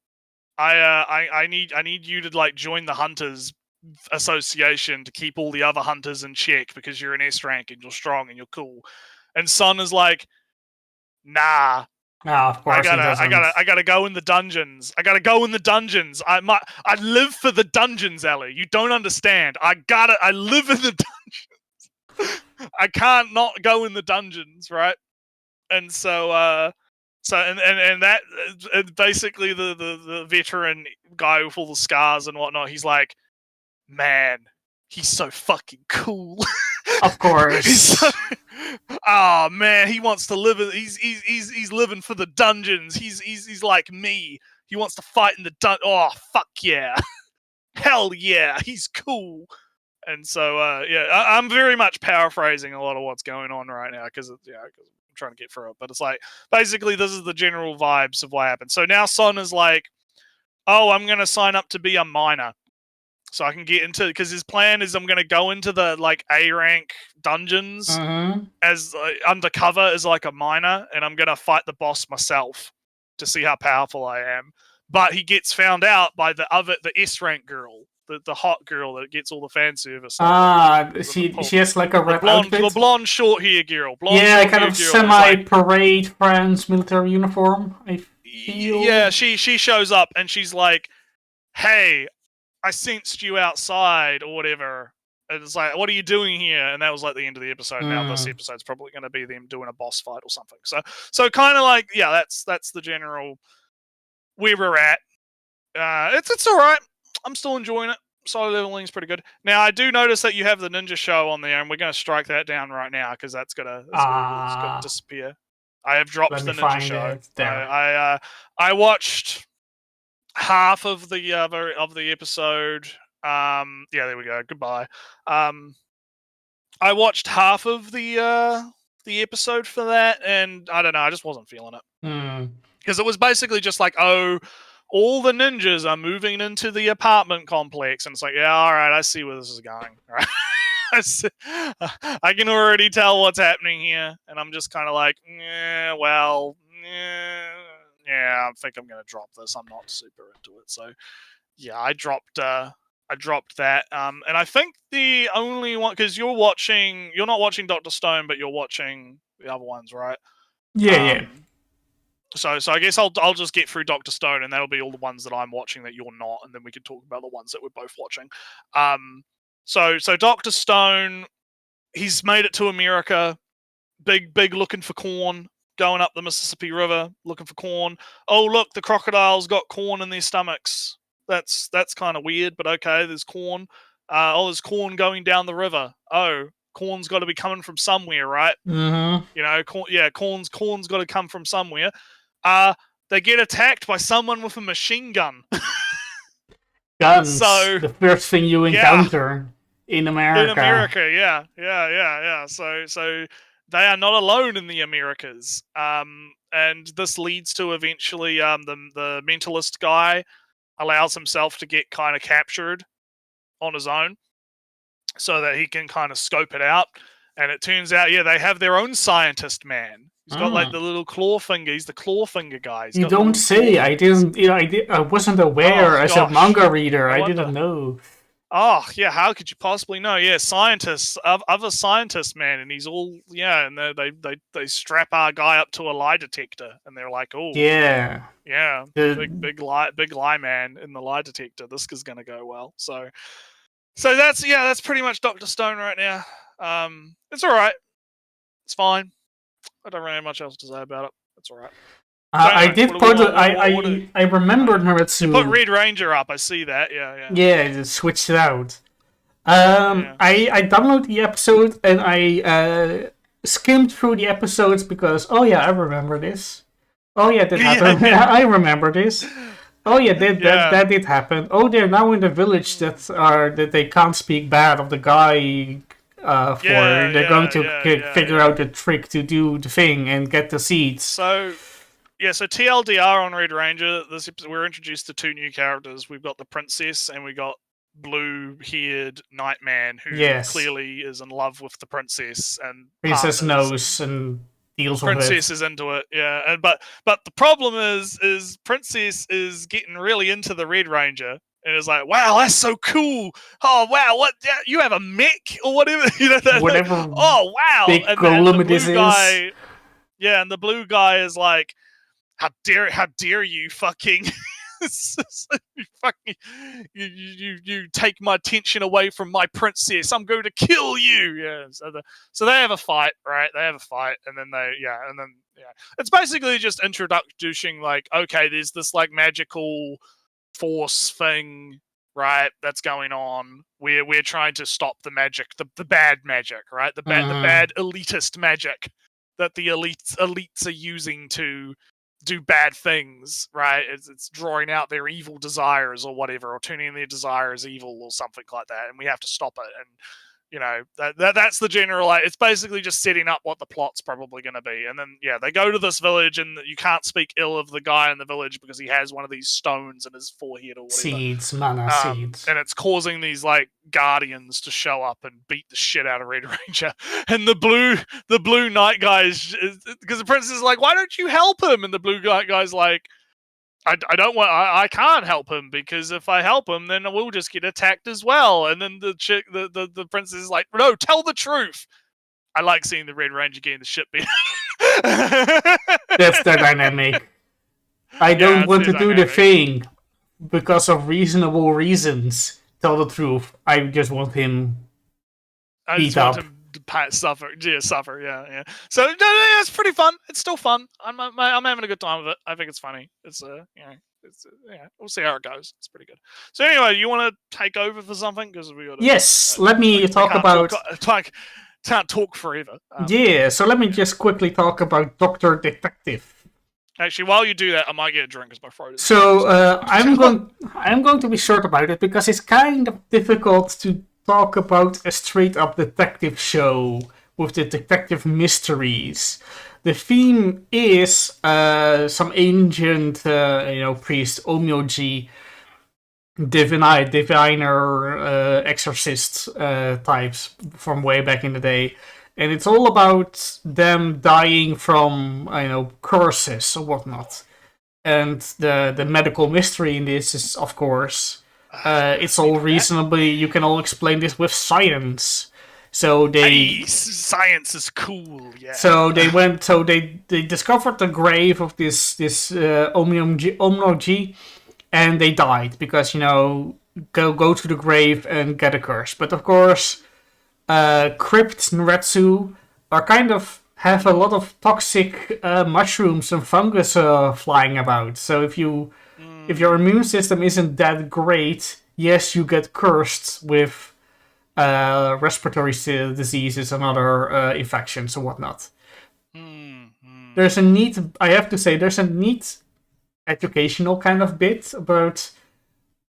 I need you to like join the hunters association to keep all the other hunters in check because you're an S rank and you're strong and you're cool." And Son is like, "Nah. Of course I gotta go in the dungeons. I live for the dungeons, Ellie. You don't understand. I live in the dungeons. I can't not go in the dungeons, right?" And so that basically the veteran guy with all the scars and whatnot, he's like, "Man, he's so fucking cool." Of course. Oh man, he wants to live. He's living for the dungeons. He's like me. He wants to fight in the Oh fuck yeah, hell yeah, he's cool. And so I'm very much paraphrasing a lot of what's going on right now because I'm trying to get through it. But it's like basically this is the general vibes of what happened. So now Son is like, "Oh, I'm gonna sign up to be a miner." So I can get into, because his plan is I'm going to go into the like A rank dungeons as undercover as like a miner, and I'm going to fight the boss myself to see how powerful I am. But he gets found out by the S rank girl, the hot girl that gets all the fan service. She has like a red outfit. The blonde short hair girl. Kind of semi-parade France military uniform. I feel. Yeah, she shows up and she's like, "Hey, I sensed you outside," or whatever. And it's like, "What are you doing here?" And that was like the end of the episode. Now this episode's probably going to be them doing a boss fight or something. So kind of like, yeah, that's the general where we're at. It's all right. I'm still enjoying it. Solo leveling's pretty good. Now I do notice that you have the ninja show on there, and we're going to strike that down right now because that's gonna disappear. I have dropped the ninja show. I watched half of the episode. There we go. Goodbye. I watched half of the episode for that, and I don't know. I just wasn't feeling it because it was basically just like, oh, all the ninjas are moving into the apartment complex, and it's like, yeah, all right, I see where this is going. Right? I can already tell what's happening here, and I'm just kind of like, I think I'm going to drop this. I'm not super into it. So, yeah, I dropped that. And I think the only one, because you're not watching Dr. Stone, but you're watching the other ones, right? Yeah. So I guess I'll just get through Dr. Stone, and that'll be all the ones that I'm watching that you're not, and then we can talk about the ones that we're both watching. So Dr. Stone, he's made it to America, big looking for corn, going up the Mississippi River looking for corn. Oh look, the crocodiles got corn in their stomachs. That's kind of weird, but okay, there's corn. There's corn going down the river. Oh, corn's got to be coming from somewhere, right? Mm-hmm. You know, corn's got to come from somewhere. They get attacked by someone with a machine gun. Guns. So the first thing you encounter in America. In America, yeah. So they are not alone in the Americas. And this leads to eventually the mentalist guy allows himself to get kind of captured on his own so that he can kind of scope it out. And it turns out, they have their own scientist man. He's got like the little claw finger. He's the claw finger guy. You don't say. I didn't. I wasn't aware as a manga reader. I didn't know. Oh yeah, how could you possibly know? Yeah, scientists, other scientists, man, and he's all and they strap our guy up to a lie detector, and they're like, oh big lie man in the lie detector. This is gonna go well. So that's pretty much Dr. Stone right now. It's all right. It's fine. I don't really have much else to say about it. It's all right. I remember Nertsew. Put Red Ranger up. I see that. Yeah. Yeah, just switched it out. I downloaded the episode and I skimmed through the episodes because I remember this. Oh yeah, that happened. I remember this. Oh yeah, that did happen. Oh, they're now in the village that they can't speak bad of the guy. They're going to figure out a trick to do the thing and get the seeds. So TLDR on Red Ranger, this episode, we're introduced to 2 new characters. We've got the princess and we got blue-haired Nightman, who clearly is in love with the princess, and princess knows and deals with it. Princess is into it, yeah. And but the problem is princess is getting really into the Red Ranger. And it's like, wow, that's so cool. Oh, wow, what? You have a mech or whatever? Whatever. Oh, wow. Big golem it is. Yeah, and the blue guy is like, how dare you fucking... you take my attention away from my princess. I'm going to kill you. Yeah. So they have a fight, right? They have a fight, and then it's basically just introducing, like, okay, there's this like magical force thing, right? That's going on. We're trying to stop the magic, the bad magic, right? The bad elitist magic that the elites are using to do bad things, right? It's drawing out their evil desires or whatever, or turning their desires evil or something like that, and we have to stop it. And that's the general. It's basically just setting up what the plot's probably going to be. And then they go to this village, and you can't speak ill of the guy in the village because he has one of these stones in his forehead or whatever. Mana seeds. And it's causing these like guardians to show up and beat the shit out of Red Ranger. And the blue knight guys, because the princess is like, why don't you help him? And the blue knight guy's like, I can't help him, because if I help him, then we'll just get attacked as well. And then the princess is like, no, tell the truth. I like seeing the Red Ranger getting the shit beat. That's their dynamic. I don't want to do the thing because of reasonable reasons. Tell the truth. I just want him beat up. Suffer. Yeah. So it's pretty fun. It's still fun. I'm having a good time with it. I think it's funny. We'll see how it goes. It's pretty good. So anyway, you want to take over for something? Because we got. Yes. Let me talk about. Can't talk forever. So let me just quickly talk about Dr. Detective. Actually, while you do that, I might get a drink because my throat is. So I'm going to be short about it because it's kind of difficult to talk about a straight-up detective show with the detective mysteries. The theme is some ancient, priest, Omyoji, diviner, exorcist types from way back in the day. And it's all about them dying from, curses or whatnot. And the medical mystery in this is, of course... it's all reasonably. You can all explain this with science. So science is cool. Yeah. So they went. So they discovered the grave of this Omyoji, and they died because go to the grave and get a curse. But of course, crypt Nertsew are kind of have a lot of toxic mushrooms and fungus flying about. So if your immune system isn't that great, yes, you get cursed with respiratory diseases and other infections and whatnot. There's a neat educational kind of bit about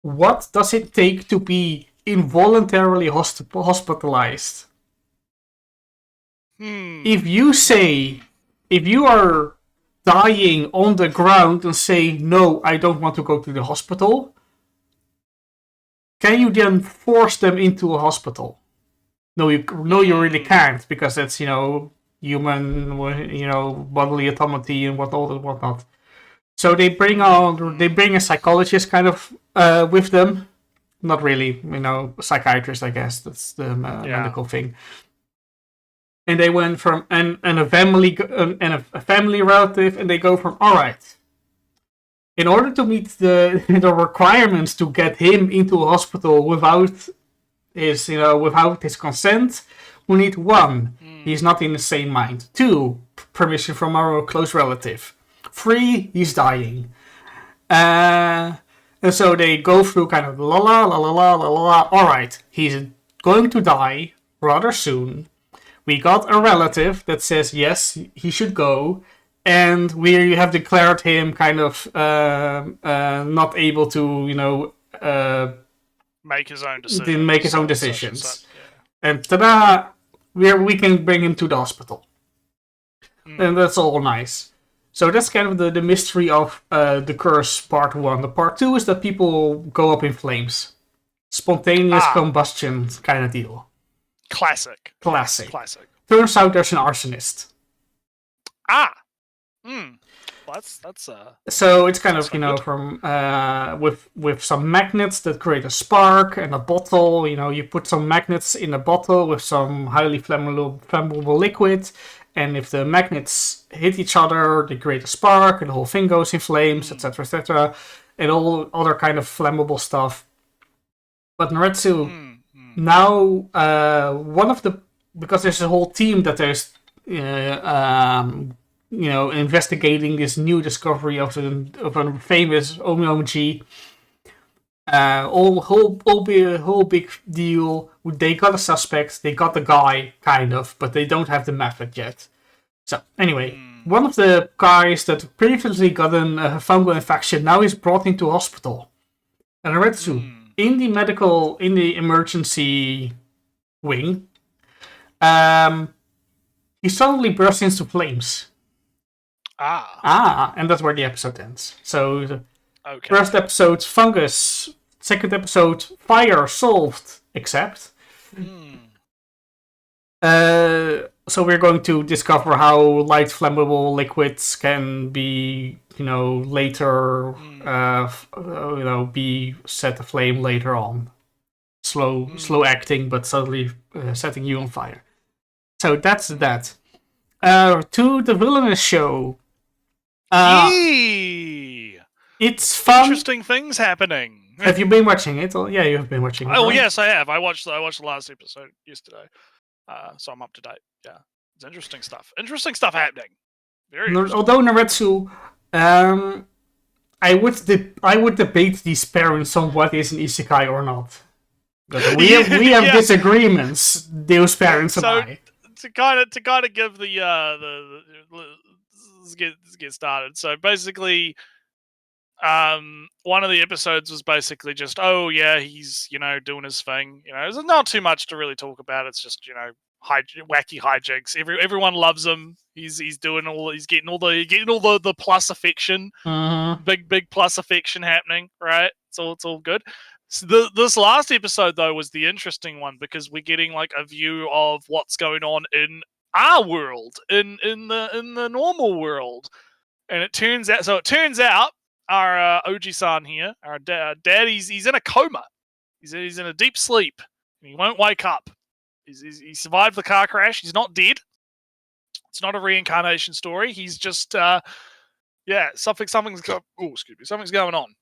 what does it take to be involuntarily hospitalized. If you are dying on the ground and say, no, I don't want to go to the hospital, can you then force them into a hospital? No, you really can't, because that's, human, bodily autonomy and whatnot. So they bring a psychologist kind of with them. Not really, psychiatrist, I guess. That's the medical thing. And they went from a family relative, and they go from, all right, in order to meet the requirements to get him into a hospital without his consent, we need 1, he's not in the sane mind. 2, permission from our close relative. 3, he's dying. And so they go through kind of la la la la la la la. All right, he's going to die rather soon. We got a relative that says, yes, he should go, and we have declared him kind of not able to, Make his own decisions. didn't make his own such and decisions. such, yeah. And ta-da! We can bring him to the hospital. And that's all nice. So that's kind of the mystery of the curse part 1. The part 2 is that people go up in flames. Spontaneous combustion kind of deal. Classic. Classic. Turns out there's an arsonist. That's So it's kind of, from with some magnets that create a spark and a bottle. You put some magnets in a bottle with some highly flammable liquid, and if the magnets hit each other, they create a spark, and the whole thing goes in flames, etc., and all other kind of flammable stuff. But Nertsew now because there's a whole team that there's investigating this new discovery of a famous OMG. Whole big deal. They got a suspect, they got the guy, kind of, but they don't have the method yet. So, anyway, one of the guys that previously got a fungal infection now is brought into hospital. And Nertsew, in the emergency wing, he suddenly bursts into flames. And that's where the episode ends. So, the first episode, fungus. Second episode, fire solved, except. So we're going to discover how light flammable liquids can be, later, be set aflame later on. Slow acting, but suddenly setting you on fire. So that's that. To the villainous show. It's fun. Interesting things happening. Have you been watching it? Yeah, you have been watching it. Oh, right? yes, I have. I watched the last episode yesterday, so I'm up to date. Yeah, it's interesting stuff. Interesting stuff happening. Very interesting. Although Nertsew, I would debate these parents on what is an isekai or not. But we have disagreements. Those parents and I. To kind of give the let's get started. So basically, one of the episodes was basically just, he's doing his thing. There's not too much to really talk about. It's just wacky hijinks. Everyone loves him. He's getting all the plus affection. Big plus affection happening. Right. So it's all good. So this last episode though was the interesting one because we're getting like a view of what's going on in our world, in the normal world, and it turns out our Oji-san here, our dad, he's in a coma. He's in a deep sleep. He won't wake up. He survived the car crash. He's not dead. It's not a reincarnation story. He's just something's going on.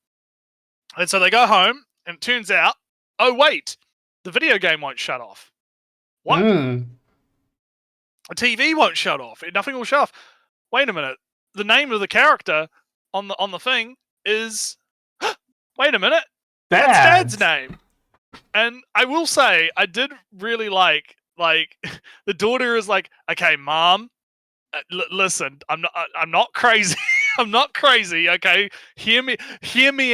And so they go home. And it turns out, oh wait, the video game won't shut off. What? The TV won't shut off. Nothing will shut off. Wait a minute. The name of the character on the thing is. Wait a minute. That's Dad's name. And I will say, I did really like the daughter is like, okay, Mom, listen, I'm not crazy. I'm not crazy. Okay, hear me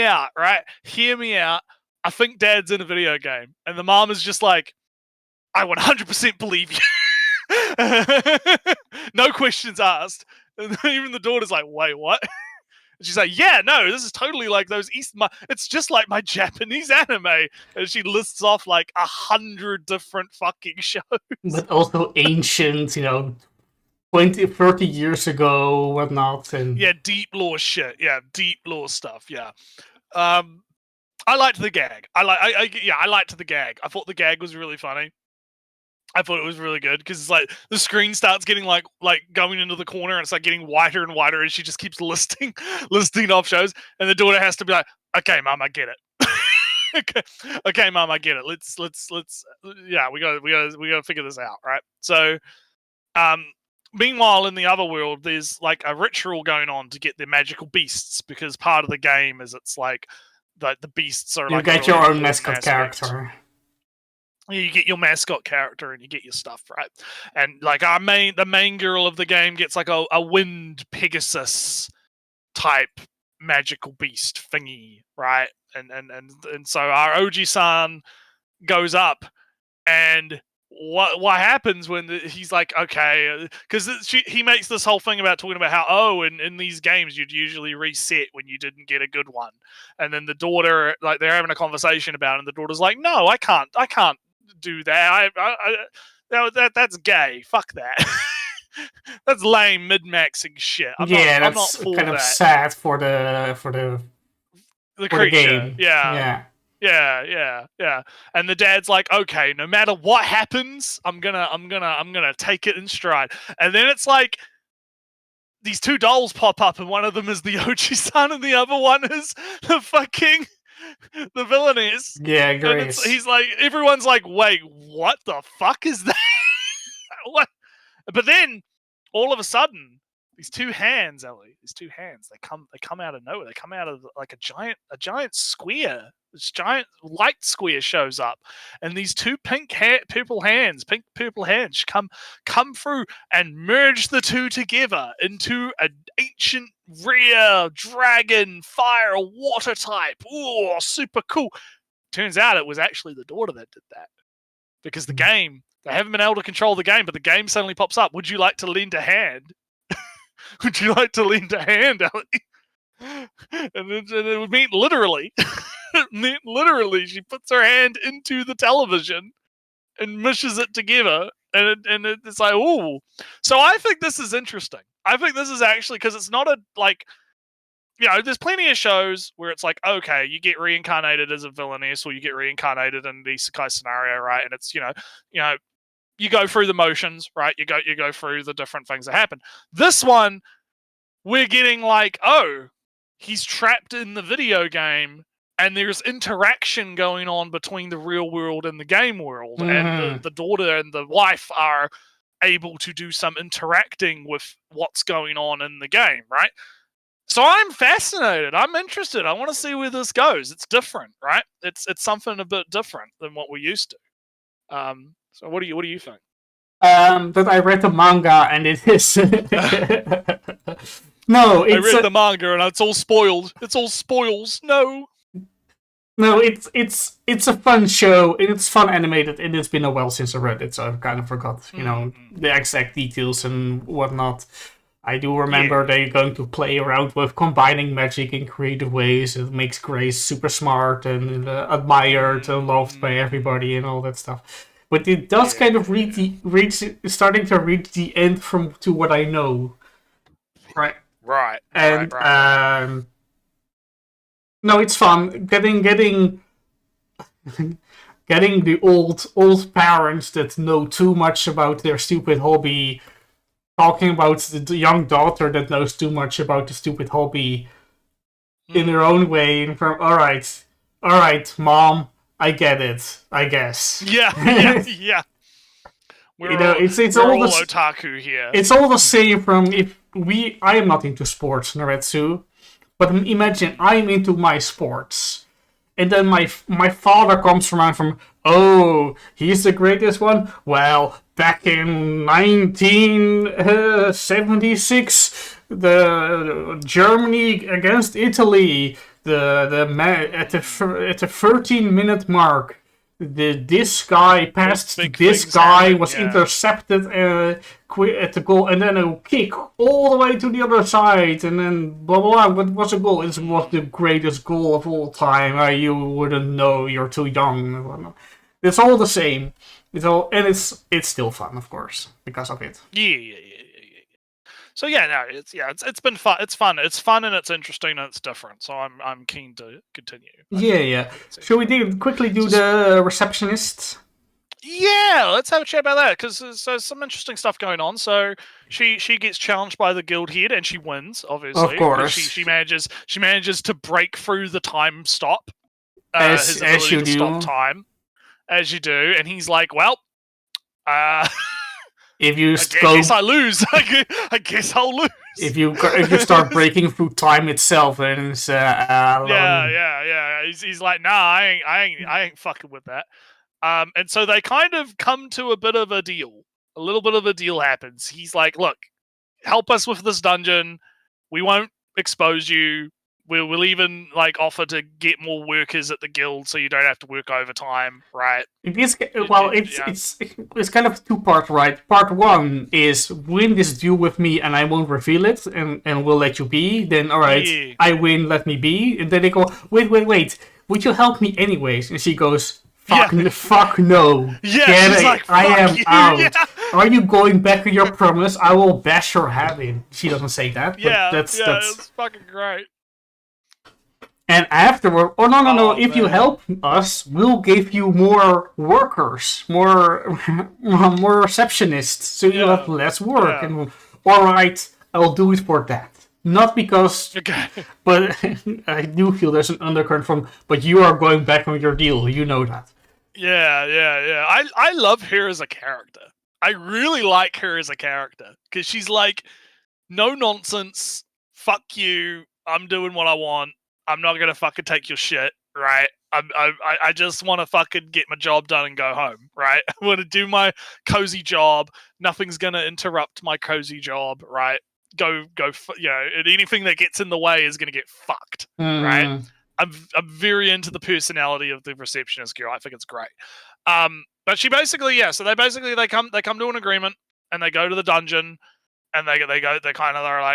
out. Right, hear me out. I think Dad's in a video game. And the mom is just like, I 100% believe you. No questions asked. And even the daughter's like, wait, what? And she's like, yeah, no, this is totally like those it's just like my Japanese anime. And she lists off like 100 different fucking shows. But also ancient, 20, 30 years ago, whatnot. And yeah, deep lore shit. Yeah, deep lore stuff. Yeah. I liked the gag. I liked the gag. I thought the gag was really funny. I thought it was really good because it's like the screen starts getting like going into the corner and it's like getting whiter and whiter, and she just keeps listing off shows, and the daughter has to be like, "Okay, Mom, I get it. okay, Mom, I get it. Let's we gotta figure this out, right?" So, meanwhile, in the other world, there's like a ritual going on to get the magical beasts because part of the game is it's like. The beasts are you like get your own mascot character. You get your mascot character and you get your stuff, right? And like the main girl of the game gets like a wind Pegasus type magical beast thingy, right? And so our OG-san goes up, and what happens when he's like, okay, because he makes this whole thing about talking about how in these games you'd usually reset when you didn't get a good one, and then the daughter, like, they're having a conversation about it, and the daughter's like, no, I can't do that. That's gay. Fuck that. That's lame mid-maxing shit. I'm not for kind that. of sad for the creature. game. Yeah. And the dad's like, okay, no matter what happens, I'm gonna take it in stride. And then it's like these two dolls pop up, and one of them is the OG-san, and the other one is the villainess. Yeah, great. And he's like, everyone's like, wait, what the fuck is that? What? But then all of a sudden, these two hands, Ellie, they come out of nowhere. They come out of like a giant square. This giant light square shows up, and these two pink purple hands come through and merge the two together into an ancient rare dragon fire water type. Ooh, super cool. Turns out it was actually the daughter that did that, because the game, they haven't been able to control the game, but the game suddenly pops up. Would you like to lend a hand? Would you like to lend a hand, Ellie? And it would mean literally. Literally, she puts her hand into the television and mushes it together, and it's like, ooh. So I think this is interesting. I think this is actually, because it's not there's plenty of shows where it's like, okay, you get reincarnated as a villainess, or you get reincarnated in the isekai scenario, right? And it's you go through the motions, right? You go through the different things that happen. This one, we're getting like, oh, he's trapped in the video game, and there's interaction going on between the real world and the game world, and the daughter and the wife are able to do some interacting with what's going on in the game, right? So I'm fascinated. I'm interested. I want to see where this goes. It's different, right? It's something a bit different than what we're used to. So what do you think? But I read the manga, and it is no. I read the manga, and it's all spoiled. It's all spoils. No, it's a fun show, and it's fun animated, and it's been a while since I read it, so I've kind of forgot, the exact details and whatnot. I do remember they're going to play around with combining magic in creative ways. It makes Grace super smart and admired and loved by everybody and all that stuff. But it does kind of starting to reach the end to what I know, right? Right. And no, it's fun getting the old parents that know too much about their stupid hobby, talking about the young daughter that knows too much about the stupid hobby in their own way. And from all right, Mom, I get it, I guess. Yeah. We're it's all all otaku here. It's all the same from I am not into sports, Nertsew. But imagine I'm into my sports, and then my father comes around from, oh, he's the greatest one? Well, back in 1976, the Germany against Italy, at the 13-minute mark, this guy passed this guy, was intercepted at the goal, and then a kick all the way to the other side, and then blah blah blah. What was a goal? It was the greatest goal of all time. You wouldn't know, you're too young. It's all the same. It's still fun, of course, because of it. Yeah. So it's been fun. It's fun, and it's interesting, and it's different. So I'm keen to continue. Yeah. Shall we quickly do the receptionist? Yeah, let's have a chat about that, because there's some interesting stuff going on. So she gets challenged by the guild head, and she wins, obviously. Of course. She manages to break through the time stop. As you do. Stop time, as you do, and he's like, well, if you I guess I lose. I guess I'll lose. If you start breaking through time itself, and it's yeah. He's like, nah, I ain't fucking with that. And so they kind of come to a bit of a deal. A little bit of a deal happens. He's like, look, help us with this dungeon. We won't expose you. We'll even like offer to get more workers at the guild so you don't have to work overtime, right? It's kind of two-part, right? Part one is win this duel with me and I won't reveal it and we'll let you be. Then, all right, I win, let me be. And then they go, wait. Would you help me anyways? And she goes, fuck no. Yeah, she's like, I am you. out. Yeah. Are you going back on your promise? I will bash your head in. She doesn't say that, but that's it's fucking great. And afterward, no. If you man. help us, we'll give you more workers, more receptionists, so you have less work. Yeah. And all right, I'll do it for that. Not because, but I do feel there's an undercurrent from. But you are going back on your deal. You know that. Yeah. I love her as a character. I really like her as a character because she's like, no nonsense. Fuck you. I'm doing what I want. I'm not gonna fucking take your shit, right? I just want to fucking get my job done and go home, right? I want to do my cozy job. Nothing's gonna interrupt my cozy job, right? Go, and anything that gets in the way is gonna get fucked, right? I'm very into the personality of the receptionist girl. I think it's great. But she basically, so they come to an agreement and they go to the dungeon. And they're like, all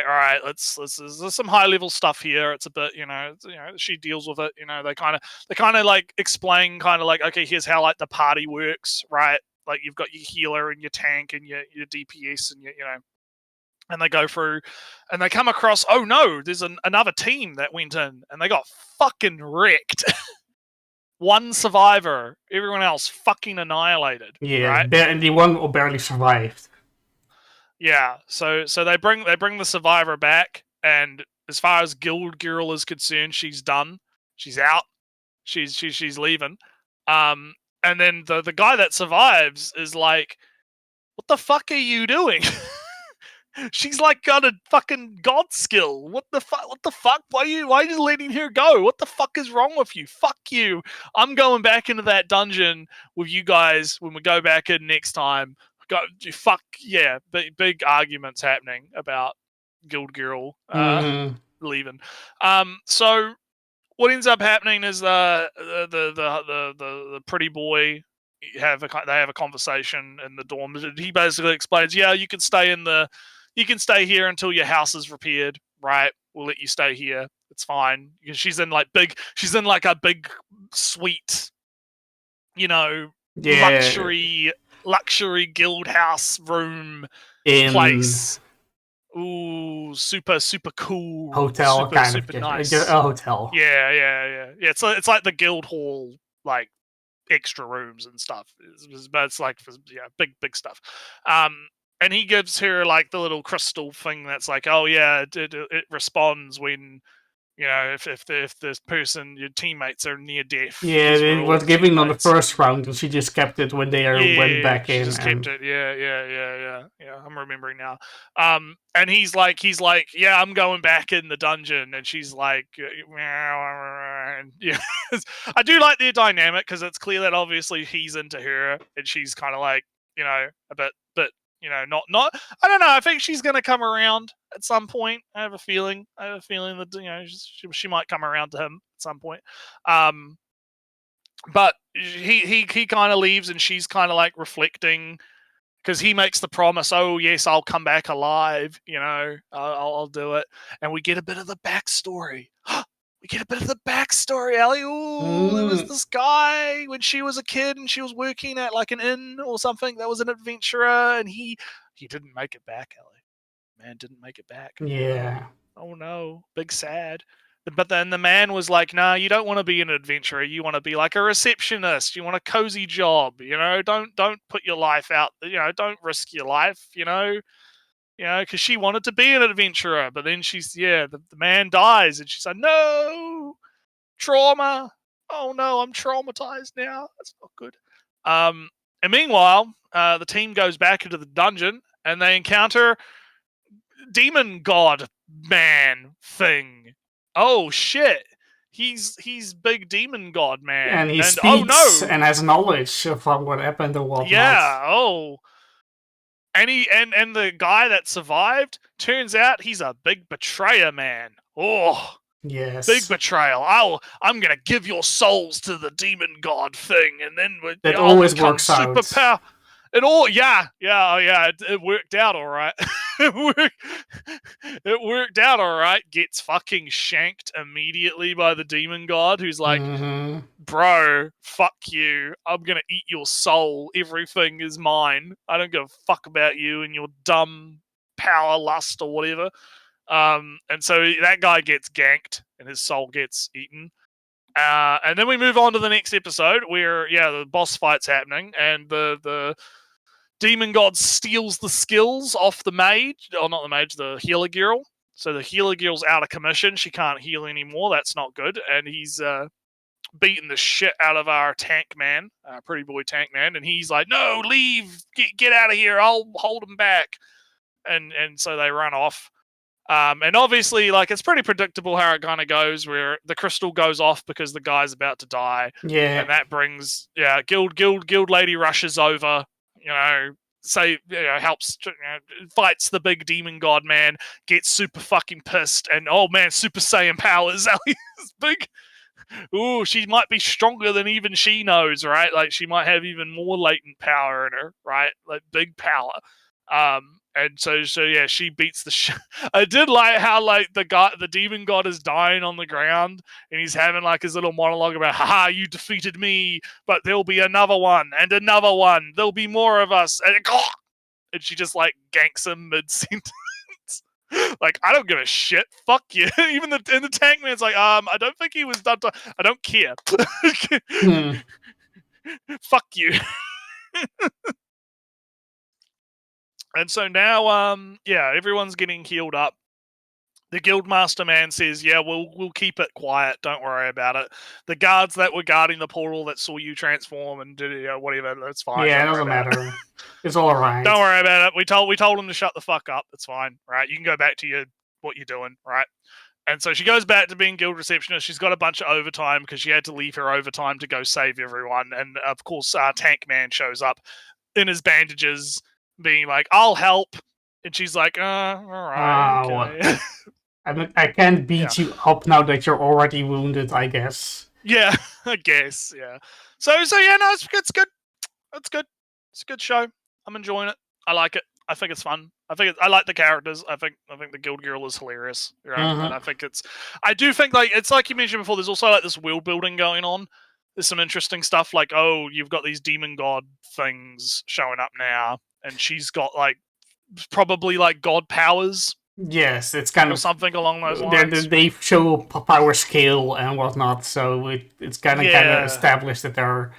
right, there's some high level stuff here. It's a bit, she deals with it. They kind of like explain kind of like, okay, here's how like the party works, right? Like you've got your healer and your tank and your DPS and and they go through and they come across, oh no, there's another team that went in and they got fucking wrecked. One survivor, everyone else fucking annihilated. Yeah, right? And the one barely survived. Yeah, so they bring the survivor back, and as far as Guild Girl is concerned, she's done. She's out. She's leaving. And then the guy that survives is like, "What the fuck are you doing?" She's like got a fucking god skill. What the fuck? Why are you letting her go? What the fuck is wrong with you? Fuck you. I'm going back into that dungeon with you guys when we go back in next time. Big arguments happening about Guild Girl leaving. So what ends up happening is the pretty boy they have a conversation in the dorm. He basically explains, you can stay here until your house is repaired, right? We'll let you stay here. It's fine. She's in like a big suite, luxury guild house room place. Ooh, super cool hotel, super nice. A hotel. Yeah. It's like the guild hall, like extra rooms and stuff. But it's like big stuff. And he gives her like the little crystal thing that's like, oh yeah, it responds when. If this person, your teammates are near death. Yeah, it was given on the first round, and she just kept it when they went back in. She just kept it. Yeah. I'm remembering now. And he's like, yeah, I'm going back in the dungeon, and she's like, and I do like their dynamic because it's clear that obviously he's into her, and she's kind of like, a bit. Not. I don't know. I think she's gonna come around at some point. I have a feeling that she might come around to him at some point. But he kind of leaves, and she's kind of like reflecting because he makes the promise. Oh yes, I'll come back alive. I'll do it. And we get a bit of the backstory. Ellie. Ooh, there was this guy when she was a kid and she was working at like an inn or something that was an adventurer, and he didn't make it back, Ellie. Man didn't make it back. Yeah. Oh no, big sad. But then the man was like, nah, you don't want to be an adventurer. You want to be like a receptionist. You want a cozy job. Don't put your life out. Don't risk your life. Because she wanted to be an adventurer, but then the man dies, and she's like, no, trauma. Oh no, I'm traumatized now. That's not good. And meanwhile, the team goes back into the dungeon, and they encounter demon god man thing. Oh shit. he's big demon god man, And he speaks oh no, and has knowledge of what happened or whatnot. yeah, oh. And and the guy that survived, turns out he's a big betrayer man. Oh, Yes. big betrayal. I'm gonna give your souls to the demon god thing, and then That I'll always become works out. superpower. It worked out all right. It worked out all right. Gets fucking shanked immediately by the demon god, who's like, Mhm. bro, fuck you. I'm gonna eat your soul. Everything is mine. I don't give a fuck about you and your dumb power lust or whatever. And so that guy gets ganked and his soul gets eaten. And then we move on to the next episode where, the boss fight's happening, and the demon god steals the skills off the mage, or not the mage, the healer girl. So the healer girl's out of commission. She can't heal anymore. That's not good. And he's beating the shit out of our tank man, pretty boy tank man. And he's like, no, leave, get out of here. I'll hold him back. And so they run off. And obviously, like, it's pretty predictable how it kind of goes, where the crystal goes off because the guy's about to die. Yeah. And that brings, guild lady rushes over, helps, fights the big demon god man, gets super fucking pissed, and oh man, Super Saiyan powers. Elis big. Ooh, she might be stronger than even she knows, right? Like, she might have even more latent power in her, right? Like, big power. And so she beats the shit. I did like how, like, the demon god is dying on the ground, and he's having, like, his little monologue about, haha, you defeated me, but there'll be another one, and another one. There'll be more of us. And she just, like, ganks him mid-sentence. Like, I don't give a shit. Fuck you. Even the tank man's like, I don't think he was done. I don't care. Fuck you. And so now, everyone's getting healed up. The guildmaster man says, "Yeah, we'll keep it quiet. Don't worry about it." The guards that were guarding the portal that saw you transform and did whatever, that's fine. Yeah, it doesn't matter. It's all right. Don't worry about it. We told him to shut the fuck up. It's fine, right? You can go back to what you're doing, right? And so she goes back to being guild receptionist. She's got a bunch of overtime because she had to leave her overtime to go save everyone. And of course, Tank Man shows up in his bandages, being like, "I'll help," and she's like, "All right." Okay. I can't beat you up now that you're already wounded, I guess. Yeah, I guess. Yeah. So yeah, no, it's good. It's good. It's a good show. I'm enjoying it. I like it. I think it's fun. I like the characters. I think the Guild Girl is hilarious. Right? And I do think, like, it's like you mentioned before, there's also like this world building going on. There's some interesting stuff, like, oh, you've got these demon god things showing up now, and she's got, like, probably like god powers. Yes, it's kind of something along those lines. They show power scale and whatnot, so it's kind of established that there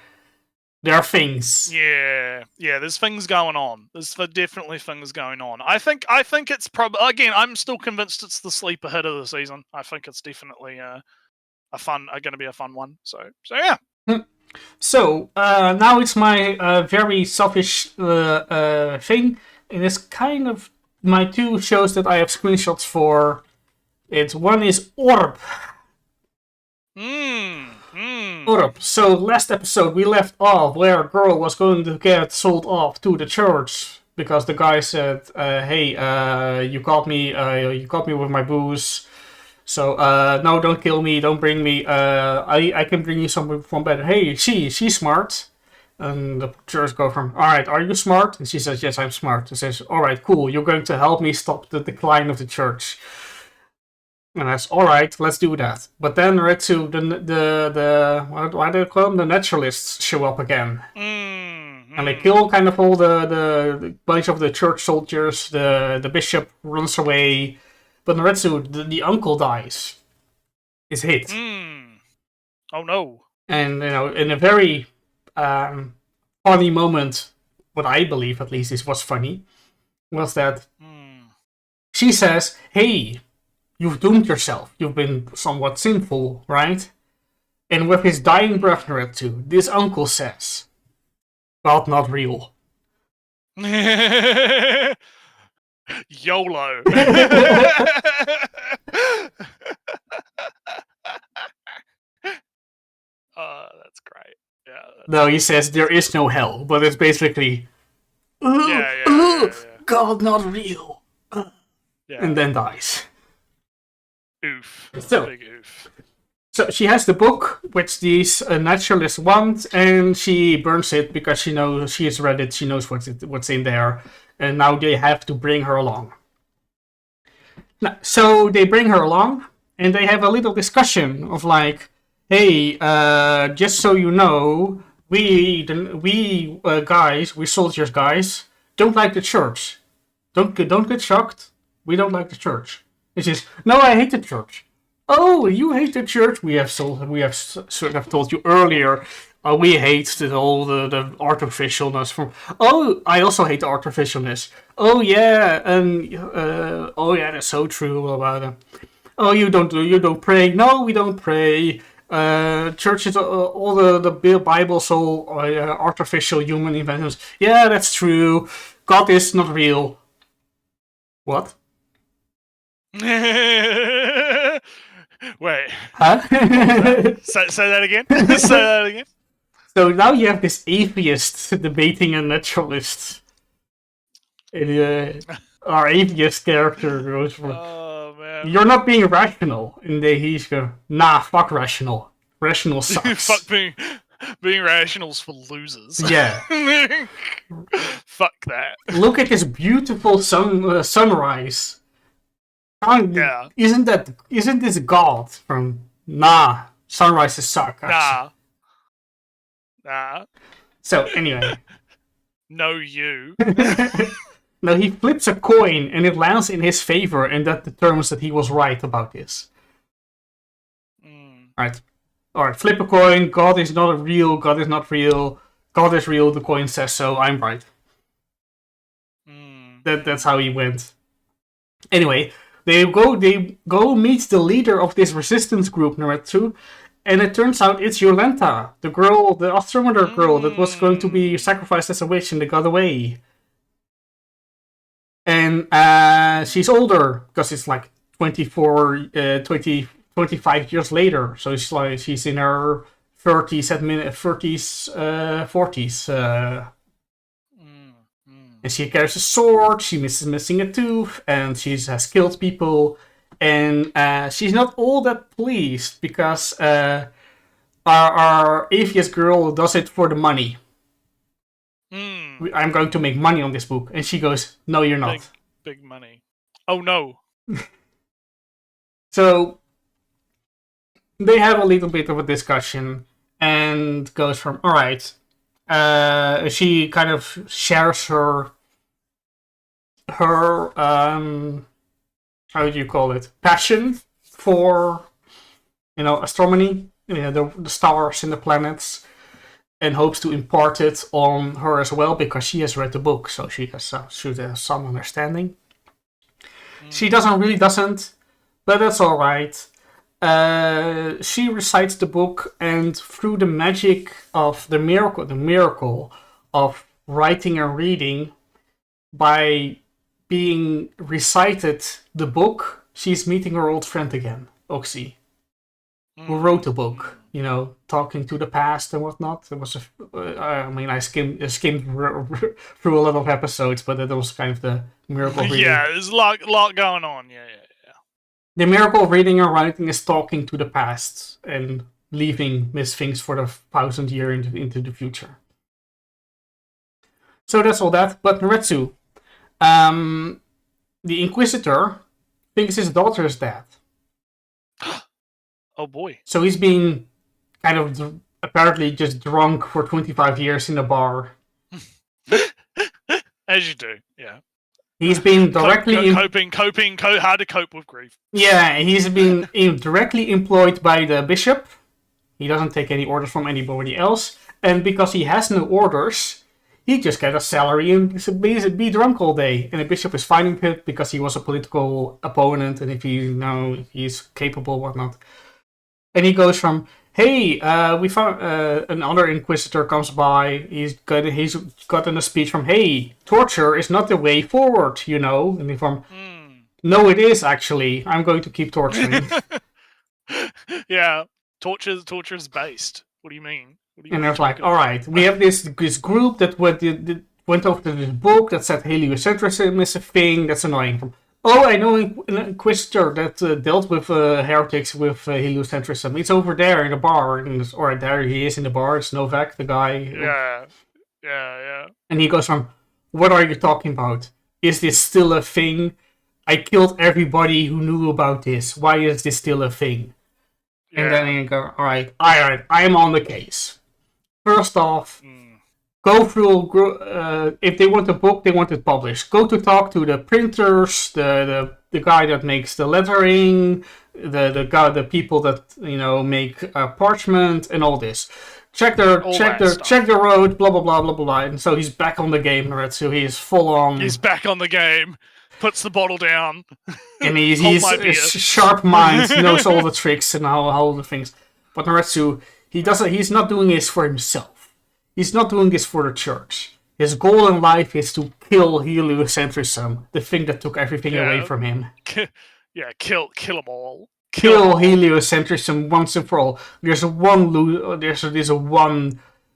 are things. Yeah, there's things going on. There's definitely things going on. I think it's probably, again, I'm still convinced it's the sleeper hit of the season. I think it's definitely going to be a fun one. So yeah. So now it's my very selfish thing, and it's kind of my two shows that I have screenshots for. One is Orb. Orb. So last episode we left off where a girl was going to get sold off to the church because the guy said, "Hey, you caught me with my booze. So no, don't kill me, don't bring me. I can bring you something from better. Hey, she's smart." And the church go from, "All right, are you smart?" And she says, "Yes, I'm smart." And says, "All right, cool. You're going to help me stop the decline of the church." And that's all right. Let's do that. But then Nertsew, the what do they call them? The naturalists show up again, and they kill kind of all the bunch of the church soldiers. The bishop runs away, but Nertsew, the uncle dies. Is hit. Oh no! And in a very funny moment, what I believe at least was funny, was that she says, "Hey, you've doomed yourself. You've been somewhat sinful, right?" And with his dying breath, Nertsew, this uncle says, "God not real." YOLO. No, he says there is no hell, but it's basically, Yeah. God not real, Yeah. and then dies. Oof. So- Big oof. So she has the book, which these naturalists want, and she burns it because she knows she has read it. She knows what's in there, and now they have to bring her along. Now, so they bring her along, and they have a little discussion of like, "Hey, just so you know, we soldiers guys, don't like the church. Don't get shocked. We don't like the church." And she says, "No, I hate the church." "Oh, you hate the church? We have sort of told you earlier. We hate all the artificialness from. Oh, I also hate the artificialness. Oh yeah, and that's so true about it. Oh, you don't pray. No, we don't pray. Churches, all the Bible's all artificial human inventions. Yeah, that's true. God is not real." What? Wait. Huh? Say that again. Say that again. So now you have this atheist debating a naturalist. And, our atheist character goes from, Oh man. "You're not being rational." And he's going, "Nah, fuck rational. Rational sucks." Fuck being rationals for losers. Yeah. Fuck that. Look at this beautiful sunrise. Yeah. Isn't this God from, nah, sunrises suck. Actually. Nah. So anyway. No, you. Now he flips a coin and it lands in his favor, and that determines that he was right about this. Alright, flip a coin. God is not real. God is not real. God is real. The coin says so. I'm right. That's how he went. Anyway, they go meet the leader of this resistance group, Nertsew, and it turns out it's Yolanta, the astrometer girl that was going to be sacrificed as a witch and they got away. And she's older because it's like 25 years later, so it's like she's in her 30s, 40s. And she carries a sword, she's missing a tooth, and she has killed people. And she's not all that pleased because our atheist girl does it for the money. I'm going to make money on this book. And she goes, "No, you're not." Big money. Oh no. So they have a little bit of a discussion and goes from, alright. She kind of shares her how do you call it? Passion for, astronomy, the stars and the planets, and hopes to impart it on her as well because she has read the book, so she has some understanding. She doesn't, but that's alright. She recites the book, and through the magic of the miracle of writing and reading, by being recited the book, she's meeting her old friend again, Oxy, who wrote the book. Talking to the past and whatnot. It was I skimmed through a lot of episodes, but that was kind of the miracle of reading. Yeah, there's a lot going on. Yeah. The miracle of reading and writing is talking to the past and leaving Miss Things for the 1,000th year into the future. So that's all that. But Nertsew, the Inquisitor, thinks his daughter is dead. Oh boy. So he's been kind of apparently just drunk for 25 years in a bar. As you do, yeah. He's been directly coping, how to cope with grief. Yeah, he's been directly employed by the bishop. He doesn't take any orders from anybody else, and because he has no orders, he just gets a salary and be drunk all day. And the bishop is fighting him because he was a political opponent, and if he's capable, whatnot. And he goes from, "Hey, we found another inquisitor comes by. He's gotten a speech from, hey, torture is not the way forward, And he's from, no, it is actually. I'm going to keep torturing." Yeah, torture is based. What do you mean? And they're like, all right, we have this group that went over to this book that said heliocentrism is a thing. That's annoying. Oh, I know an inquisitor that dealt with heretics with heliocentrism. It's over there in the bar. Or there he is in the bar. It's Novak, the guy. Yeah. And he goes from, what are you talking about? Is this still a thing? I killed everybody who knew about this. Why is this still a thing? Yeah. And then you go, all right, I am on the case. First off, go through. If they want a book, they want it published. Go to talk to the printers, the guy that makes the lettering, the people that make parchment and all this. Check the road, blah blah blah blah blah. And so he's back on the game, Nertsew. He is full on. He's back on the game. Puts the bottle down. And he's a sharp mind, knows all the tricks and all the things. But Nertsew, he's not doing this for himself. He's not doing this for the church. His goal in life is to kill heliocentrism, the thing that took everything away from him. Kill them all. Kill heliocentrism once and for all. There's one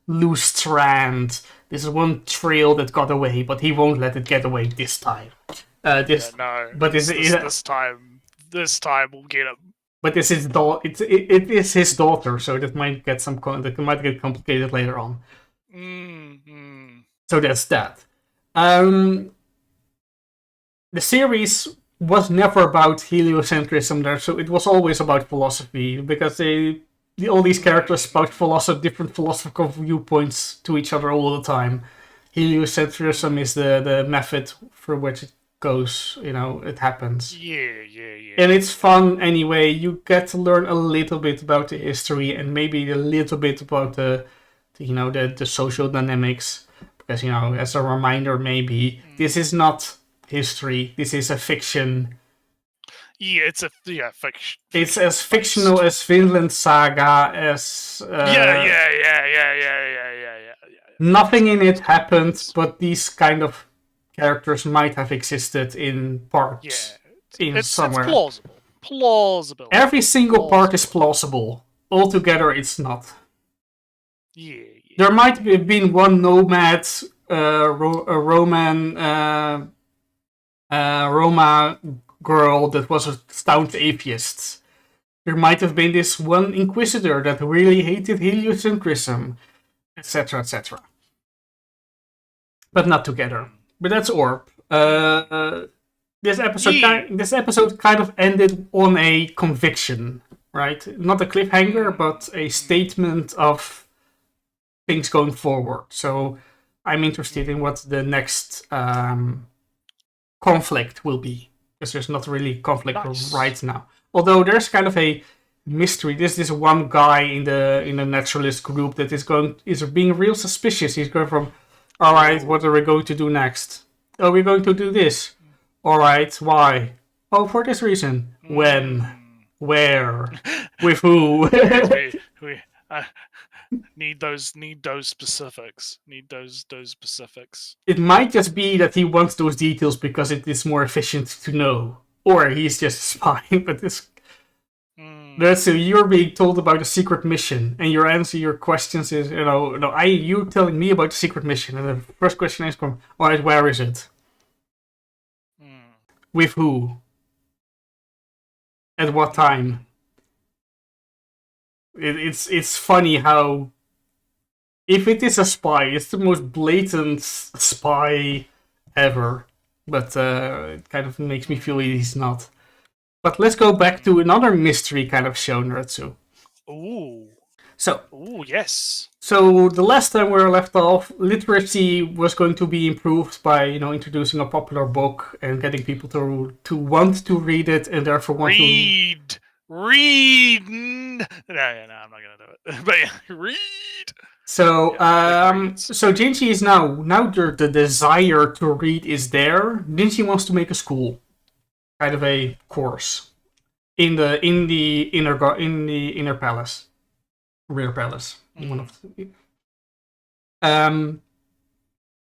loose strand. There's one trail that got away, but he won't let it get away this time. This time we'll get him. But this is it is his daughter, so that might get complicated later on. Mm-hmm. So that's that. The series was never about heliocentrism there, so it was always about philosophy, because all these characters spout different philosophical viewpoints to each other all the time. Heliocentrism is the method for which it goes, it happens. Yeah. And it's fun anyway. You get to learn a little bit about the history and maybe a little bit about the social dynamics, because as a reminder, maybe this is not history. This is a fiction. Yeah, it's fiction. It's as fictional as Vinland Saga as. Yeah. Nothing in it happened, but these kind of characters might have existed in parts. Somewhere. It's plausible. Every single part is plausible. Altogether, it's not. Yeah. There might have been one nomad, Roma girl that was a staunch atheist. There might have been this one inquisitor that really hated heliocentrism, etc., etc. But not together. But that's Orb. This episode kind of ended on a conviction, right? Not a cliffhanger, but a statement of things going forward. So I'm interested in what the next conflict will be, because there's not really conflict right now. Although there's kind of a mystery. There's this one guy in the naturalist group that is being real suspicious. He's going from, all right, what are we going to do next? Oh, we're going to do this. All right, why? Oh, for this reason. When? Where? With who? we need those specifics. Need those specifics. It might just be that he wants those details because it is more efficient to know, or he's just a spy. But this. So you're being told about a secret mission, and your answer, your questions is, you're telling me about the secret mission, and the first question is, all right, where is it? With who? At what time? It's funny how, if it is a spy, it's the most blatant spy ever, but it kind of makes me feel he's not. But let's go back to another mystery kind of show, Nertsew. Ooh, yes. So the last time we were left off, literacy was going to be improved by introducing a popular book and getting people to want to read it and therefore want to read. No, I'm not gonna do it. But read. So so Ginchi is now the desire to read is there. Ginchi wants to make a school, kind of a course in the inner palace. Rear palace. One of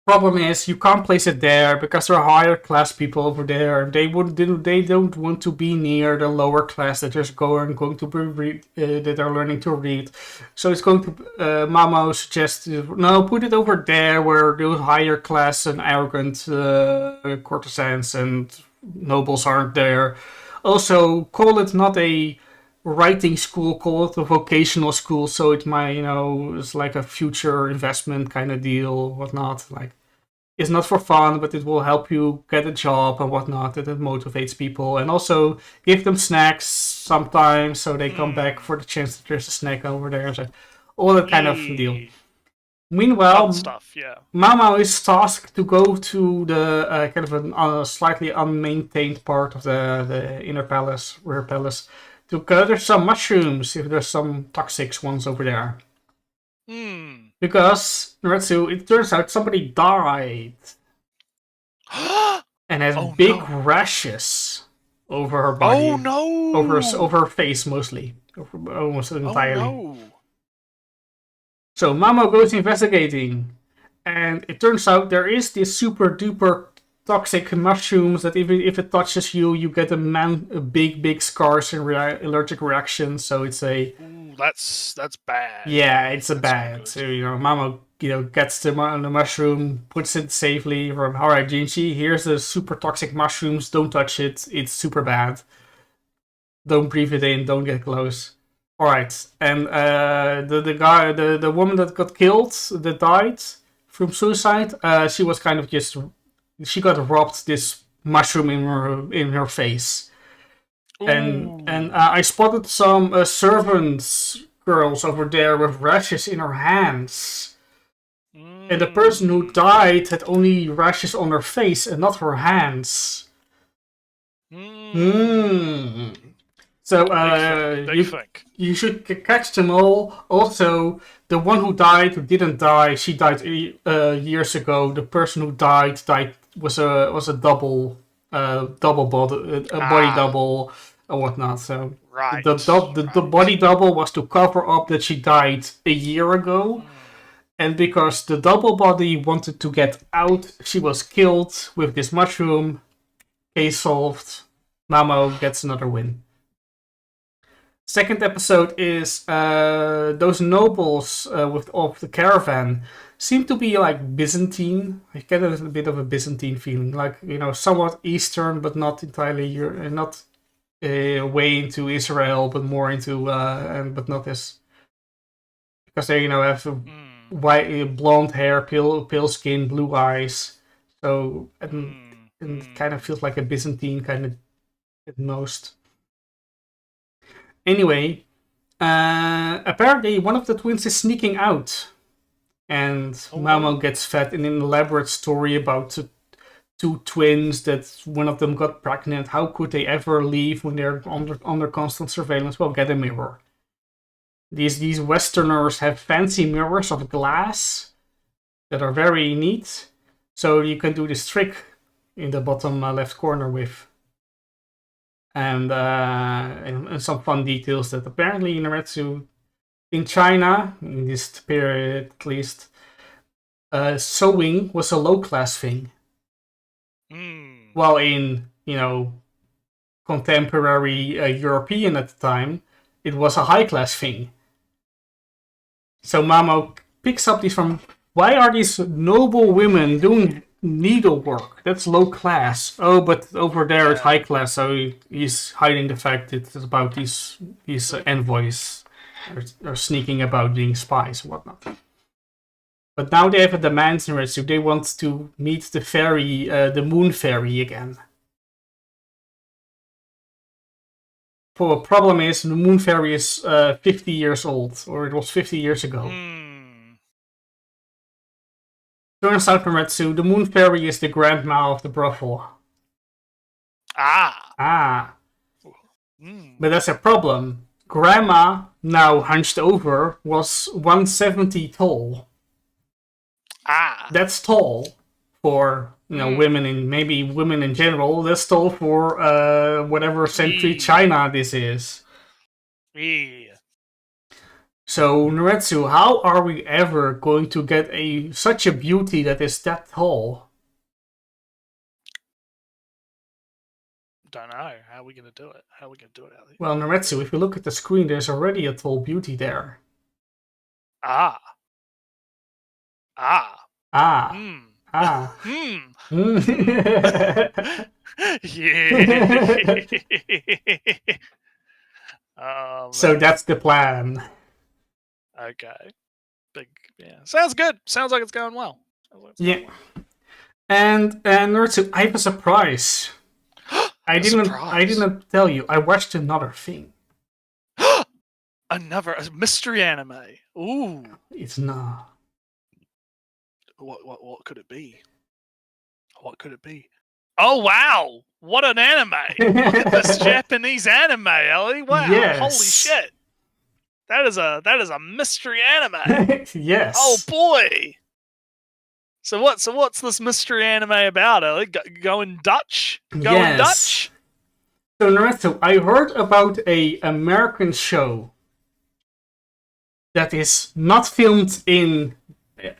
Problem is, you can't place it there because there are higher class people over there. They don't want to be near the lower class that is going to be that are learning to read. So it's going to Mamo suggests no, put it over there where those higher class and arrogant courtesans and nobles aren't there. Also, call it not a writing school, call it a vocational school, so it might, it's like a future investment kind of deal, whatnot. Like, it's not for fun, but it will help you get a job and whatnot, and it motivates people. And also give them snacks sometimes, so they come back for the chance that there's a snack over there. So all that kind of deal. Meanwhile, Fun stuff, yeah. Mama is tasked to go to the kind of a slightly unmaintained part of the inner palace, rear palace, to gather some mushrooms if there's some toxic ones over there. Because, Nertsew, it turns out somebody died. And has big rashes over her body. Oh no! Over her face mostly. Almost entirely. Oh no! So Mamo goes investigating. And it turns out there is this super duper toxic mushrooms that if it touches you, you get a big scars and allergic reactions. So it's a... Ooh, that's bad. Yeah, it's a bad. So, Mamo, gets the mushroom, puts it safely. Alright, Jinchi, here's the super toxic mushrooms. Don't touch it. It's super bad. Don't breathe it in. Don't get close. Alright, and the woman that got killed, that died from suicide, she was kind of just... She got robbed this mushroom in her face. Ooh. And I spotted some servants girls over there with rashes in her hands. And the person who died had only rashes on her face and not her hands. So you should catch them all. Also, the one who died, who didn't die, she died years ago. The person who died was a double body, body double and whatnot. So right. The body double was to cover up that she died a year ago, and because the double body wanted to get out, she was killed with this mushroom. Case solved. Mamo gets another win. Second episode is those nobles of the caravan seem to be like Byzantine. I get a bit of a Byzantine feeling, like somewhat Eastern, but not entirely, not way into Israel, but more into but not as, because they have white blonde hair, pale skin, blue eyes. So it kind of feels like a Byzantine kind of at most. Anyway, apparently one of the twins is sneaking out. And Mamo gets fed in an elaborate story about two twins that one of them got pregnant. How could they ever leave when they're under constant surveillance? Well, get a mirror. These Westerners have fancy mirrors of glass that are very neat. So you can do this trick in the bottom left corner with. And some fun details that apparently in Nertsew, in China, in this period at least, sewing was a low-class thing. While in, contemporary European at the time, it was a high-class thing. So Mamo picks up these from, why are these noble women doing needlework? That's low class. Oh, but over there it's high class, so he's hiding the fact that it's about these envoys are sneaking about being spies and whatnot. But now they have a demand in Nertsew. They want to meet the fairy, the moon fairy again. The problem is, the moon fairy is 50 years old, or it was 50 years ago. Turns out, Nertsew, the moon fairy is the grandma of the brothel. But that's a problem. Grandma, now hunched over, was 170 tall. That's tall for women in general. That's tall for whatever century China this is. So, Nertsew, how are we ever going to get such a beauty that is that tall? Don't know. How are we going to do it? How are we going to do it, Ali? Well, Nertsew, if you look at the screen, there's already a tall beauty there. Ah. Ah. Hmm. Ah. Yeah. So that's the plan. Okay. Sounds good. Sounds like it's going well. Yeah. And Nertsew, I have a surprise. I didn't tell you. I watched another thing. Another mystery anime. Ooh. It's not. What could it be? What could it be? Oh wow! What an anime! Look at this Japanese anime, Ellie. Wow! Yes. Holy shit! That is a mystery anime. Yes. Oh boy! So what's this mystery anime about, Ellie? Going Dutch? Going Dutch? So Nertsew, I heard about a American show that is not filmed in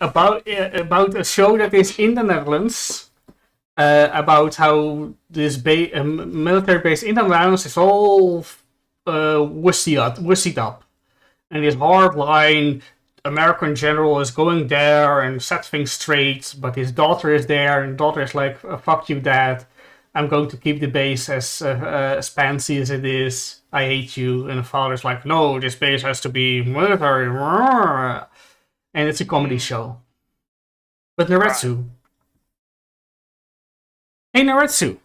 about a show that is in the Netherlands. About how this military base in the Netherlands is all wussied up. And this hardline American general is going there and set things straight, but his daughter is there, and the daughter is like, fuck you, dad. I'm going to keep the base as fancy as it is. I hate you. And the father's like, no, this base has to be military. And it's a comedy show. But Nertsew. Hey Nertsew.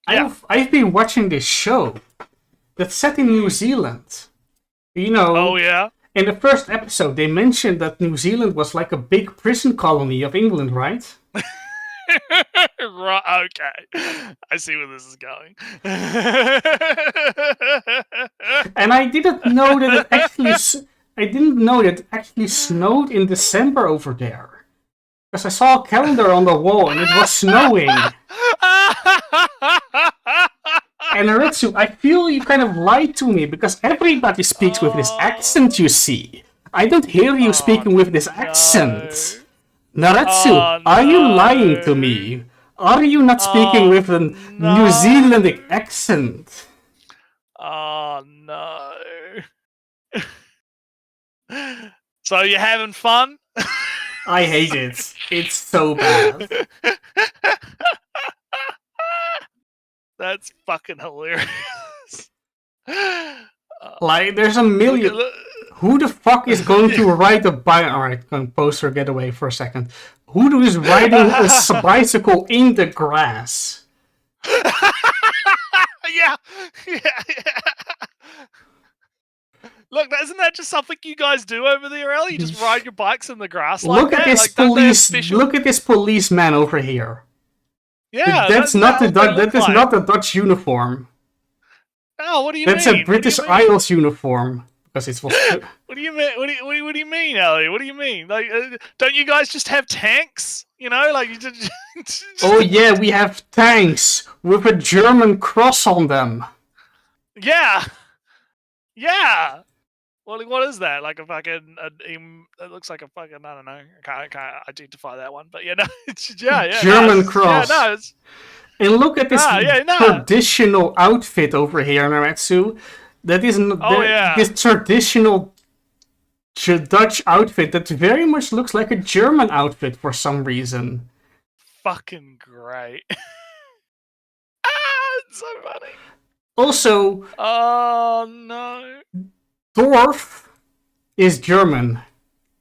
Yeah. I've been watching this show that's set in New Zealand. You know. Oh yeah. In the first episode, they mentioned that New Zealand was like a big prison colony of England, right? Right. Okay. I see where this is going. And I didn't know that it actually snowed in December over there. Because I saw a calendar on the wall and it was snowing. And Nertsew, I feel you kind of lied to me because everybody speaks with this accent, you see. I don't hear you speaking with this accent. Nertsew, are you lying to me? Are you not speaking with a New Zealandic accent? Oh no. So you're having fun? I hate it. It's so bad. That's fucking hilarious. Like, there's a million. Who the fuck is going to ride a bike? Alright, poster, get away for a second. Who is riding a bicycle in the grass? Yeah. Look, isn't that just something you guys do over there, Ellie? You just ride your bikes in the grass like Look that? at this police. Look at this policeman over here. Yeah, that's not the That is not a Dutch uniform. Oh, what do you mean? That's a British Isles uniform. Because it's what do you mean? What do you mean, Ellie? What do you mean? Like, don't you guys just have tanks? You know, like you just. Oh yeah, we have tanks with a German cross on them. Yeah. Yeah. Well, what is that? Like a fucking? It looks like a fucking. I don't know. I can't identify that one. But yeah, no. Yeah. German cross. Yeah, no. And look at this traditional outfit over here, Nertsew. That is this traditional Dutch outfit that very much looks like a German outfit for some reason. Fucking great. It's so funny. Also, oh no. Dorf is German.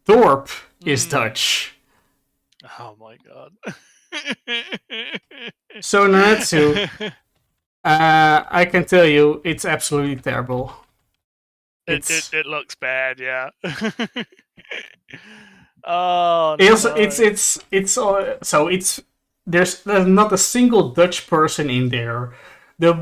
Dorp is Dutch. Oh my god. So Nertsew, I can tell you, it's absolutely terrible. It looks bad, yeah. Oh, no. There's not a single Dutch person in there. The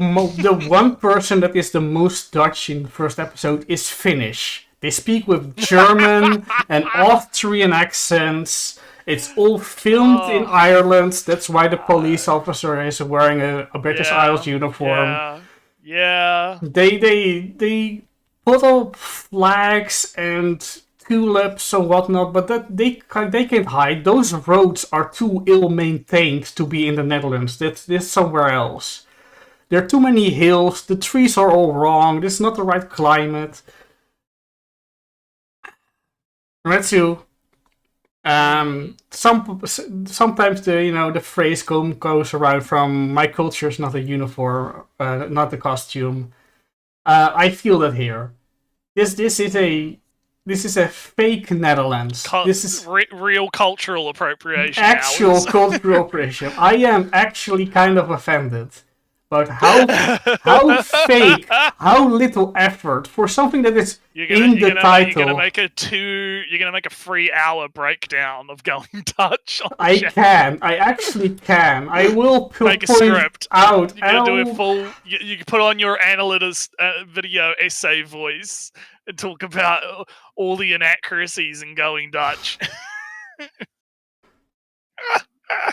one person that is the most Dutch in the first episode is Finnish. They speak with German and Austrian accents. It's all filmed in Ireland. That's why the police officer is wearing a British Isles uniform. Yeah. They put up flags and tulips and whatnot, but that they can't hide. Those roads are too ill-maintained to be in the Netherlands. That's somewhere else. There are too many hills. The trees are all wrong. This is not the right climate. Nertsew. Sometimes the phrase goes around from my culture is not a uniform, not a costume. I feel that here. This is a fake Netherlands. This is real cultural appropriation. actual cultural appropriation. I am actually kind of offended about how fake, how little effort for something that is in the title. You're gonna make a 3-hour breakdown of Going Dutch. I actually can. I will make a point script out. You're gonna do a full. You can put on your analytics video essay voice and talk about all the inaccuracies in Going Dutch.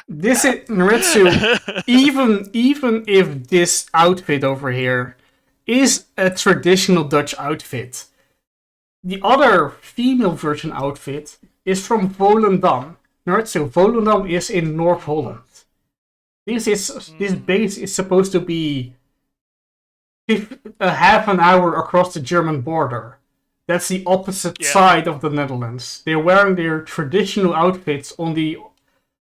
This is Nertsew. Even if this outfit over here is a traditional Dutch outfit, the other female version outfit is from Volendam. Nertsew, Volendam is in North Holland. This base is supposed to be a half an hour across the German border. That's the opposite side of the Netherlands. They're wearing their traditional outfits on the...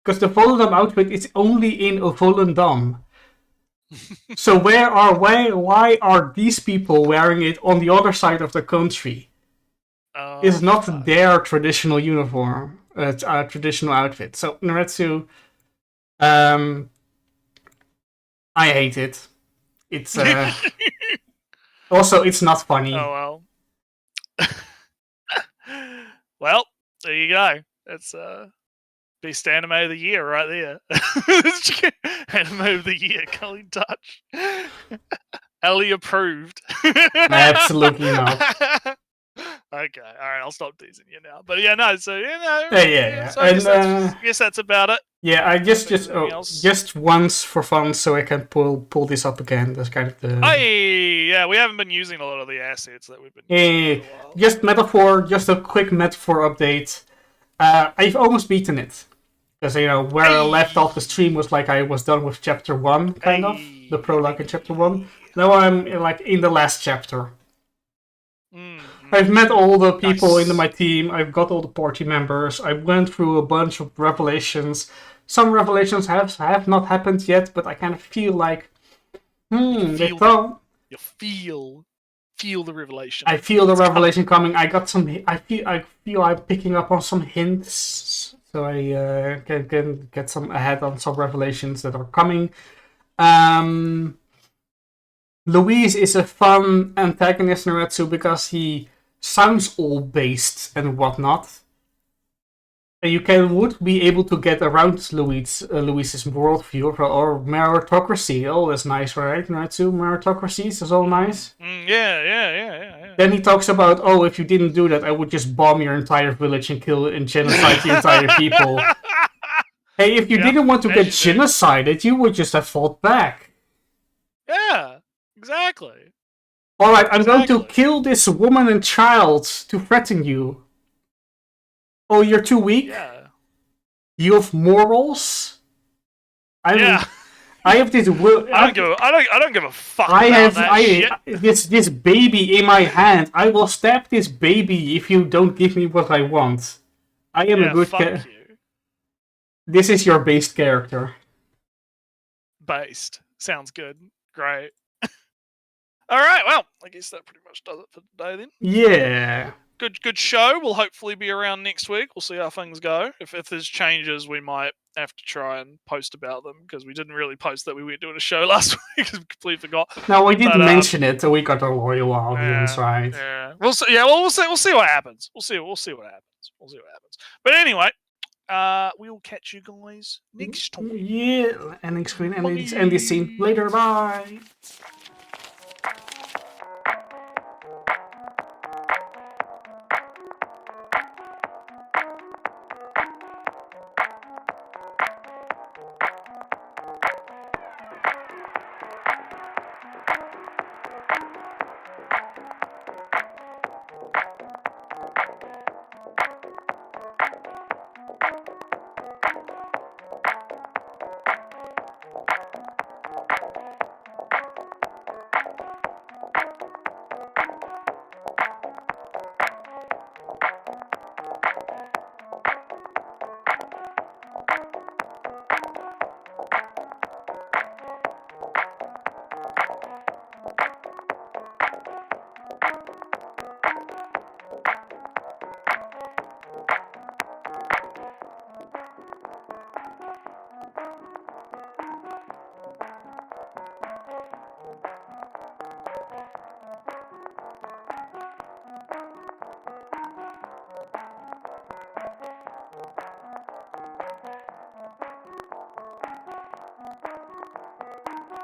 Because the Volendam outfit is only in Volendam. So why are these people wearing it on the other side of the country? It's not their traditional uniform, traditional outfit. So Nertsew, I hate it. It's also it's not funny. Oh well. Well, there you go. It's Best Anime of the Year right there. Anime of the Year, Going Dutch. Ellie approved. Absolutely not. Okay, alright, I'll stop teasing you now. But yeah, no, so yeah. So I guess that's about it. Yeah, I just once for fun, so I can pull this up again. That's kind of the. Yeah, we haven't been using a lot of the assets that we've been using for a while. Just a quick metaphor update. I've almost beaten it. Because, where I left off the stream was like I was done with chapter 1, kind of. The prologue in chapter 1. Now I'm in the last chapter. I've met all the people in my team. I've got all the party members. I went through a bunch of revelations. Some revelations have not happened yet, but I kind of feel like, You feel the revelation. I feel the revelation coming. I got some. I feel I'm picking up on some hints, so I can get some ahead on some revelations that are coming. Louise is a fun antagonist, Nertsew, because he sounds all based and whatnot. And you would be able to get around Louise's worldview or meritocracy. Oh, that's nice, right? Nertsew, meritocracies is all nice. Yeah. Then he talks about, if you didn't do that, I would just bomb your entire village and kill and genocide the entire people. Hey, if you didn't want to get genocided, you would just have fought back. Yeah, exactly. Alright, I'm going to kill this woman and child to threaten you. Oh, you're too weak? Yeah. You have morals? I have this... I don't give a fuck about that shit. This baby in my hand. I will stab this baby if you don't give me what I want. I am a good character. This is your based character. Based. Sounds good. Great. Alright, well, I guess that pretty much does it for today then. Yeah. Good show. We'll hopefully be around next week. We'll see how things go. If there's changes, we might have to try and post about them, because we didn't really post that we weren't doing a show last week because we completely forgot. No, we didn't mention it, so we got a loyal audience, right? Yeah. We'll see what happens. We'll see what happens. But anyway, we'll catch you guys next time. Yeah, ending screen, end this scene. Later, bye.